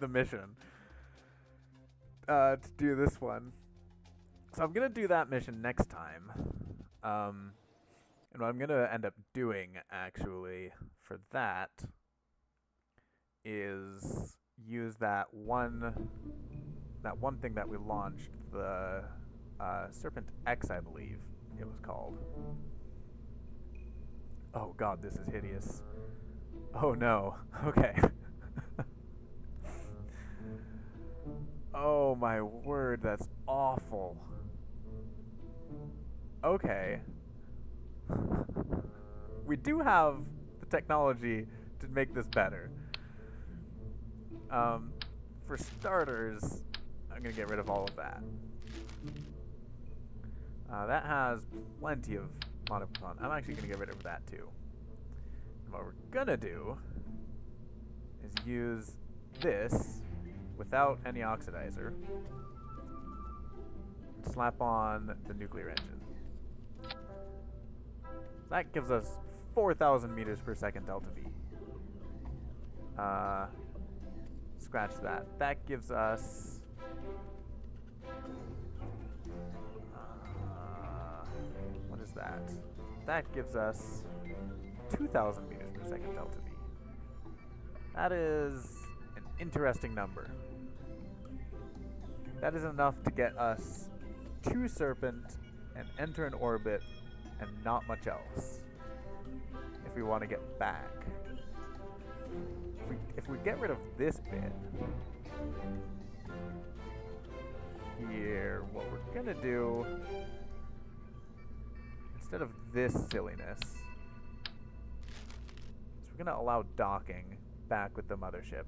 mission. To do this one. So I'm going to do that mission next time. And what I'm going to end up doing, actually, for that is use that one thing that we launched, the Serpent X, I believe it was called. Oh god, this is hideous. Oh no. Okay. Oh my word, that's awful. Okay. We do have the technology to make this better. For starters, I'm gonna get rid of all of that. That has plenty of modern proton. I'm actually going to get rid of that too. And what we're going to do is use this without any oxidizer and slap on the nuclear engine. That gives us 4,000 meters per second delta V. Scratch that. That gives us... what is that? That gives us 2,000 meters per second delta V. That is an interesting number. That is enough to get us to Serpent and enter an orbit and not much else if we want to get back. If we get rid of this bit here, what we're going to do, instead of this silliness, is we're going to allow docking back with the mothership.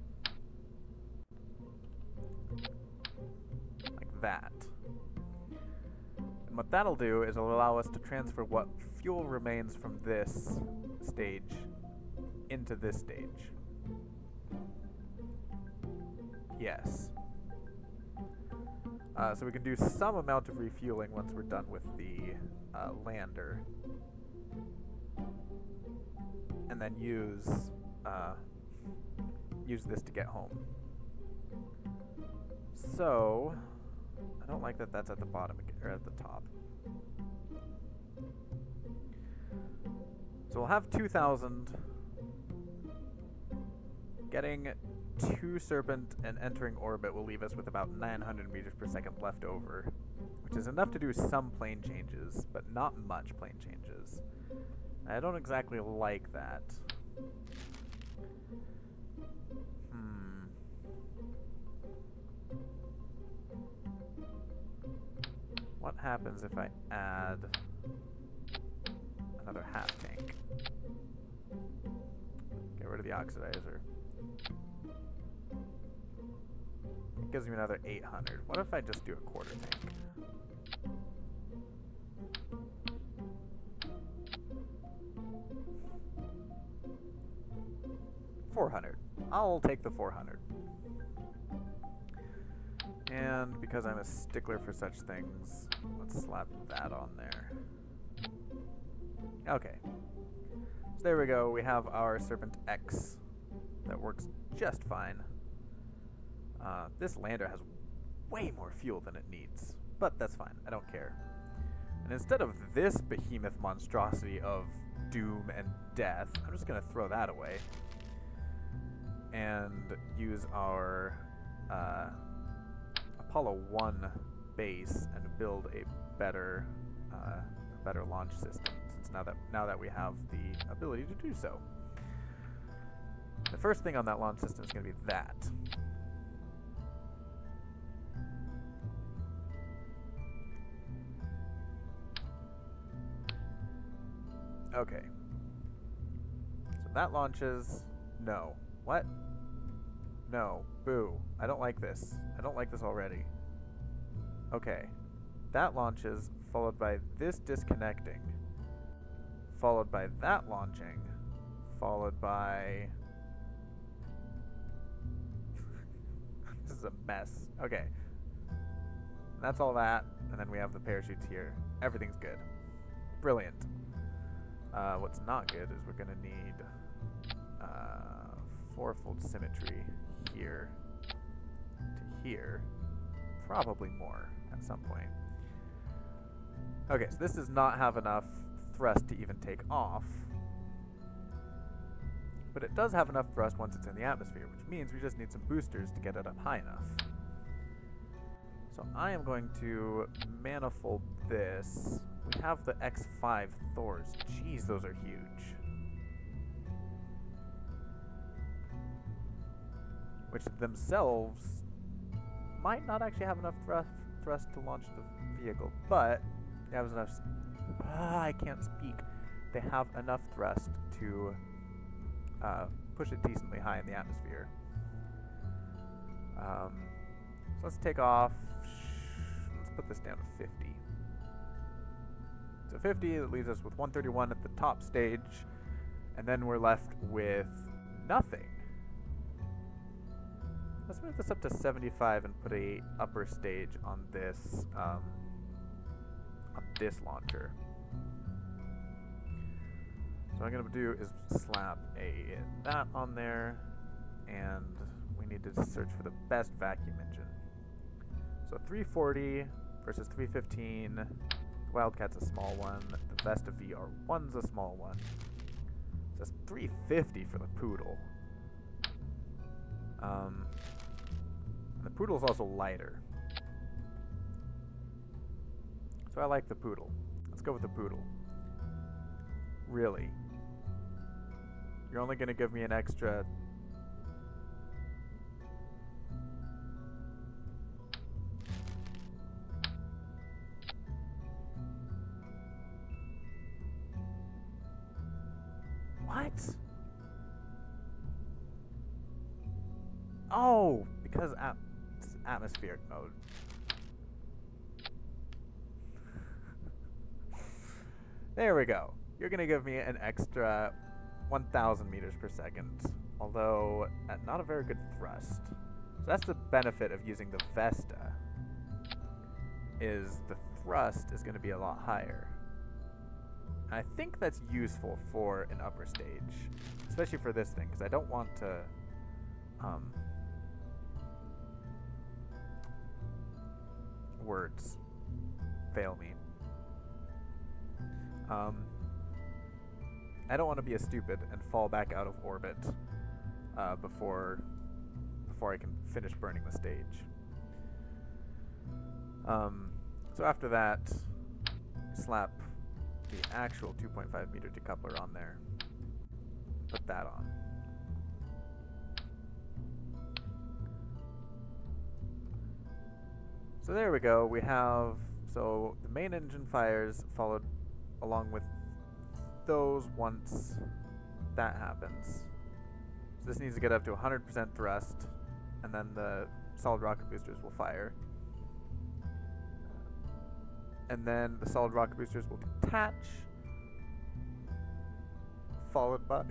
Like that. And what that'll do is it'll allow us to transfer what fuel remains from this stage into this stage. Yes. So we can do some amount of refueling once we're done with the lander. And then use this to get home. So, I don't like that that's at the bottom, or at the top. So we'll have 2,000. Getting to Serpent and entering orbit will leave us with about 900 meters per second left over, which is enough to do some plane changes, but not much plane changes. I don't exactly like that. What happens if I add another half tank? Get rid of the oxidizer. It gives me another 800. What if I just do a quarter tank? $400. I'll take the 400. And because I'm a stickler for such things, let's slap that on there. Okay. So there we go. We have our Serpent X that works just fine. This lander has way more fuel than it needs, but that's fine. I don't care. And instead of this behemoth monstrosity of doom and death, I'm just going to throw that away and use our Apollo 1 base and build a better launch system, since now that we have the ability to do so. The first thing on that launch system is going to be that. Okay. So that launches. No. What? No. Boo. I don't like this. I don't like this already. Okay. That launches, followed by this disconnecting, followed by that launching, followed by... This is a mess. Okay. That's all that, and then we have the parachutes here. Everything's good. Brilliant. What's not good is we're going to need fourfold symmetry here to here. Probably more at some point. Okay, so this does not have enough thrust to even take off. But it does have enough thrust once it's in the atmosphere, which means we just need some boosters to get it up high enough. So I am going to manifold this. We have the X5 Thors. Jeez, those are huge. Which themselves might not actually have enough thrust to launch the vehicle, but they have enough... I can't speak. They have enough thrust to push it decently high in the atmosphere. So let's take off... Let's put this down to 50. So 50, that leaves us with 131 at the top stage, and then we're left with nothing. Let's move this up to 75 and put a upper stage on this launcher. So what I'm gonna do is slap that on there, and we need to search for the best vacuum engine. So 340 versus 315. The Wildcat's a small one. The Vesta VR1's a small one. So that's 350 for the Poodle. And the Poodle's also lighter. So I like the Poodle. Let's go with the Poodle. Really? You're only gonna give me an extra... What? Oh, because it's atmospheric mode. There we go. You're going to give me an extra 1,000 meters per second, although at not a very good thrust. So that's the benefit of using the Vesta, is the thrust is going to be a lot higher. And I think that's useful for an upper stage, especially for this thing, because I don't want to words fail me. I don't want to be a stupid and fall back out of orbit before I can finish burning the stage. So after that, slap the actual 2.5 meter decoupler on there. Put that on. So there we go. We have, so the main engine fires, followed along with those once that happens. So this needs to get up to 100% thrust, and then the solid rocket boosters will fire. And then the solid rocket boosters will detach, followed by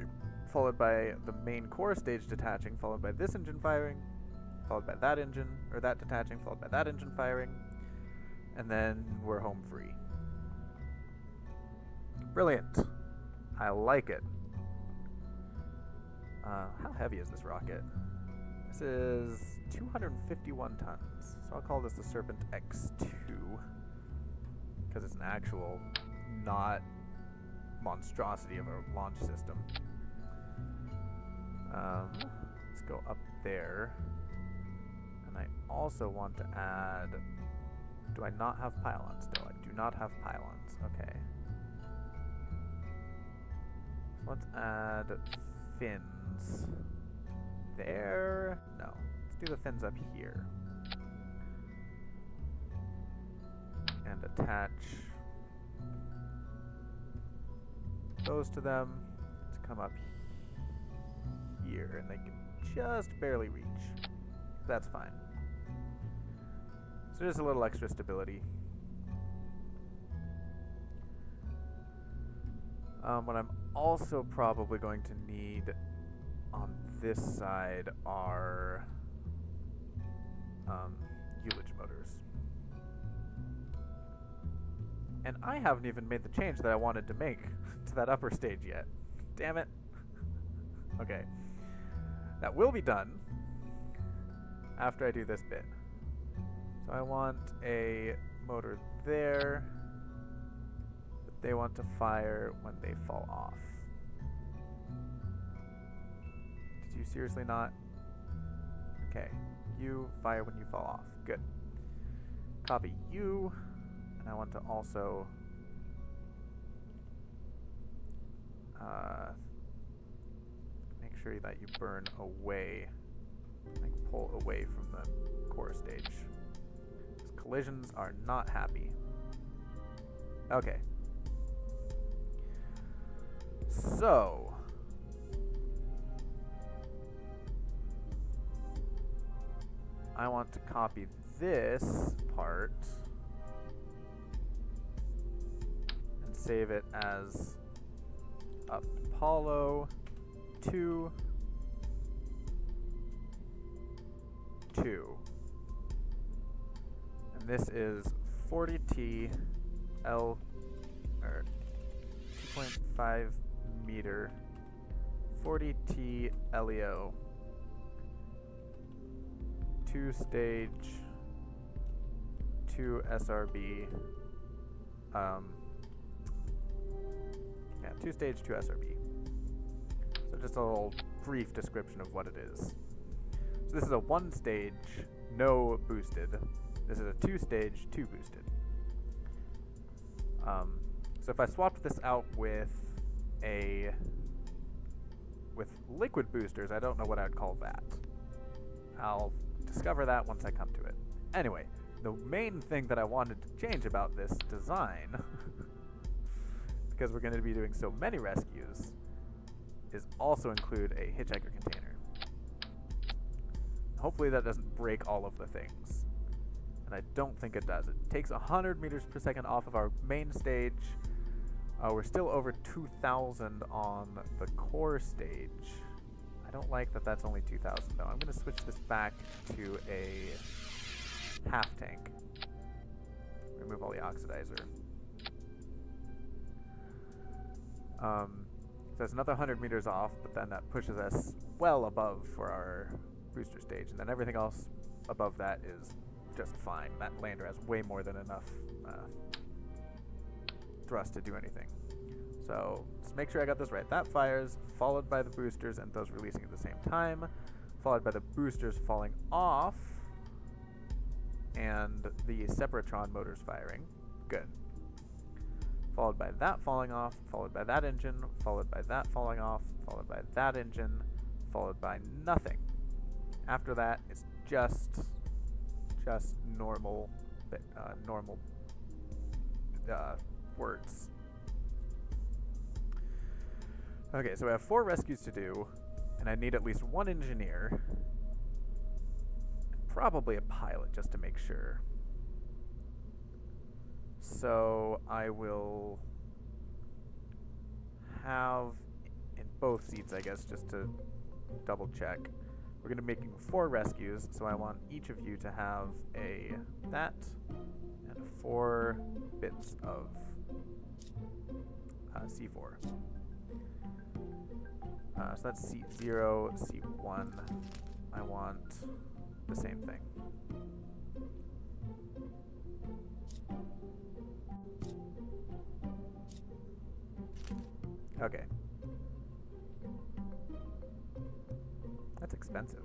the main core stage detaching, followed by this engine firing, followed by that engine, or that detaching, followed by that engine firing, and then we're home free. Brilliant. I like it. How heavy is this rocket? This is 251 tons, so I'll call this the Serpent X2, because it's an actual, not monstrosity of a launch system. Let's go up there. And I also want to add... Do I not have pylons still? I do not have pylons. Okay. So let's add fins. There? No. Let's do the fins up here. And attach those to them to come up here, and they can just barely reach. That's fine. So just a little extra stability. What I'm also probably going to need on this side are ullage motors. And I haven't even made the change that I wanted to make to that upper stage yet. Damn it. Okay. That will be done after I do this bit. So I want a motor there, but they want to fire when they fall off. Did you seriously not? Okay. You fire when you fall off. Good. Copy you. And I want to also make sure that you burn away, like pull away from the core stage. Because collisions are not happy. Okay. So I want to copy this part and save it as Apollo 2 2. And this is 40T L or 2.5 meter 40T LEO 2-stage 2 SRB. Yeah, 2-stage 2 SRB. So just a little brief description of what it is. So this is a 1-stage, no boosted. This is a 2-stage, 2 boosted. So if I swapped this out with liquid boosters, I don't know what I'd call that. I'll discover that once I come to it. Anyway, the main thing that I wanted to change about this design, because we're going to be doing so many rescues, is also include a hitchhiker container. Hopefully that doesn't break all of the things. And I don't think it does. It takes 100 meters per second off of our main stage. We're still over 2,000 on the core stage. I don't like that that's only 2,000 though. I'm going to switch this back to a half tank. Remove all the oxidizer. So it's another 100 meters off, but then that pushes us well above for our booster stage. And then everything else above that is just fine. That lander has way more than enough thrust to do anything. So just make sure I got this right. That fires, followed by the boosters and those releasing at the same time, followed by the boosters falling off, and the Separatron motors firing. Good. Followed by that falling off, followed by that engine, followed by that falling off, followed by that engine, followed by nothing. After that, it's just normal words. Okay, so we have 4 rescues to do, and I need at least 1 engineer, and probably a pilot just to make sure. So I will have in both seats, I guess, just to double check. We're going to be making 4 rescues, so I want each of you to have that and 4 bits of C4. So that's seat 0, seat 1. I want the same thing. Okay. That's expensive.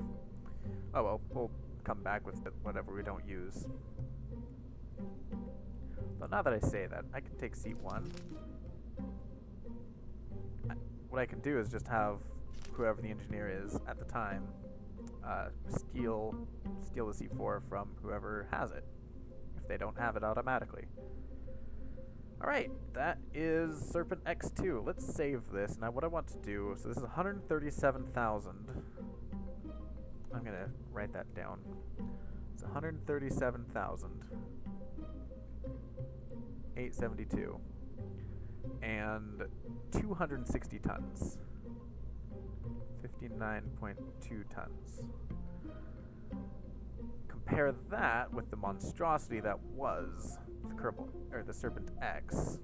Oh well, we'll come back with whatever we don't use. But now that I say that, I can take seat 1. What I can do is just have whoever the engineer is at the time steal the C4 from whoever has it, if they don't have it automatically. Alright, that is Serpent X2. Let's save this. Now what I want to do, so this is 137,000. I'm going to write that down. It's 137,872. And 260 tons. 59.2 tons. Compare that with the monstrosity that was the Kerbin, or the Serpent X,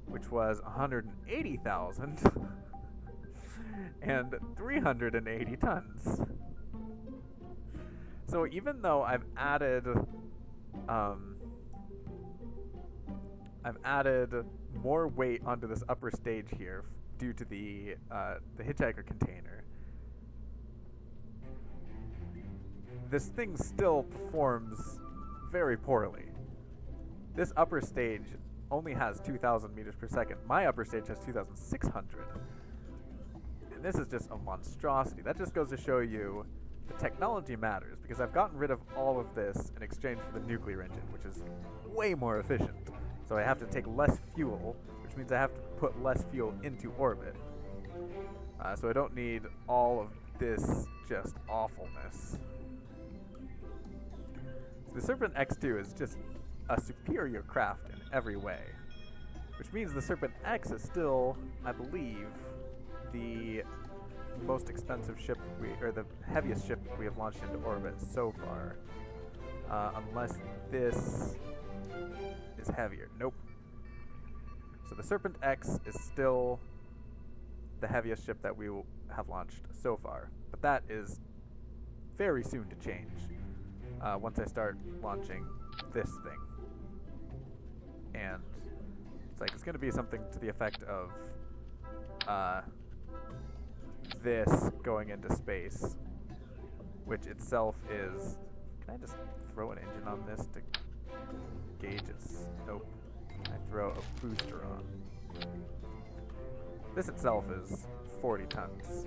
which was 180,000 and 380 tons. So even though I've added more weight onto this upper stage here due to the hitchhiker container, this thing still performs very poorly. This upper stage only has 2,000 meters per second. My upper stage has 2,600. And this is just a monstrosity. That just goes to show you the technology matters, because I've gotten rid of all of this in exchange for the nuclear engine, which is way more efficient. So I have to take less fuel, which means I have to put less fuel into orbit. So I don't need all of this just awfulness. So the Serpent X2 is just a superior craft in every way. Which means the Serpent X is still, I believe, the most expensive ship or the heaviest ship we have launched into orbit so far. Unless this is heavier. Nope. So the Serpent X is still the heaviest ship that we will have launched so far. But that is very soon to change once I start launching this thing. And it's going to be something to the effect of this going into space, which itself is... Can I just throw an engine on this to gauge its... Nope. I throw a booster on. This itself is 40 tons.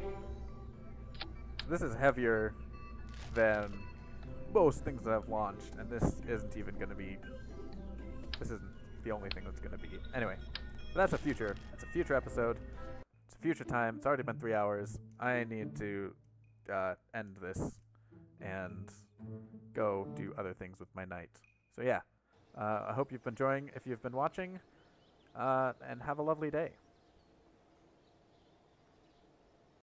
This is heavier than most things that I've launched, and this isn't even going to be... This isn't the only thing that's going to be. Anyway, that's a future episode. It's a future time. It's already been 3 hours. I need to end this and go do other things with my night. So yeah, I hope you've been enjoying if you've been watching, and have a lovely day.